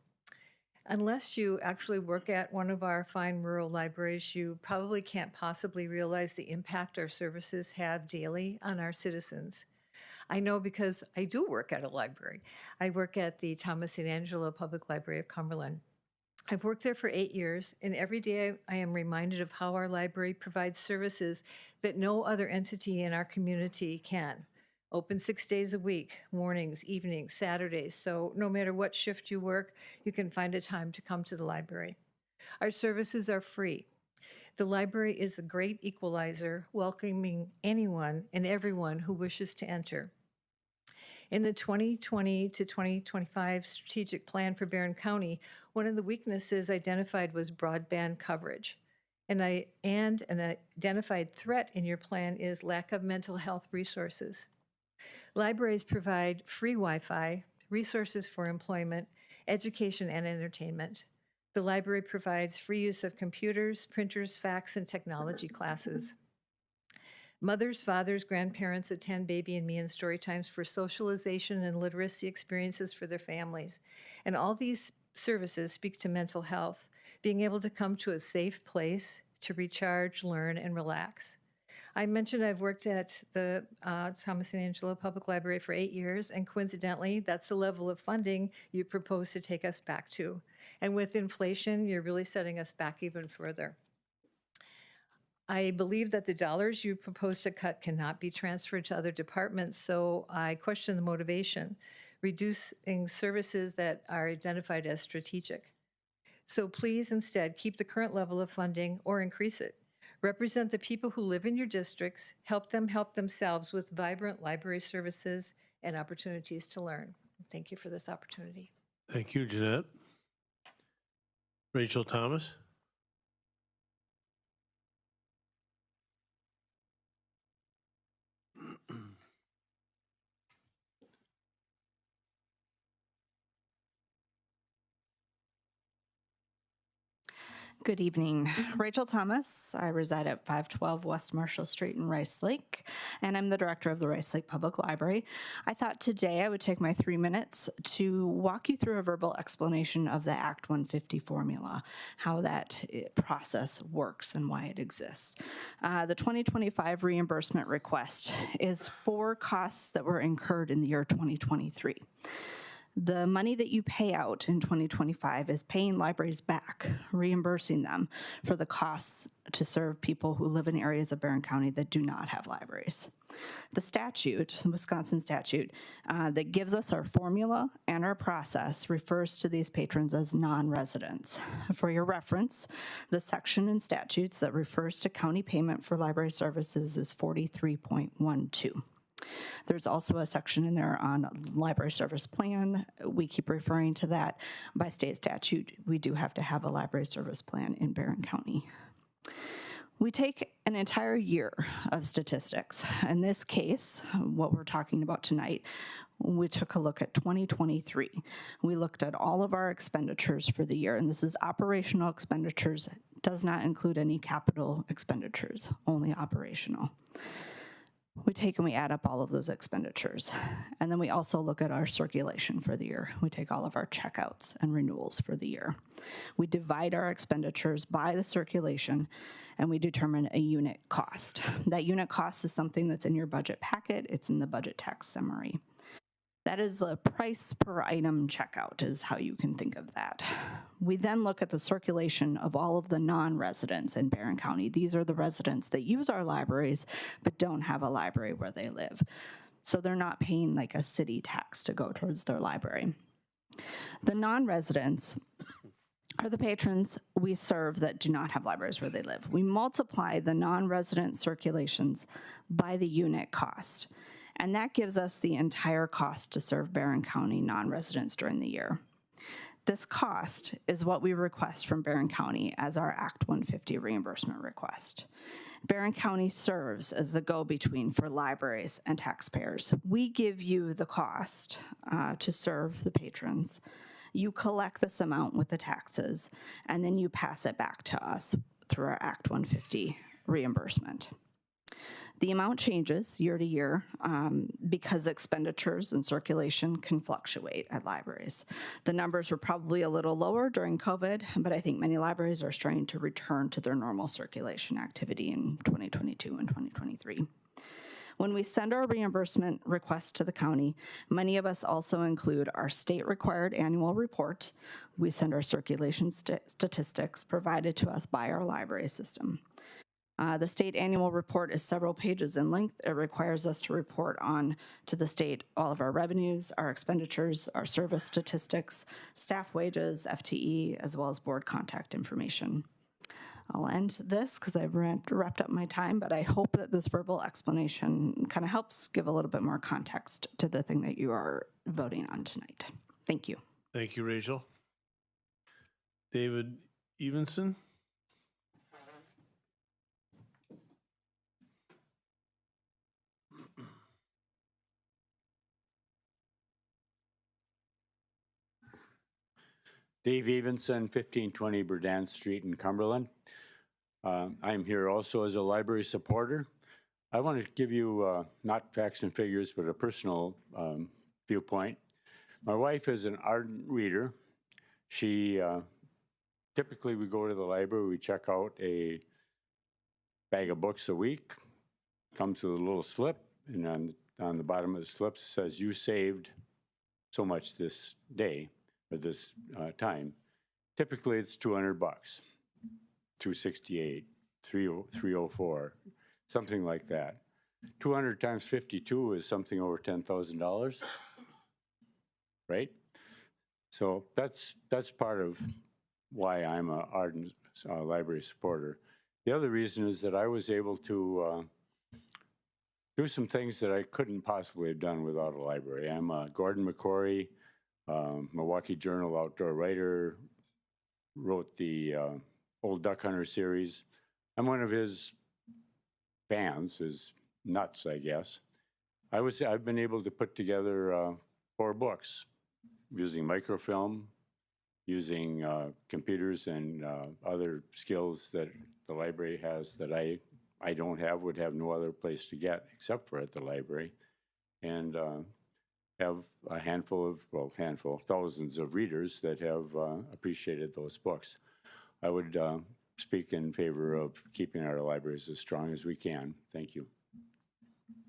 Unless you actually work at one of our fine rural libraries, you probably can't possibly realize the impact our services have daily on our citizens. I know because I do work at a library. I work at the Thomas St. Angelo Public Library of Cumberland. I've worked there for 8 years, and every day I am reminded of how our library provides services that no other entity in our community can. Open 6 days a week, mornings, evenings, Saturdays, so no matter what shift you work, you can find a time to come to the library. Our services are free. The library is a great equalizer, welcoming anyone and everyone who wishes to enter. In the 2020 to 2025 strategic plan for Barron County, one of the weaknesses identified was broadband coverage. And an identified threat in your plan is lack of mental health resources. Libraries provide free Wi-Fi, resources for employment, education, and entertainment. The library provides free use of computers, printers, fax, and technology classes. Mothers, fathers, grandparents attend Baby and Me and Story Times for socialization and literacy experiences for their families. And all these services speak to mental health, being able to come to a safe place to recharge, learn, and relax. I mentioned I've worked at the Thomas St. Angelo Public Library for 8 years, and coincidentally, that's the level of funding you propose to take us back to. And with inflation, you're really setting us back even further. I believe that the dollars you propose to cut cannot be transferred to other departments, so I question the motivation, reducing services that are identified as strategic. So please instead keep the current level of funding or increase it. Represent the people who live in your districts, help them help themselves with vibrant library services and opportunities to learn. Thank you for this opportunity. Thank you, Jeanette. Rachel Thomas. Good evening. Rachel Thomas. I reside at 512 West Marshall Street in Rice Lake, and I'm the director of the Rice Lake Public Library. I thought today I would take my 3 minutes to walk you through a verbal explanation of the Act 150 formula, how that process works and why it exists. The 2025 reimbursement request is for costs that were incurred in the year 2023. The money that you pay out in 2025 is paying libraries back, reimbursing them for the costs to serve people who live in areas of Barron County that do not have libraries. The statute, the Wisconsin statute, that gives us our formula and our process refers to these patrons as non-residents. For your reference, the section in statutes that refers to county payment for library services is 43.12. There's also a section in there on library service plan. We keep referring to that. By state statute, we do have to have a library service plan in Barron County. We take an entire year of statistics. In this case, what we're talking about tonight, we took a look at 2023. We looked at all of our expenditures for the year, and this is operational expenditures, does not include any capital expenditures, only operational. We take and we add up all of those expenditures. And then we also look at our circulation for the year. We take all of our checkouts and renewals for the year. We divide our expenditures by the circulation, and we determine a unit cost. That unit cost is something that's in your budget packet. It's in the budget tax summary. That is the price per item checkout is how you can think of that. We then look at the circulation of all of the non-residents in Barron County. These are the residents that use our libraries but don't have a library where they live. So they're not paying like a city tax to go towards their library. The non-residents are the patrons we serve that do not have libraries where they live. We multiply the non-resident circulations by the unit cost. And that gives us the entire cost to serve Barron County non-residents during the year. This cost is what we request from Barron County as our Act 150 reimbursement request. Barron County serves as the go-between for libraries and taxpayers. We give you the cost to serve the patrons. You collect this amount with the taxes, and then you pass it back to us through our Act 150 reimbursement. The amount changes year to year because expenditures and circulation can fluctuate at libraries. The numbers were probably a little lower during COVID, but I think many libraries are starting to return to their normal circulation activity in 2022 and 2023. When we send our reimbursement request to the county, many of us also include our state-required annual report. We send our circulation statistics provided to us by our library system. The state annual report is several pages in length. It requires us to report on to the state all of our revenues, our expenditures, our service statistics, staff wages, FTE, as well as board contact information. I'll end this because I've wrapped up my time, but I hope that this verbal explanation kind of helps give a little bit more context to the thing that you are voting on tonight. Thank you. Thank you, Rachel. David Evenson? Dave Evenson, 1520 Berdan Street in Cumberland. I'm here also as a library supporter. I want to give you not facts and figures, but a personal viewpoint. My wife is an ardent reader. She typically we go to the library, we check out a bag of books a week, comes with a little slip, and on the bottom of the slip says you saved so much this day or this time. Typically it's $200, 268, 304, something like that. 200 times 52 is something over $10,000, right? So that's part of why I'm an ardent library supporter. The other reason is that I was able to do some things that I couldn't possibly have done without a library. I'm Gordon McCory, Milwaukee Journal outdoor writer, wrote the Old Duck Hunter series. I'm one of his fans, his nuts, I guess. I've been able to put together 4 books using microfilm, using computers and other skills that the library has that I don't have, would have no other place to get except for at the library. And have a thousands of readers that have appreciated those books. I would speak in favor of keeping our libraries as strong as we can. Thank you.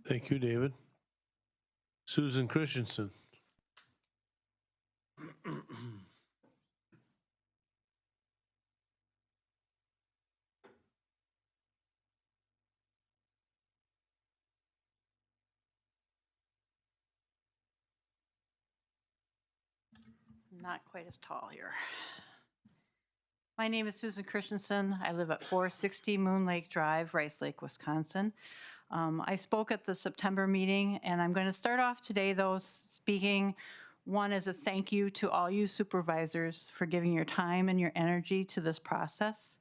Thank you, David. Susan Christensen. Not quite as tall here. My name is Susan Christensen. I live at 460 Moon Lake Drive, Rice Lake, Wisconsin. I spoke at the September meeting, and I'm going to start off today, though, speaking one as a thank you to all you supervisors for giving your time and your energy to this process.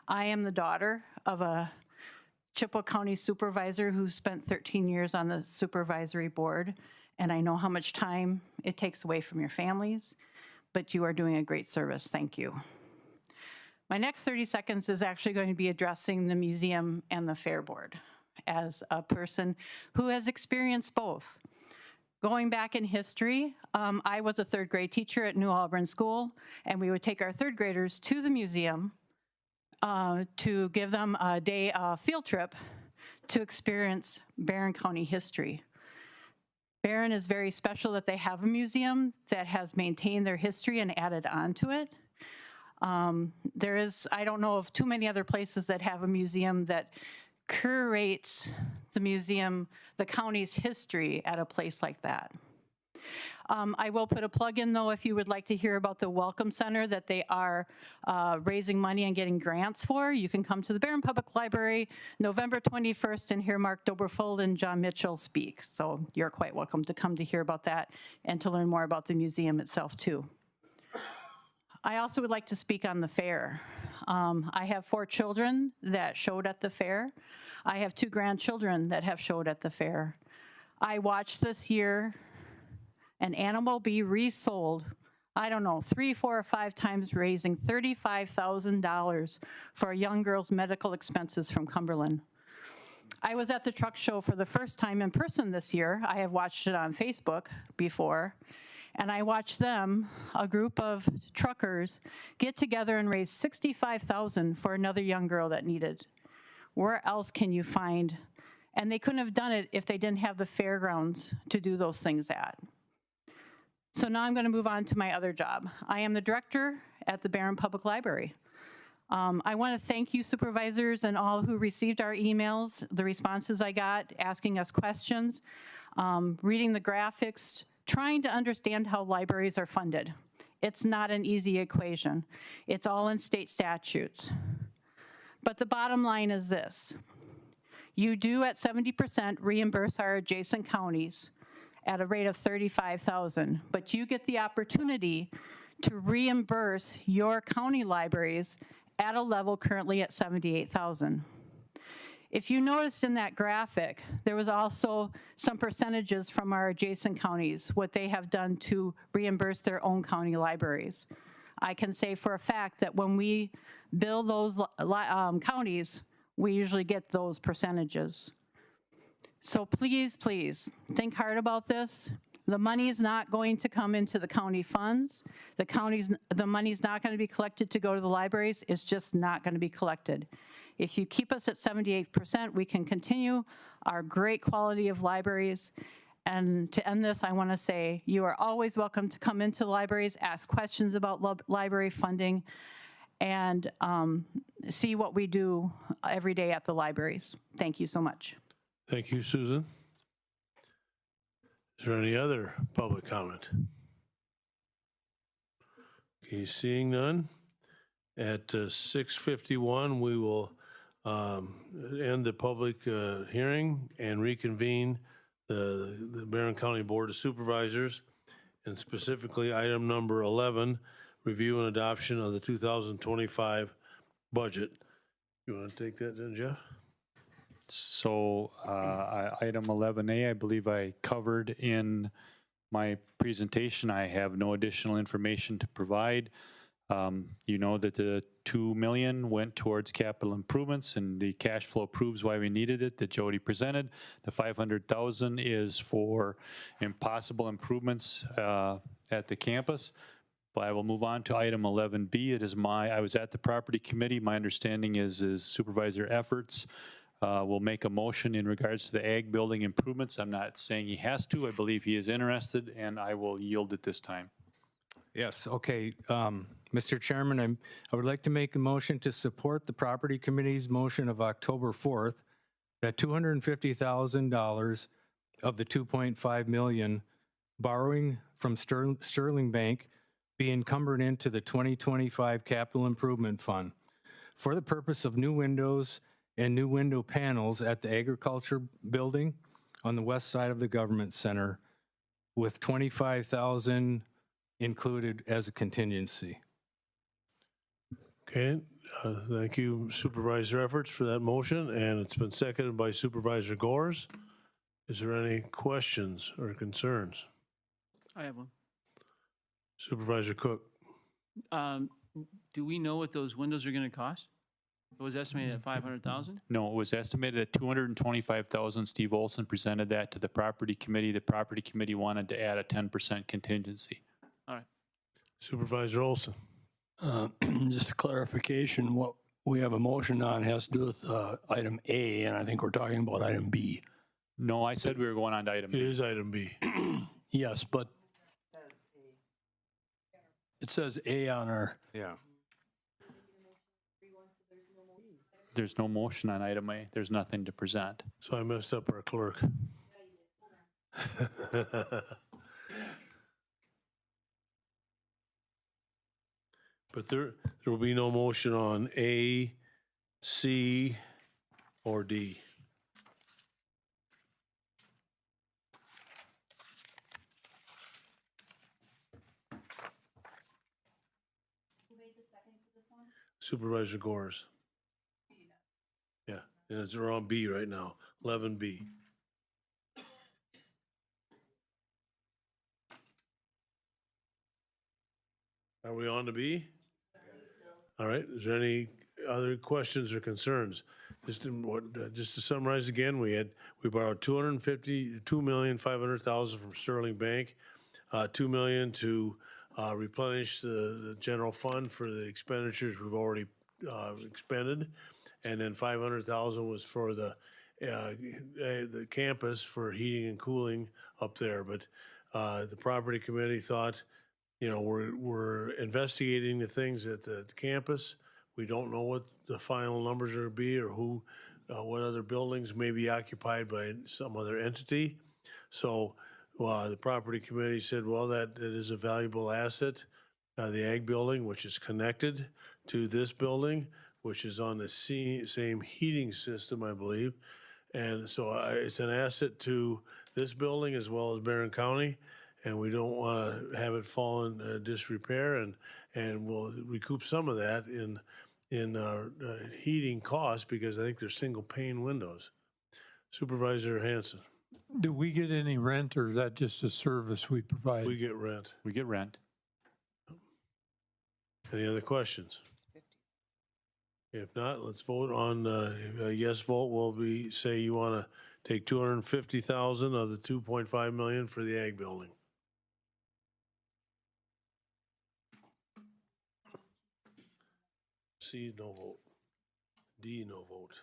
I am the daughter of a Chippewa County supervisor who spent 13 years on the supervisory board, and I know how much time it takes away from your families, but you are doing a great service. Thank you. My next 30 seconds is actually going to be addressing the museum and the fair board as a person who has experienced both. Going back in history, I was a 3rd grade teacher at New Auburn School, and we would take our 3rd graders to the museum to give them a day field trip to experience Barron County history. Barron is very special that they have a museum that has maintained their history and added on to it. I don't know of too many other places that have a museum that curates the county's history at a place like that. I will put a plug in, though, if you would like to hear about the Welcome Center that they are raising money and getting grants for. You can come to the Barron Public Library November 21st and hear Mark Doberfold and John Mitchell speak. So you're quite welcome to come to hear about that and to learn more about the museum itself, too. I also would like to speak on the fair. I have 4 children that showed at the fair. I have 2 grandchildren that have showed at the fair. I watched this year an animal be resold, I don't know, 3, 4, or 5 times, raising $35,000 for a young girl's medical expenses from Cumberland. I was at the truck show for the first time in person this year. I have watched it on Facebook before. And I watched them, a group of truckers, get together and raise $65,000 for another young girl that needed. Where else can you find? And they couldn't have done it if they didn't have the fairgrounds to do those things at. So now I'm going to move on to my other job. I am the director at the Barron Public Library. I want to thank you supervisors and all who received our emails, the responses I got, asking us questions, reading the graphics, trying to understand how libraries are funded. It's not an easy equation. It's all in state statutes. But the bottom line is this. You do at 70% reimburse our adjacent counties at a rate of $35,000, but you get the opportunity to reimburse your county libraries at a level currently at $78,000. If you noticed in that graphic, there was also some percentages from our adjacent counties, what they have done to reimburse their own county libraries. I can say for a fact that when we bill those counties, we usually get those percentages. So please, please, think hard about this. The money is not going to come into the county funds. The money's not going to be collected to go to the libraries. It's just not going to be collected. If you keep us at 78%, we can continue our great quality of libraries. And to end this, I want to say you are always welcome to come into the libraries, ask questions about library funding, and see what we do every day at the libraries. Thank you so much. Thank you, Susan. Is there any other public comment? Okay, seeing none. At 6:51, we will end the public hearing and reconvene the Barron County Board of Supervisors, and specifically item number 11, review and adoption of the 2025 budget. You want to take that then, Jeff? So item 11A, I believe I covered in my presentation. I have no additional information to provide. You know that the $2 million went towards capital improvements, and the cash flow proves why we needed it that Jody presented. The $500,000 is for impossible improvements at the campus. But I will move on to item 11B. It is I was at the property committee. My understanding is Supervisor Efforts will make a motion in regards to the ag building improvements. I'm not saying he has to. I believe he is interested, and I will yield at this time. Yes, okay. Mr. Chairman, I would like to make a motion to support the Property Committee's motion of October 4th that $250,000 of the $2.5 million borrowing from Sterling Bank be encumbered into the 2025 Capital Improvement Fund for the purpose of new windows and new window panels at the Agriculture Building on the west side of the Government Center, with $25,000 included as a contingency. Okay, thank you, Supervisor Efforts, for that motion, and it's been seconded by Supervisor Gores. Is there any questions or concerns? I have one. Supervisor Cook. Do we know what those windows are going to cost? It was estimated at $500,000? No, it was estimated at $225,000. Steve Olson presented that to the property committee. The property committee wanted to add a 10% contingency. All right. Supervisor Olson. Just a clarification, what we have a motion on has to do with item A, and I think we're talking about item B. No, I said we were going on to item B. It is item B. Yes, but it says A on our. Yeah. There's no motion on item A. There's nothing to present. So I messed up our clerk. But there will be no motion on A, C, or D. Supervisor Gores. Yeah, and they're on B right now, 11B. Are we on to B? All right, is there any other questions or concerns? Just to summarize again, we borrowed $2,500,000 from Sterling Bank, $2 million to replenish the general fund for the expenditures we've already expended, and then $500,000 was for the campus for heating and cooling up there. But the property committee thought, we're investigating the things at the campus. We don't know what the final numbers are going to be or what other buildings may be occupied by some other entity. So the property committee said, well, that is a valuable asset. The ag building, which is connected to this building, which is on the same heating system, I believe. And so it's an asset to this building as well as Barron County, and we don't want to have it fall in disrepair, and we'll recoup some of that in heating costs because I think they're single pane windows. Supervisor Hanson. Do we get any rent, or is that just a service we provide? We get rent. We get rent. Any other questions? If not, let's vote on, a yes vote will be, say you want to take $250,000 of the $2.5 million for the ag building. C, no vote. D, no vote.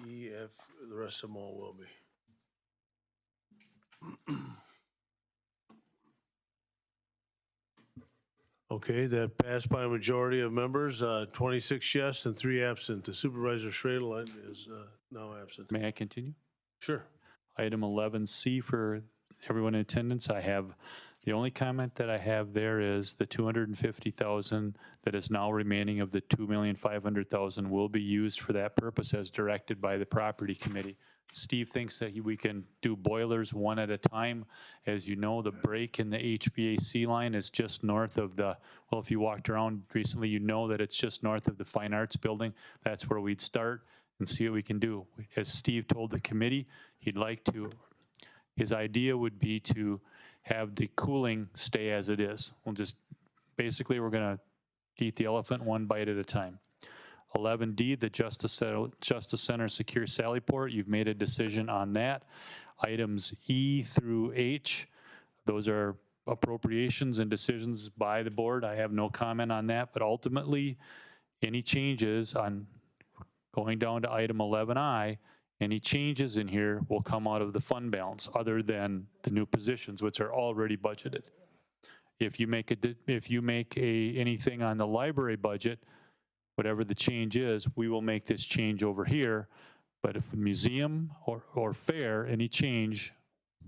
E, F, the rest of them all will be. Okay, that passed by a majority of members, 26 yes and 3 absent. The Supervisor Schradel is now absent. May I continue? Sure. Item 11C for everyone in attendance. The only comment that I have there is the $250,000 that is now remaining of the $2,500,000 will be used for that purpose as directed by the property committee. Steve thinks that we can do boilers one at a time. As you know, the break in the HVAC line is just north of well, if you walked around recently, you know that it's just north of the Fine Arts Building. That's where we'd start and see what we can do. As Steve told the committee, his idea would be to have the cooling stay as it is. Basically, we're gonna eat the elephant one bite at a time. 11D, the Justice Center Secure Sally Port, you've made a decision on that. Items E through H, those are appropriations and decisions by the board. I have no comment on that, but ultimately, any changes on going down to item 11I, any changes in here will come out of the fund balance other than the new positions, which are already budgeted. If you make anything on the library budget, whatever the change is, we will make this change over here. But if museum or fair, any change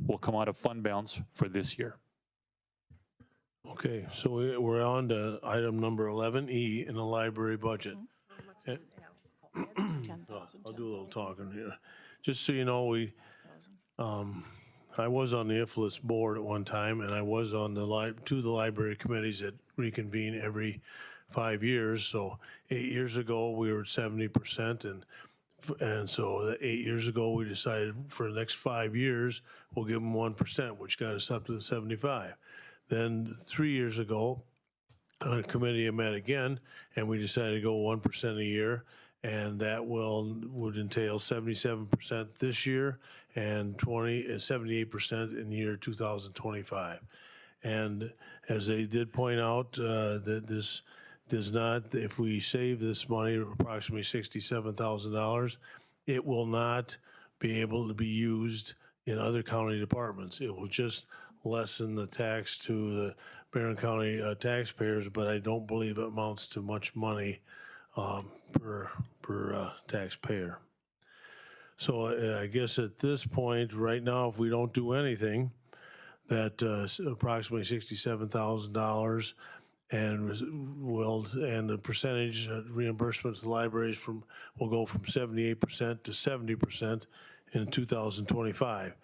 will come out of fund balance for this year. Okay, so we're on to item number 11E in the library budget. I'll do a little talking here. Just so you know, I was on the IFLS board at one time, and I was on two of the library committees that reconvene every 5 years. So 8 years ago, we were at 70%, and so 8 years ago, we decided for the next 5 years, we'll give them 1%, which got us up to the 75. Then 3 years ago, a committee met again, and we decided to go 1% a year, and that would entail 77% this year and 78% in the year 2025. And as they did point out, that this does not, if we save this money, approximately $67,000, it will not be able to be used in other county departments. It will just lessen the tax to the Barron County taxpayers, but I don't believe it amounts to much money per taxpayer. So I guess at this point, right now, if we don't do anything, that approximately $67,000 and the percentage reimbursement to the libraries will go from 78% to 70% in 2025.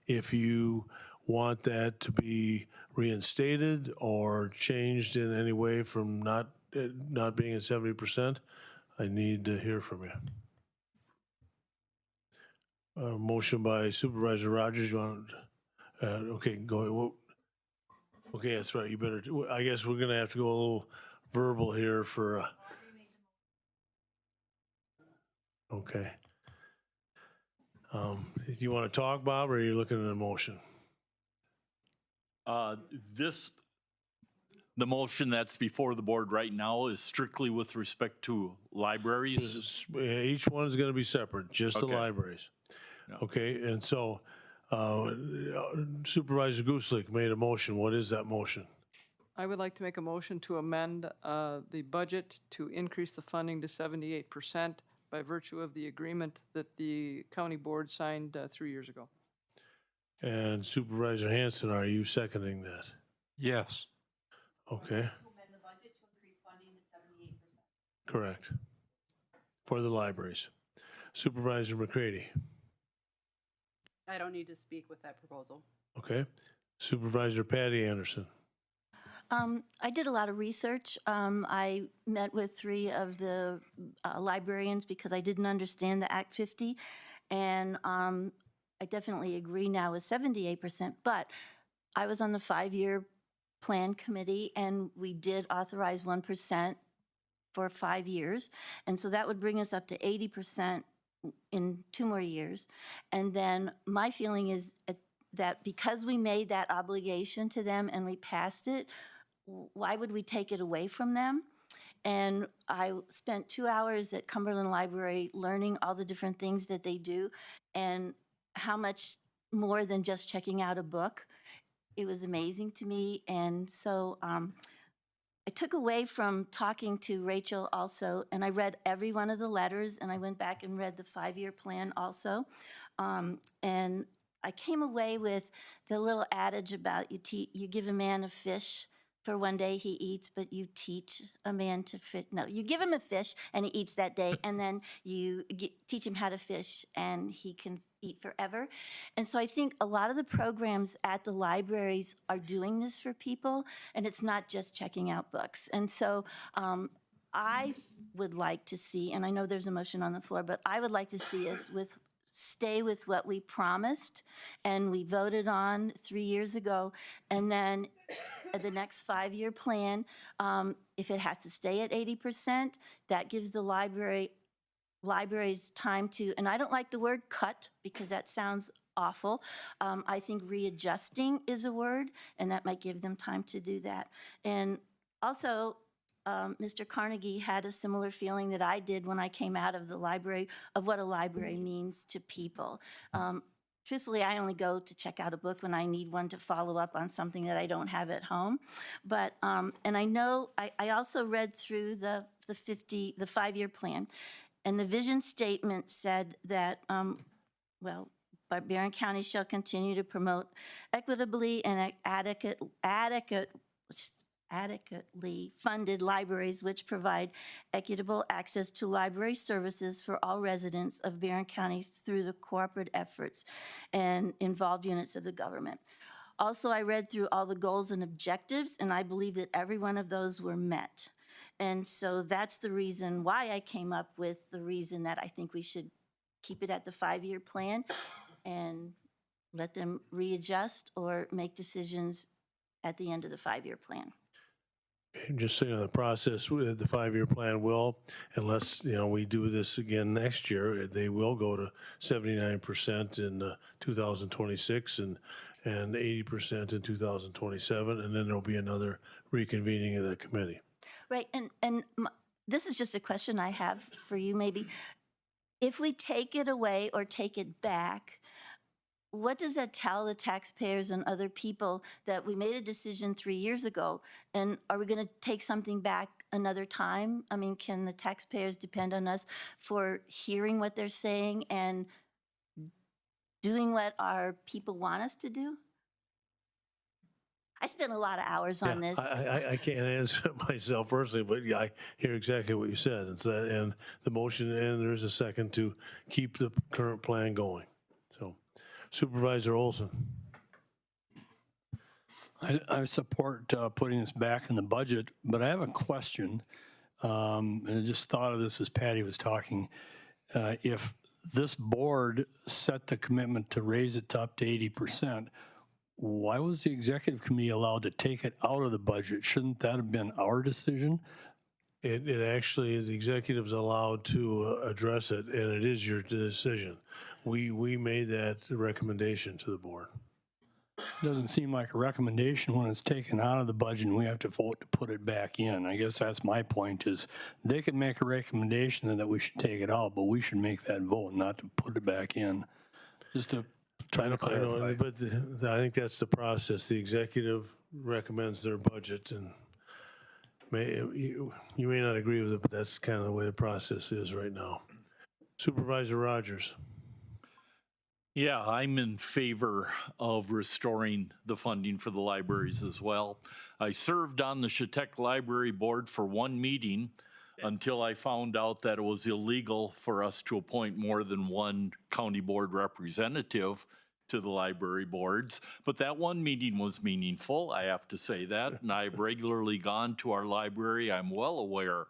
If you want that to be reinstated or changed in any way from not being at 70%, I need to hear from you. Motion by Supervisor Rogers. You want? Okay, go. Okay, that's right. You better. I guess we're going to have to go a little verbal here for. Okay. Do you want to talk, Bob, or are you looking at a motion? The motion that's before the board right now is strictly with respect to libraries. Each one is going to be separate, just the Okay. libraries. Okay, and so Supervisor Guslick made a motion. What is that motion? I would like to make a motion to amend the budget to increase the funding to 78% by virtue of the agreement that the county board signed 3 years ago. And Supervisor Hanson, are you seconding that? Yes. Okay. Correct. For the libraries. Supervisor McCready. I don't need to speak with that proposal. Okay. Supervisor Patty Anderson. I did a lot of research. I met with 3 of the librarians because I didn't understand the Act 50. And I definitely agree now with 78%, but I was on the 5-year plan committee and we did authorize 1% for 5 years. And so that would bring us up to 80% in 2 more years. And then my feeling is that because we made that obligation to them and we passed it, why would we take it away from them? And I spent 2 hours at Cumberland Library learning all the different things that they do and how much more than just checking out a book. It was amazing to me. And so I took away from talking to Rachel also, and I read every one of the letters, and I went back and read the 5-year plan also. And I came away with the little adage about you give a man a fish for one day he eats, but you teach a man to fish. No, you give him a fish and he eats that day, and then you teach him how to fish and he can eat forever. And so I think a lot of the programs at the libraries are doing this for people, and it's not just checking out books. And so I would like to see, and I know there's a motion on the floor, but I would like to see us stay with what we promised and we voted on 3 years ago, and then the next 5-year plan, if it has to stay at 80%, that gives the libraries time to, and I don't like the word cut because that sounds awful. I think readjusting is a word, and that might give them time to do that. And also, Mr. Carnegie had a similar feeling that I did when I came out of the library of what a library means to people. Truthfully, I only go to check out a book when I need one to follow up on something that I don't have at home. But, and I know, I also read through the 5-year plan, and the vision statement said that, Barron County shall continue to promote equitably and adequately funded libraries which provide equitable access to library services for all residents of Barron County through the cooperative efforts and involved units of the government. Also, I read through all the goals and objectives, and I believe that every one of those were met. And so that's the reason why I came up with the reason that I think we should keep it at the 5-year plan and let them readjust or make decisions at the end of the 5-year plan. Just so you know, the process with the 5-year plan will, unless, we do this again next year, they will go to 79% in 2026 and 80% in 2027, and then there'll be another reconvening of the committee. Right, and this is just a question I have for you maybe. If we take it away or take it back, what does that tell the taxpayers and other people that we made a decision 3 years ago? And are we going to take something back another time? I mean, can the taxpayers depend on us for hearing what they're saying and doing what our people want us to do? I spent a lot of hours on this. I can't answer it myself personally, but yeah, I hear exactly what you said. And the motion, and there's a second to keep the current plan going. So, Supervisor Olson. I support putting this back in the budget, but I have a question. And I just thought of this as Patty was talking. If this board set the commitment to raise it to up to 80%, why was the executive committee allowed to take it out of the budget? Shouldn't that have been our decision? It actually, the executive's allowed to address it, and it is your decision. We made that recommendation to the board. Doesn't seem like a recommendation when it's taken out of the budget and we have to vote to put it back in. I guess that's my point is they could make a recommendation that we should take it out, but we should make that vote, not to put it back in. Just to try to clarify. But I think that's the process. The executive recommends their budget, and you may not agree with it, but that's kind of the way the process is right now. Supervisor Rogers. Yeah, I'm in favor of restoring the funding for the libraries as well. I served on the Chautauqua Library Board for one meeting until I found out that it was illegal for us to appoint more than one county board representative to the library boards. But that one meeting was meaningful, I have to say that, and I've regularly gone to our library. I'm well aware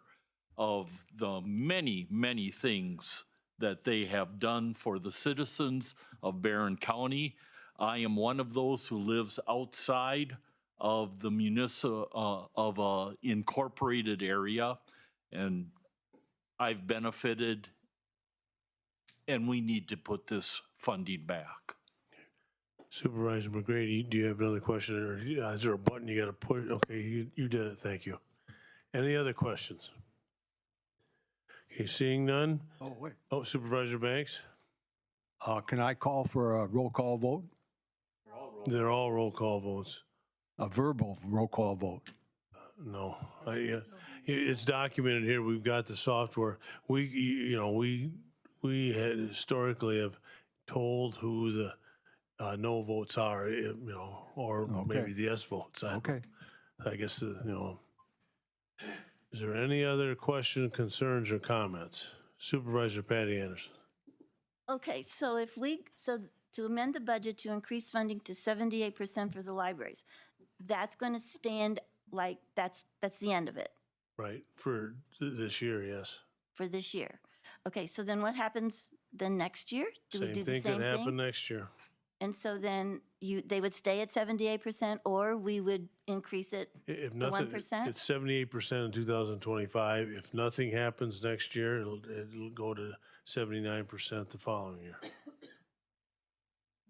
of the many, many things that they have done for the citizens of Barron County. I am one of those who lives outside of the of a incorporated area, and I've benefited, and we need to put this funding back. Supervisor McGrady, do you have another question, or is there a button you got to push? Okay, you did it, thank you. Any other questions? Okay, seeing none? Oh, wait. Oh, Supervisor Banks? Can I call for a roll call vote? They're all roll call votes. A verbal roll call vote? No, it's documented here. We've got the software. We had historically have told who the no votes are, or maybe the yes votes. Okay. I guess, is there any other question, concerns, or comments? Supervisor Patty Anderson. Okay, so to amend the budget to increase funding to 78% for the libraries, that's going to stand like, that's the end of it Right, for this year, yes. for this year. Okay, so then what happens then next year? Do we do the Same same thing could happen thing? next year. And so then they would stay at 78%, or we would increase it If to nothing, 1%? it's 78% in 2025. If nothing happens next year, it'll go to 79% the following year.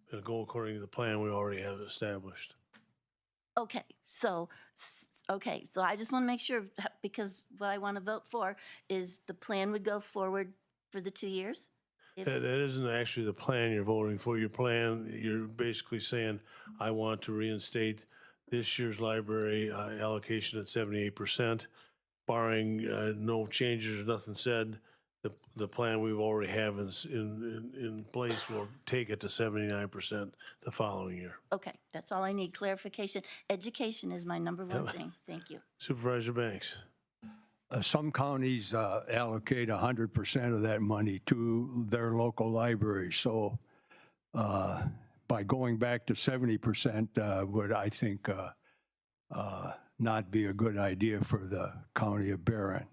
It'll go according to the plan we already have established. Okay, so I just want to make sure, because what I want to vote for is the plan would go forward for the 2 years? That isn't actually the plan you're voting for. Your plan, you're basically saying, I want to reinstate this year's library allocation at 78%, barring no changes or nothing said. The plan we already have in place will take it to 79% the following year. Okay, that's all I need, clarification. Education is my number one thing. Thank you. Supervisor Banks. Some counties allocate 100% of that money to their local libraries. So by going back to 70% would, I think, not be a good idea for the county of Barron.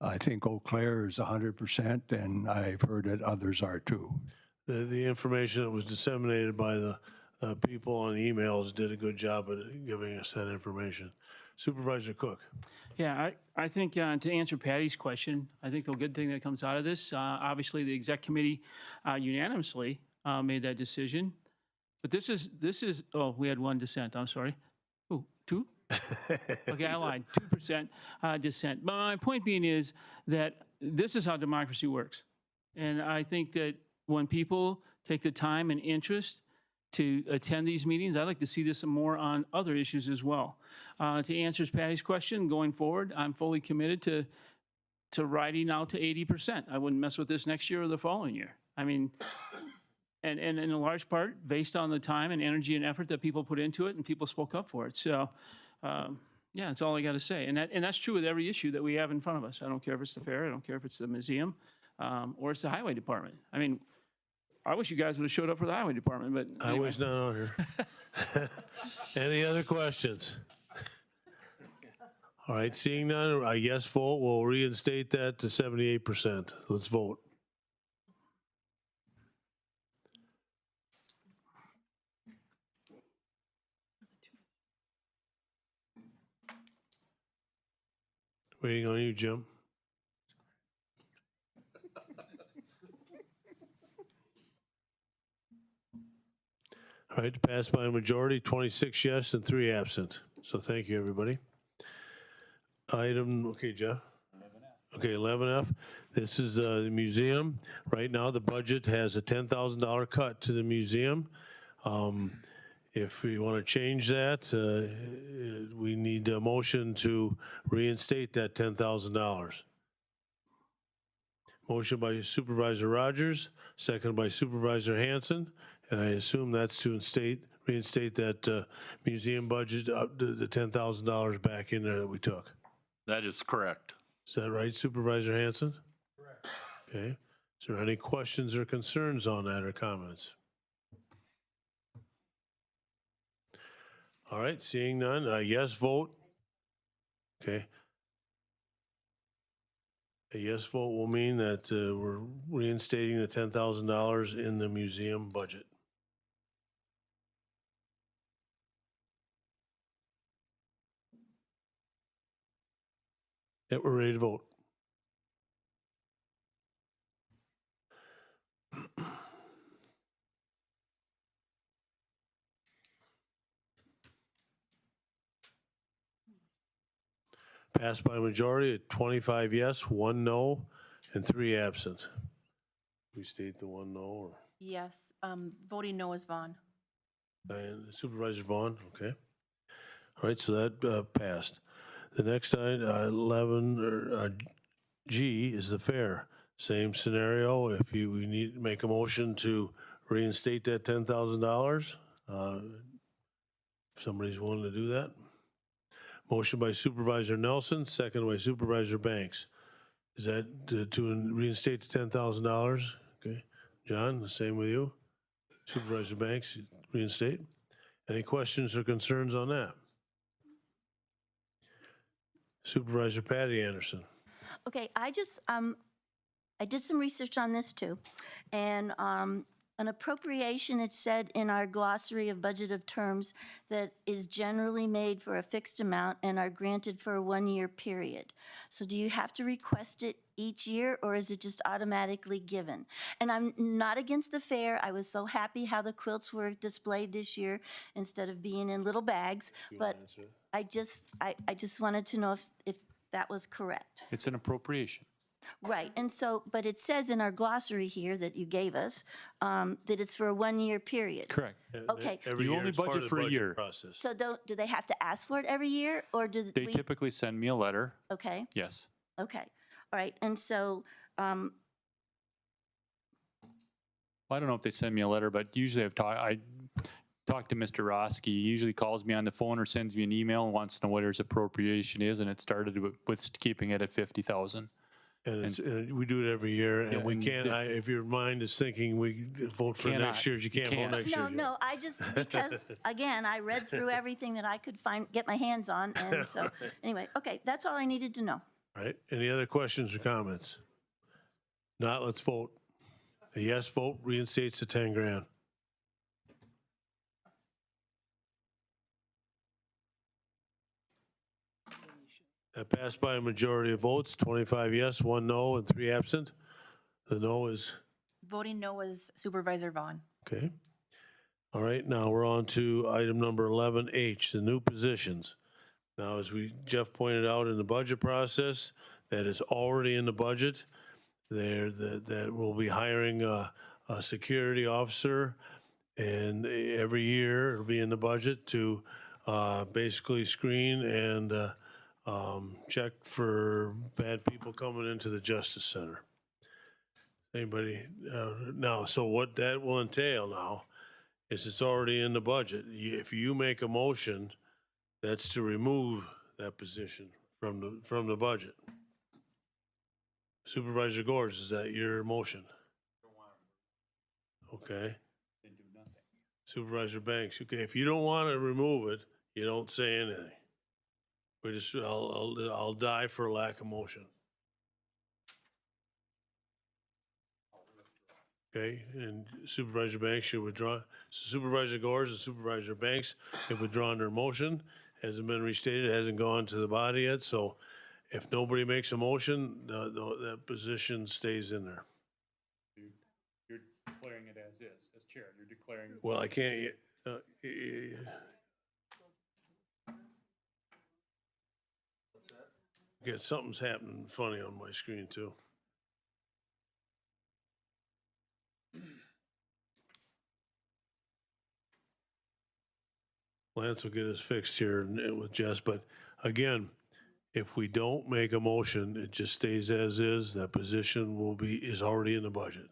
I think Eau Claire is 100%, and I've heard that others are too. The information that was disseminated by the people on emails did a good job at giving us that information. Supervisor Cook. Yeah, I think to answer Patty's question, I think the good thing that comes out of this, obviously the exec committee unanimously made that decision. But this is, oh, we had one dissent, I'm sorry. Oh, two? Okay, I lied, 2% dissent. But my point being is that this is how democracy works. And I think that when people take the time and interest to attend these meetings, I'd like to see this more on other issues as well. To answer Patty's question, going forward, I'm fully committed to riding out to 80%. I wouldn't mess with this next year or the following year. I mean, and in a large part, based on the time and energy and effort that people put into it and people spoke up for it. So, yeah, that's all I got to say. And that's true with every issue that we have in front of us. I don't care if it's the fair, I don't care if it's the museum, or it's the highway department. I mean, I wish you guys would have showed up for the highway department, but I was not on here. Any other questions? All right, seeing none, a yes vote will reinstate that to 78%. Let's vote. Waiting on you, Jim. All right, passed by a majority, 26 yes and 3 absent. So thank you, everybody. Item, okay, Jeff? Okay, 11F. This is the museum. Right now, the budget has a $10,000 cut to the museum. If we want to change that, we need a motion to reinstate that $10,000. Motion by Supervisor Rogers, second by Supervisor Hanson, and I assume that's to reinstate that museum budget, the $10,000 back in there that we took. That is correct. Is that right, Supervisor Hanson? Correct. Okay. Is there any questions or concerns on that or comments? All right, seeing none, a yes vote. Okay. A yes vote will mean that we're reinstating the $10,000 in the museum budget. Yeah, we're ready to vote. Passed by a majority at 25 yes, 1 no, and 3 absent. We state the 1 no, or Yes, voting no is Vaughn. and Supervisor Vaughn, okay. All right, so that passed. The next item, 11 or G is the fair. Same scenario. If we need to make a motion to reinstate that $10,000, if somebody's willing to do that. Motion by Supervisor Nelson, second by Supervisor Banks. Is that to reinstate the $10,000? Okay. John, the same with you? Supervisor Banks, reinstate. Any questions or concerns on that? Supervisor Patty Anderson. Okay, I did some research on this too. And an appropriation, it said in our glossary of budget of terms, that is generally made for a fixed amount and are granted for a 1-year period. So do you have to request it each year, or is it just automatically given? And I'm not against the fair. I was so happy how the quilts were displayed this year instead of being in little bags. But I just wanted to know if that was correct. It's an appropriation. Right, and so, but it says in our glossary here that you gave us, that it's for a 1-year period. Correct. Okay. Every You year only is part budget of the for a budget year. process. So do they have to ask for it every year, or do They we? typically send me a letter. Okay, Yes. okay, all right, and so, Well, I don't know if they send me a letter, but usually I talk to Mr. Roski. He usually calls me on the phone or sends me an email and wants to know what his appropriation is, and it started with keeping it at 50,000. And we do it every year, and Yeah, we and can't, if your mind is thinking we vote for Cannot. next year's, you can't vote can't. next year. no, I just, because, again, I read through everything that I could get my hands on, and so, anyway, okay, that's all I needed to know. All right, any other questions or comments? Not, let's vote. A yes vote reinstates the 10 grand. That passed by a majority of votes, 25 yes, 1 no, and 3 absent. The no is, Voting no is Supervisor Vaughn. okay. All right, now we're on to item number 11H, the new positions. Now, as Jeff pointed out in the budget process, that is already in the budget. That we'll be hiring a security officer, and every year it'll be in the budget to basically screen and check for bad people coming into the Justice Center. Anybody, now, so what that will entail now is it's already in the budget. If you make a motion, that's to remove that position from the budget. Supervisor Gorge, is that your motion? Okay. Supervisor Banks, okay, if you don't want to remove it, you don't say anything. I'll die for lack of motion. Okay, and Supervisor Banks should withdraw. So Supervisor Gorge and Supervisor Banks have withdrawn their motion. Hasn't been restated, hasn't gone to the body yet, so If nobody makes a motion, that position stays in there. You're declaring it as is, as chair, you're declaring. Well, I can't, okay, something's happening funny on my screen too. Lance will get us fixed here with Jess, but again, if we don't make a motion, it just stays as is, that position is already in the budget.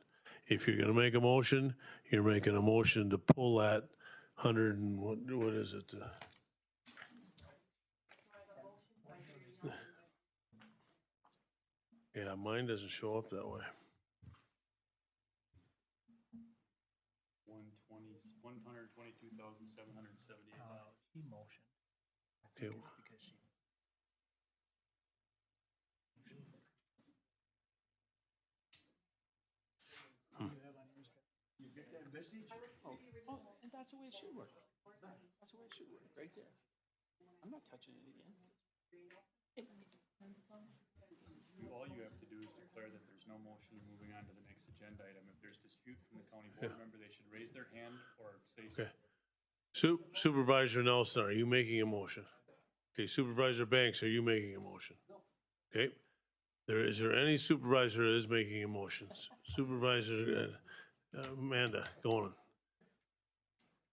If you're gonna make a motion, you're making a motion to pull that 100 and what is it? Yeah, mine doesn't show up that way. $122,778. Emotion. Okay. It's because she. You get that message? Oh, and that's the way it should work. That's the way it should work, right there. I'm not touching it again. All you have to do is declare that there's no motion and moving on to the next agenda item. If there's dispute from the county board member, they should raise their hand or say Okay. Supervisor Nelson, are you making a motion? Okay, Supervisor Banks, are you making a motion? Okay. Is there any supervisor that is making a motion? Supervisor Amanda, go on.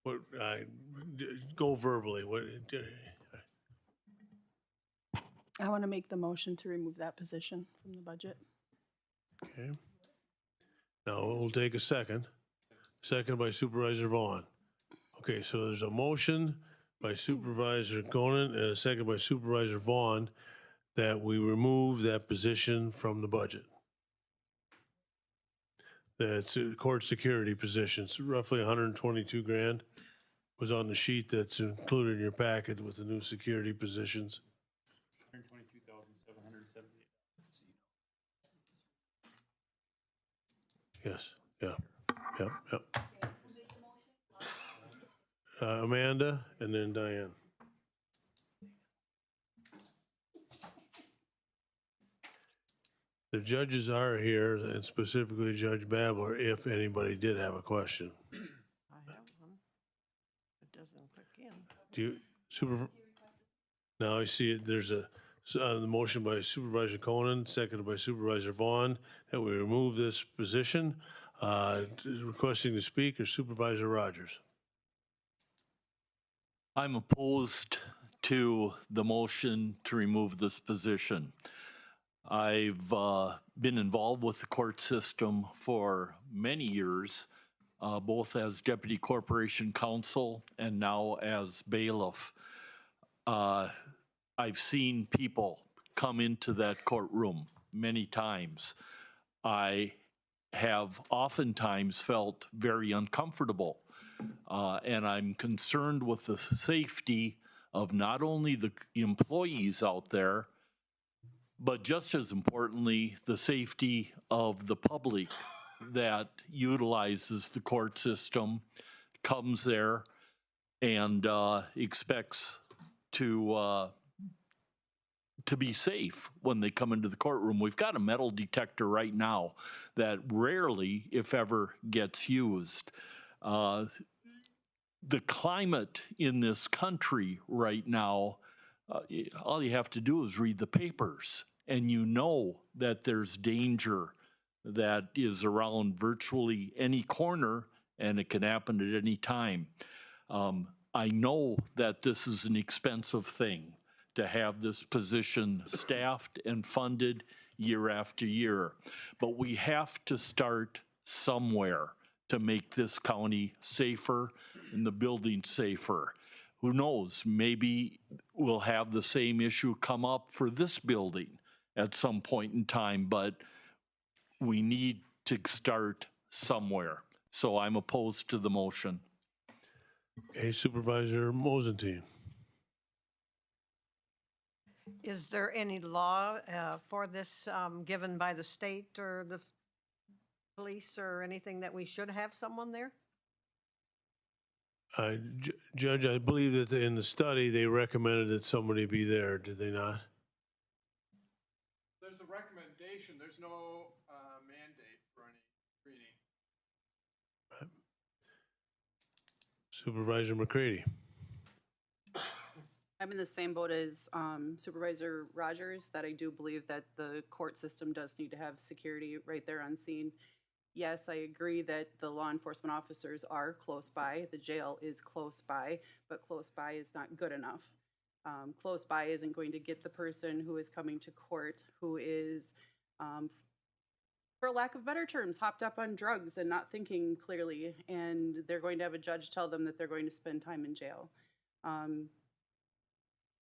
What, go verbally. What? I want to make the motion to remove that position from the budget. Okay. Now, we'll take a second. Second by Supervisor Vaughn. Okay, so there's a motion by Supervisor Conan and a second by Supervisor Vaughn that we remove that position from the budget. That's a court security position. It's roughly 122 grand. Was on the sheet that's included in your packet with the new security positions. $122,778. Yes, yeah, yep. Amanda and then Diane. The judges are here, and specifically Judge Babler, if anybody did have a question. I have one. It doesn't click in. Do you, now I see it, there's the motion by Supervisor Conan, seconded by Supervisor Vaughn, that we remove this position. Requesting to speak is Supervisor Rogers. I'm opposed to the motion to remove this position. I've been involved with the court system for many years, both as Deputy Corporation Counsel and now as bailiff. I've seen people come into that courtroom many times. I have oftentimes felt very uncomfortable, and I'm concerned with the safety of not only the employees out there, but just as importantly, the safety of the public that utilizes the court system, comes there, and expects to be safe when they come into the courtroom. We've got a metal detector right now that rarely, if ever, gets used. The climate in this country right now, all you have to do is read the papers, and you know that there's danger that is around virtually any corner, and it can happen at any time. I know that this is an expensive thing to have this position staffed and funded year after year, but we have to start somewhere to make this county safer and the building safer. Who knows, maybe we'll have the same issue come up for this building at some point in time, but we need to start somewhere. So I'm opposed to the motion. Okay, Supervisor Mosentein. Is there any law for this given by the state or the police or anything that we should have someone there? Judge, I believe that in the study, they recommended that somebody be there, did they not? there's no mandate for any screening. Supervisor McCready. I'm in the same boat as Supervisor Rogers, that I do believe that the court system does need to have security right there on scene. Yes, I agree that the law enforcement officers are close by, the jail is close by, but close by is not good enough. Close by isn't going to get the person who is coming to court, who is, for lack of better terms, hopped up on drugs and not thinking clearly, and they're going to have a judge tell them that they're going to spend time in jail.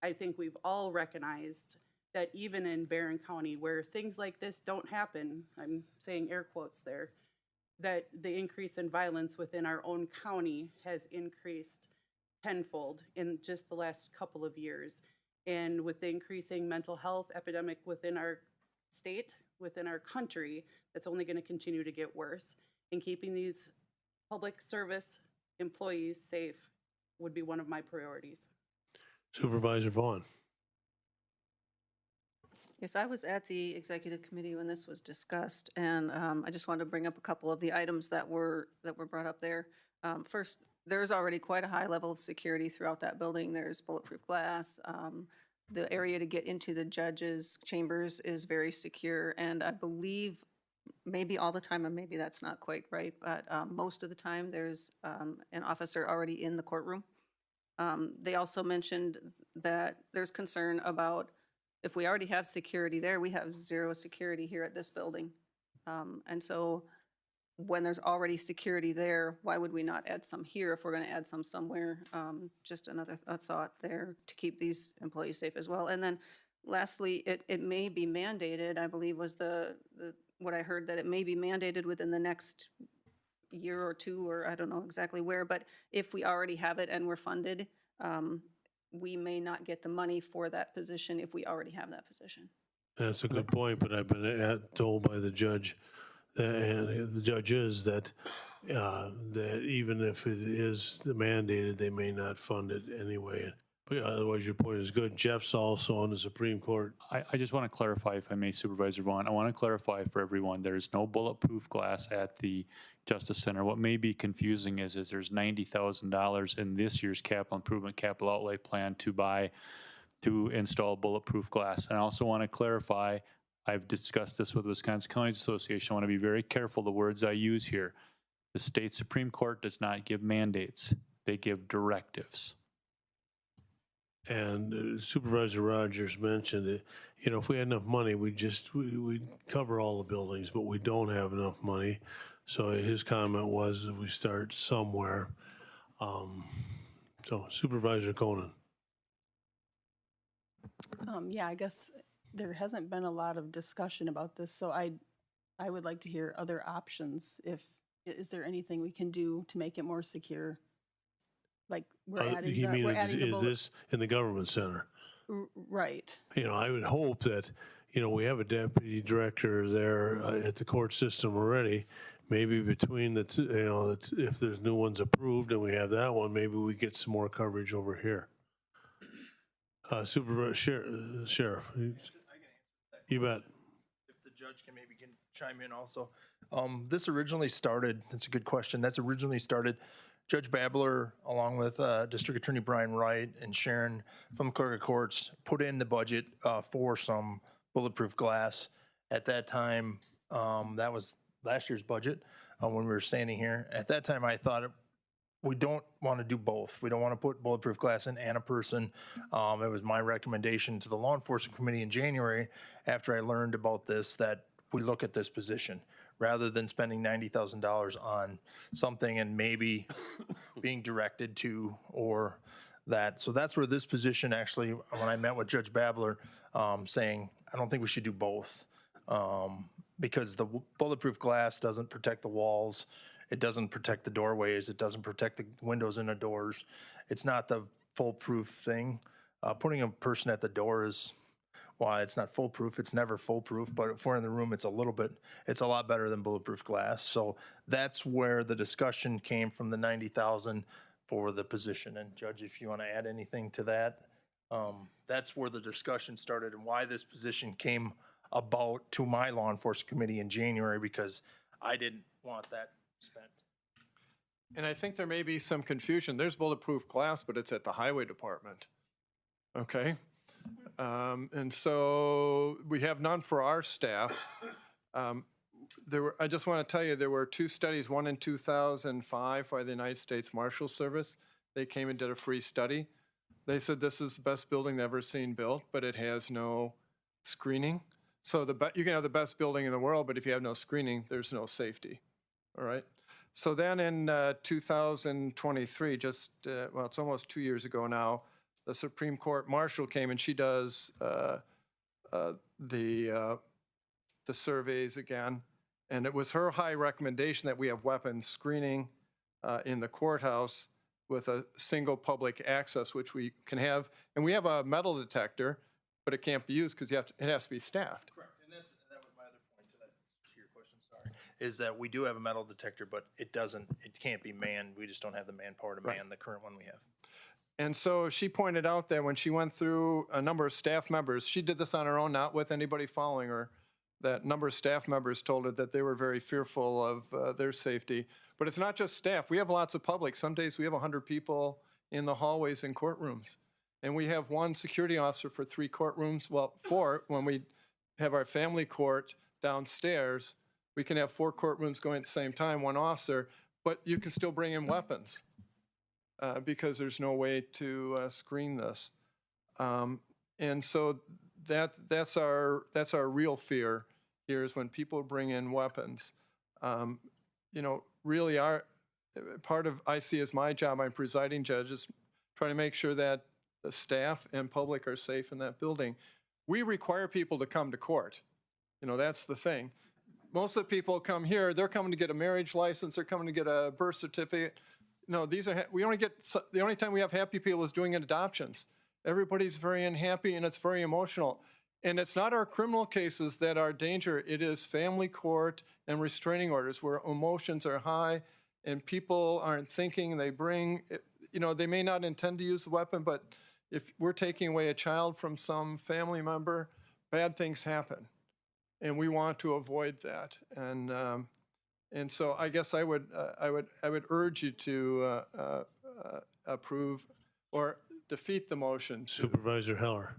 I think we've all recognized that even in Barron County, where things like this don't happen, I'm saying air quotes there, that the increase in violence within our own county has increased tenfold in just the last couple of years. And with the increasing mental health epidemic within our state, within our country, that's only going to continue to get worse. And keeping these public service employees safe would be one of my priorities. Supervisor Vaughn. Yes, I was at the executive committee when this was discussed, and I just wanted to bring up a couple of the items that were brought up there. First, there's already quite a high level of security throughout that building. There's bulletproof glass. The area to get into the judges' chambers is very secure, and I believe maybe all the time, and maybe that's not quite right, but most of the time there's an officer already in the courtroom. They also mentioned that there's concern about if we already have security there, we have zero security here at this building. And so when there's already security there, why would we not add some here if we're going to add some somewhere? Just another thought there to keep these employees safe as well. And then lastly, it may be mandated, I believe was what I heard, that it may be mandated within the next year or two, or I don't know exactly where, but if we already have it and we're funded, we may not get the money for that position if we already have that position. That's a good point, but I've been told by the judge, and the judges, that even if it is mandated, they may not fund it anyway. But otherwise, your point is good. Jeff's also on the Supreme Court. I just want to clarify, if I may, Supervisor Vaughn. I want to clarify for everyone, there's no bulletproof glass at the Justice Center. What may be confusing is there's $90,000 in this year's capital improvement, capital outlay plan to install bulletproof glass. And I also want to clarify, I've discussed this with Wisconsin Counties Association. I want to be very careful the words I use here. The state Supreme Court does not give mandates. They give directives. And Supervisor Rogers mentioned it. You know, if we had enough money, we'd cover all the buildings, but we don't have enough money. So his comment was that we start somewhere. So Supervisor Conan. Yeah, I guess there hasn't been a lot of discussion about this, so I would like to hear other options. Is there anything we can do to make it more secure? Like we're adding is this in the government center? Right. You know, I would hope that, you know, we have a deputy director there at the court system already. Maybe between the two, you know, if there's new ones approved and we have that one, maybe we get some more coverage over here. Sheriff, you bet. If the judge can chime in also. This originally started, that's a good question. That's originally started, Judge Babler, along with District Attorney Brian Wright and Sharon from the Clerk of Courts, put in the budget for some bulletproof glass. At that time, that was last year's budget when we were standing here. At that time, I thought we don't want to do both. We don't want to put bulletproof glass in and a person. It was my recommendation to the Law Enforcement Committee in January, after I learned about this, that we look at this position rather than spending $90,000 on something and maybe being directed to or that. So that's where this position actually, when I met with Judge Babler, saying, I don't think we should do both. Because the bulletproof glass doesn't protect the walls. It doesn't protect the doorways. It doesn't protect the windows and the doors. It's not the foolproof thing. Putting a person at the door is, why it's not foolproof. It's never foolproof, but if we're in the room, it's a lot better than bulletproof glass. So that's where the discussion came from, the $90,000 for the position. And Judge, if you want to add anything to that, that's where the discussion started and why this position came about to my law enforcement committee in January because I didn't want that spent. And I think there may be some confusion. There's bulletproof glass, but it's at the highway department. Okay? And so we have none for our staff. I just want to tell you, there were 2 studies, one in 2005 by the United States Marshal Service. They came and did a free study. They said this is the best building they've ever seen built, but it has no screening. So you can have the best building in the world, but if you have no screening, there's no safety. All right? So then in 2023, well, it's almost 2 years ago now, the Supreme Court Marshal came and she does the surveys again. And it was her high recommendation that we have weapons screening in the courthouse with a single public access, which we can have. And we have a metal detector, but it can't be used because it has to be staffed. Correct, and that was my other point to your question, sorry, is that we do have a metal detector, but it can't be manned. We just don't have the manpower to man the current one we have. And so she pointed out that when she went through a number of staff members, she did this on her own, not with anybody following her, that number of staff members told her that they were very fearful of their safety. But it's not just staff. We have lots of public. Some days we have 100 people in the hallways and courtrooms. And we have 1 security officer for 3 courtrooms. Well, 4 when we have our family court downstairs. We can have 4 courtrooms going at the same time, 1 officer, but you can still bring in weapons because there's no way to screen this. And so that's our real fear here is when people bring in weapons. Really part of I see as my job, I'm presiding judge, is trying to make sure that the staff and public are safe in that building. We require people to come to court. That's the thing. Most of the people come here, they're coming to get a marriage license, they're coming to get a birth certificate. No, the only time we have happy people is doing adoptions. Everybody's very unhappy and it's very emotional. And it's not our criminal cases that are danger, it is family court and restraining orders where emotions are high and people aren't thinking, they may not intend to use the weapon, but if we're taking away a child from some family member, bad things happen. And we want to avoid that. And so I guess I would urge you to approve or defeat the motion. Supervisor Heller.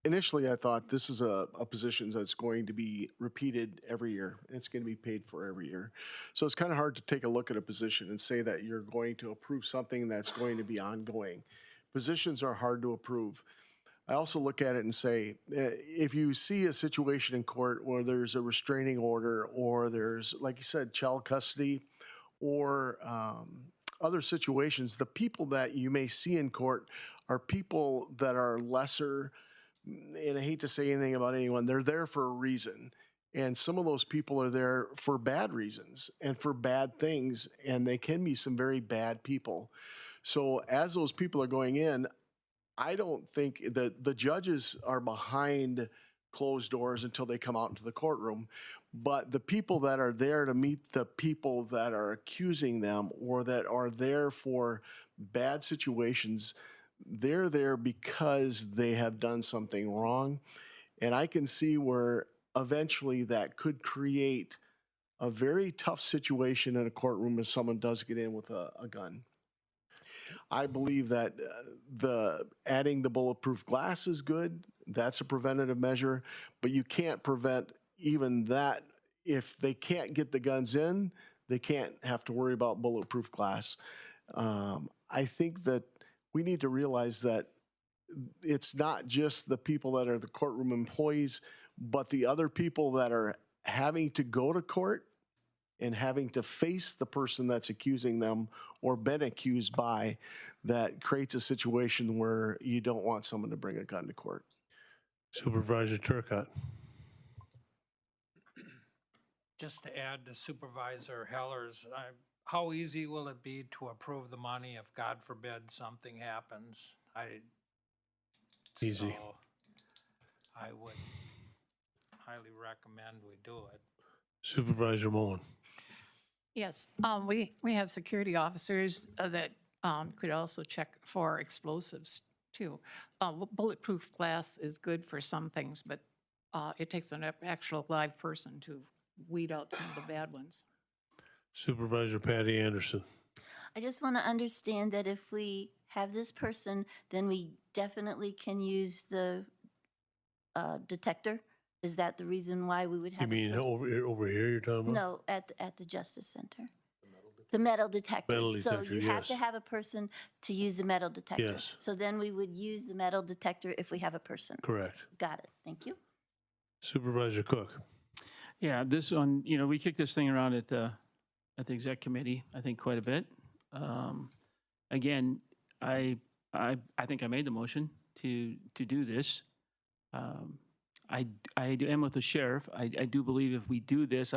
Initially, I thought this is a position that's going to be repeated every year, and it's going to be paid for every year. So it's kind of hard to take a look at a position and say that you're going to approve something that's going to be ongoing. Positions are hard to approve. I also look at it and say, if you see a situation in court where there's a restraining order or there's, like you said, child custody or other situations, the people that you may see in court are people that are lesser, and I hate to say anything about anyone, they're there for a reason. And some of those people are there for bad reasons and for bad things, and they can be some very bad people. So as those people are going in, I don't think that the judges are behind closed doors until they come out into the courtroom. But the people that are there to meet the people that are accusing them or that are there for bad situations, they're there because they have done something wrong. And I can see where eventually that could create a very tough situation in a courtroom if someone does get in with a gun. I believe that adding the bulletproof glass is good. That's a preventative measure, but you can't prevent even that. If they can't get the guns in, they can't have to worry about bulletproof glass. I think that we need to realize that it's not just the people that are the courtroom employees, but the other people that are having to go to court and having to face the person that's accusing them or been accused by, that creates a situation where you don't want someone to bring a gun to court. Supervisor Turcott. Just to add to Supervisor Heller's, how easy will it be to approve the money if, God forbid, something happens? Easy. So I would highly recommend we do it. Supervisor Mullen. Yes, we have security officers that could also check for explosives too. Bulletproof glass is good for some things, but it takes an actual live person to weed out some of the bad ones. Supervisor Patty Anderson. I just want to understand that if we have this person, then we definitely can use the detector? Is that the reason why we would have? You mean over here you're talking about? No, at the Justice Center. The metal detector. Metal So detector, you have to yes. have a person to use the metal detector. Yes. So then we would use the metal detector if we have a person. Correct. Got it. Thank you. Supervisor Cook. Yeah, this one, we kicked this thing around at the exec committee, I think quite a bit. Again, I think I made the motion to do this. I am with the sheriff. I do believe if we do this,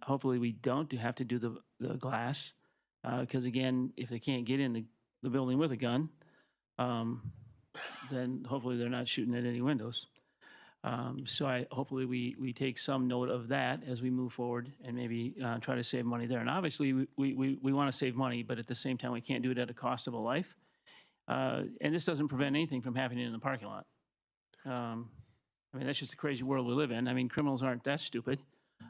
hopefully we don't have to do the glass. Because again, if they can't get in the building with a gun, then hopefully they're not shooting at any windows. So hopefully we take some note of that as we move forward and maybe try to save money there. And obviously we want to save money, but at the same time, we can't do it at a cost of a life. And this doesn't prevent anything from happening in the parking lot. I mean, that's just the crazy world we live in. I mean, criminals aren't that stupid,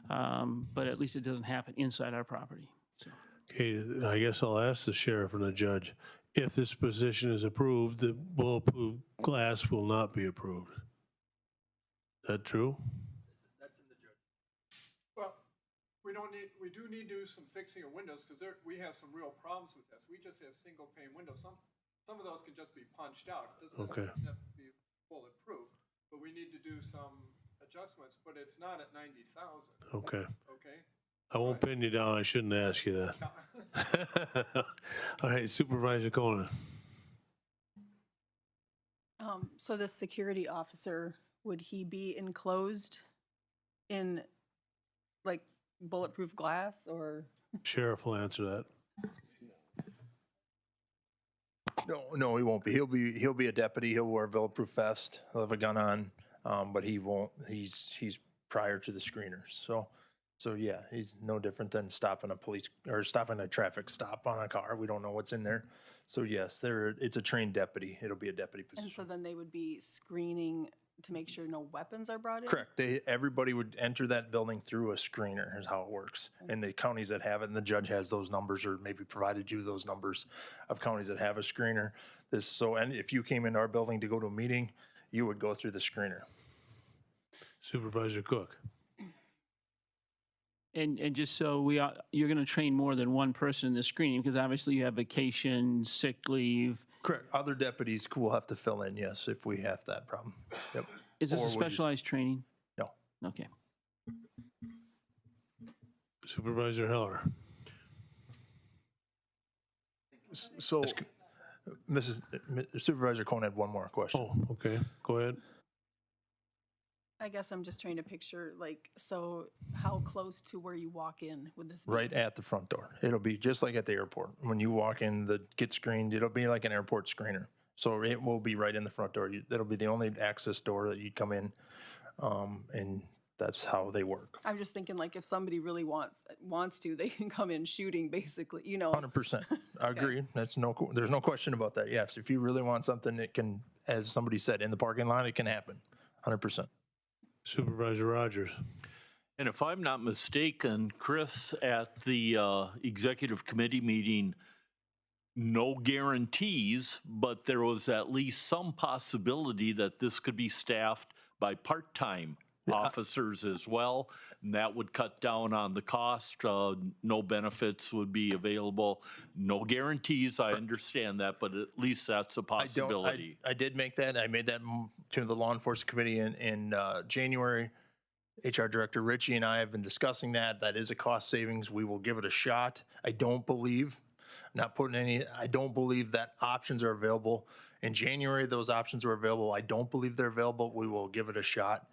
but at least it doesn't happen inside our property. So. Okay, I guess I'll ask the sheriff and the judge. If this position is approved, the bulletproof glass will not be approved. Is that true? That's in the judge. Well, we do need to do some fixing of windows because we have some real problems with this. We just have single pane windows. Some of those can just be punched out. It doesn't necessarily have to be bulletproof, but we need to do some adjustments, but it's not at 90,000. Okay. Okay? I won't pin you down. I shouldn't ask you that. All right, Supervisor Conan. So this security officer, would he be enclosed in like bulletproof glass or? Sheriff will answer that. No, he won't be. He'll be a deputy. He'll wear a bulletproof vest. He'll have a gun on, but he won't. He's prior to the screeners. So yeah, he's no different than stopping a traffic stop on a car. We don't know what's in there. So yes, it's a trained deputy. It'll be a deputy position. And so then they would be screening to make sure no weapons are brought in? Correct. Everybody would enter that building through a screener is how it works. And the counties that have it, and the judge has those numbers or maybe provided you those numbers of counties that have a screener. And if you came into our building to go to a meeting, you would go through the screener. Supervisor Cook. And just so you're going to train more than one person in the screening because obviously you have vacation, sick leave. Correct. Other deputies will have to fill in, yes, if we have that problem. Yep. Is this Or a would you- specialized training? No. Okay. Supervisor Heller. So, Supervisor Cohn had one more question. Oh, okay. Go ahead. I guess I'm just trying to picture, so how close to where you walk in would this be? Right at the front door. It'll be just like at the airport. When you walk in, get screened, it'll be like an airport screener. So it will be right in the front door. That'll be the only access door that you'd come in, and that's how they work. I'm just thinking if somebody really wants to, they can come in shooting basically, 100%. I agree. There's no question about that. Yes, if you really want something, it can, as somebody said, in the parking lot, it can happen. 100%. Supervisor Rogers. And if I'm not mistaken, Chris, at the executive committee meeting, no guarantees, but there was at least some possibility that this could be staffed by part-time officers as well, and that would cut down on the cost. No benefits would be available. No guarantees, I understand that, but at least that's a possibility. I did make that. I made that to the law enforcement committee in January. HR Director Ritchie and I have been discussing that. That is a cost savings. We will give it a shot. I don't believe that options are available. In January, those options were available. I don't believe they're available. We will give it a shot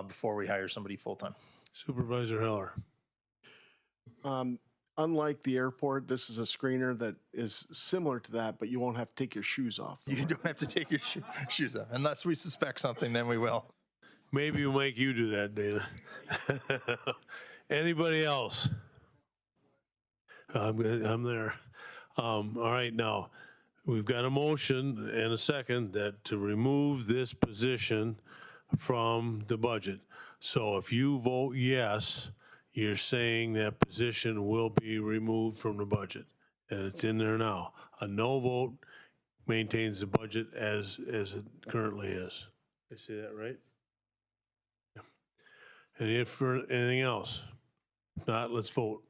before we hire somebody full-time. Supervisor Heller. Unlike the airport, this is a screener that is similar to that, but you won't have to take your shoes off. You don't have to take your shoes off. Unless we suspect something, then we will. Maybe we'll make you do that, Dana. Anybody else? I'm there. All right, now, we've got a motion and a second that to remove this position from the budget. So if you vote yes, you're saying that position will be removed from the budget, and it's in there now. A no vote maintains the budget as it currently is. Did I say that right? Yeah. Anything else? If not, let's vote.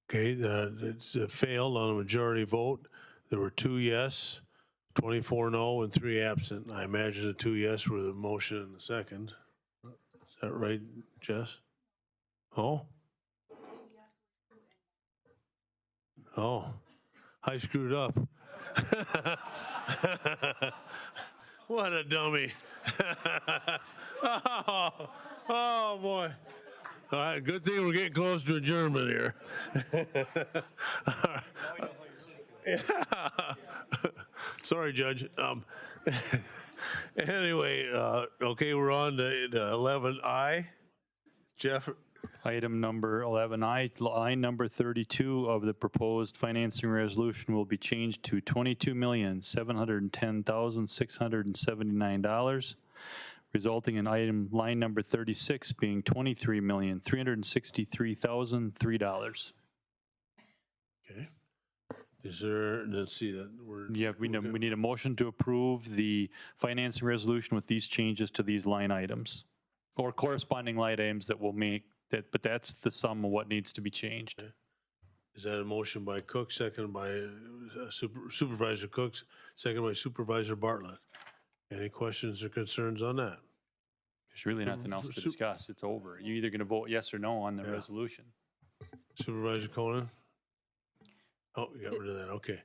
Okay, it's failed on a majority vote. There were 2 yes, 24 no, and 3 absent. I imagine the 2 yes were the motion and the second. Is that right, Jess? Oh? Oh, I screwed up. What a dummy. Oh, boy. All right, good thing we're getting close to adjournment here. Yeah. Sorry, Judge. Anyway, okay, we're on to 11I. Jeff? Item number 11I, line number 32 of the proposed financing resolution will be changed to $22,710,679, resulting in line number 36 being $23,363,003. Okay. Is there, let's see that we're. Yeah, we need a motion to approve the financing resolution with these changes to these line items, or corresponding line items that will make that, but that's the sum of what needs to be changed. Okay. Is that a motion by Cook, seconded by Supervisor Cook, seconded by Supervisor Bartlett? Any questions or concerns on that? There's really nothing else to discuss. It's over. You're either going to vote yes or no on the resolution. Supervisor Conan? Oh, you got rid of that, okay.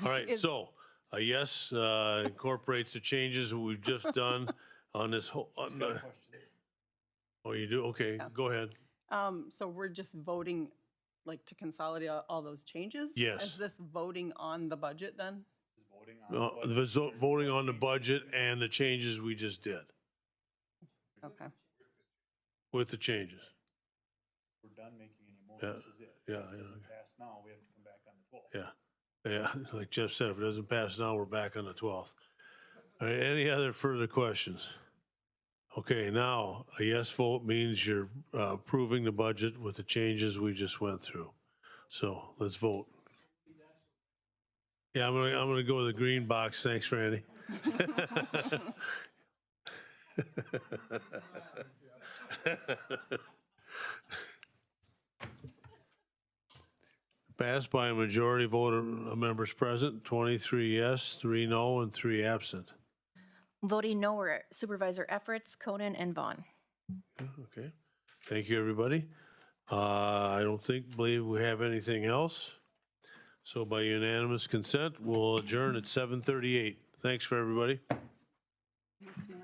All right, so a yes incorporates the changes we've just done on this whole, oh, you do? Okay, go ahead. So we're just voting, like, to consolidate all those changes? Yes. Is this voting on the budget then? Voting on the budget and the changes we just did, Okay. with the changes. We're done making any more. Yeah, This is it. yeah, If it yeah. doesn't pass now, we have to come back on the 12th. Yeah, like Jeff said, if it doesn't pass now, we're back on the 12th. All right, any other further questions? Okay, now, a yes vote means you're approving the budget with the changes we just went through. So let's vote. Yeah, I'm gonna go with the green box. Thanks, Randy. Passed by a majority vote of members present, 23 yes, 3 no, and 3 absent. Voting no were Supervisor Efforts, Conan, and Vaughn. Okay, thank you, everybody. I don't believe we have anything else. So by unanimous consent, we'll adjourn at 7:38. Thanks for everybody. Thanks, Matt.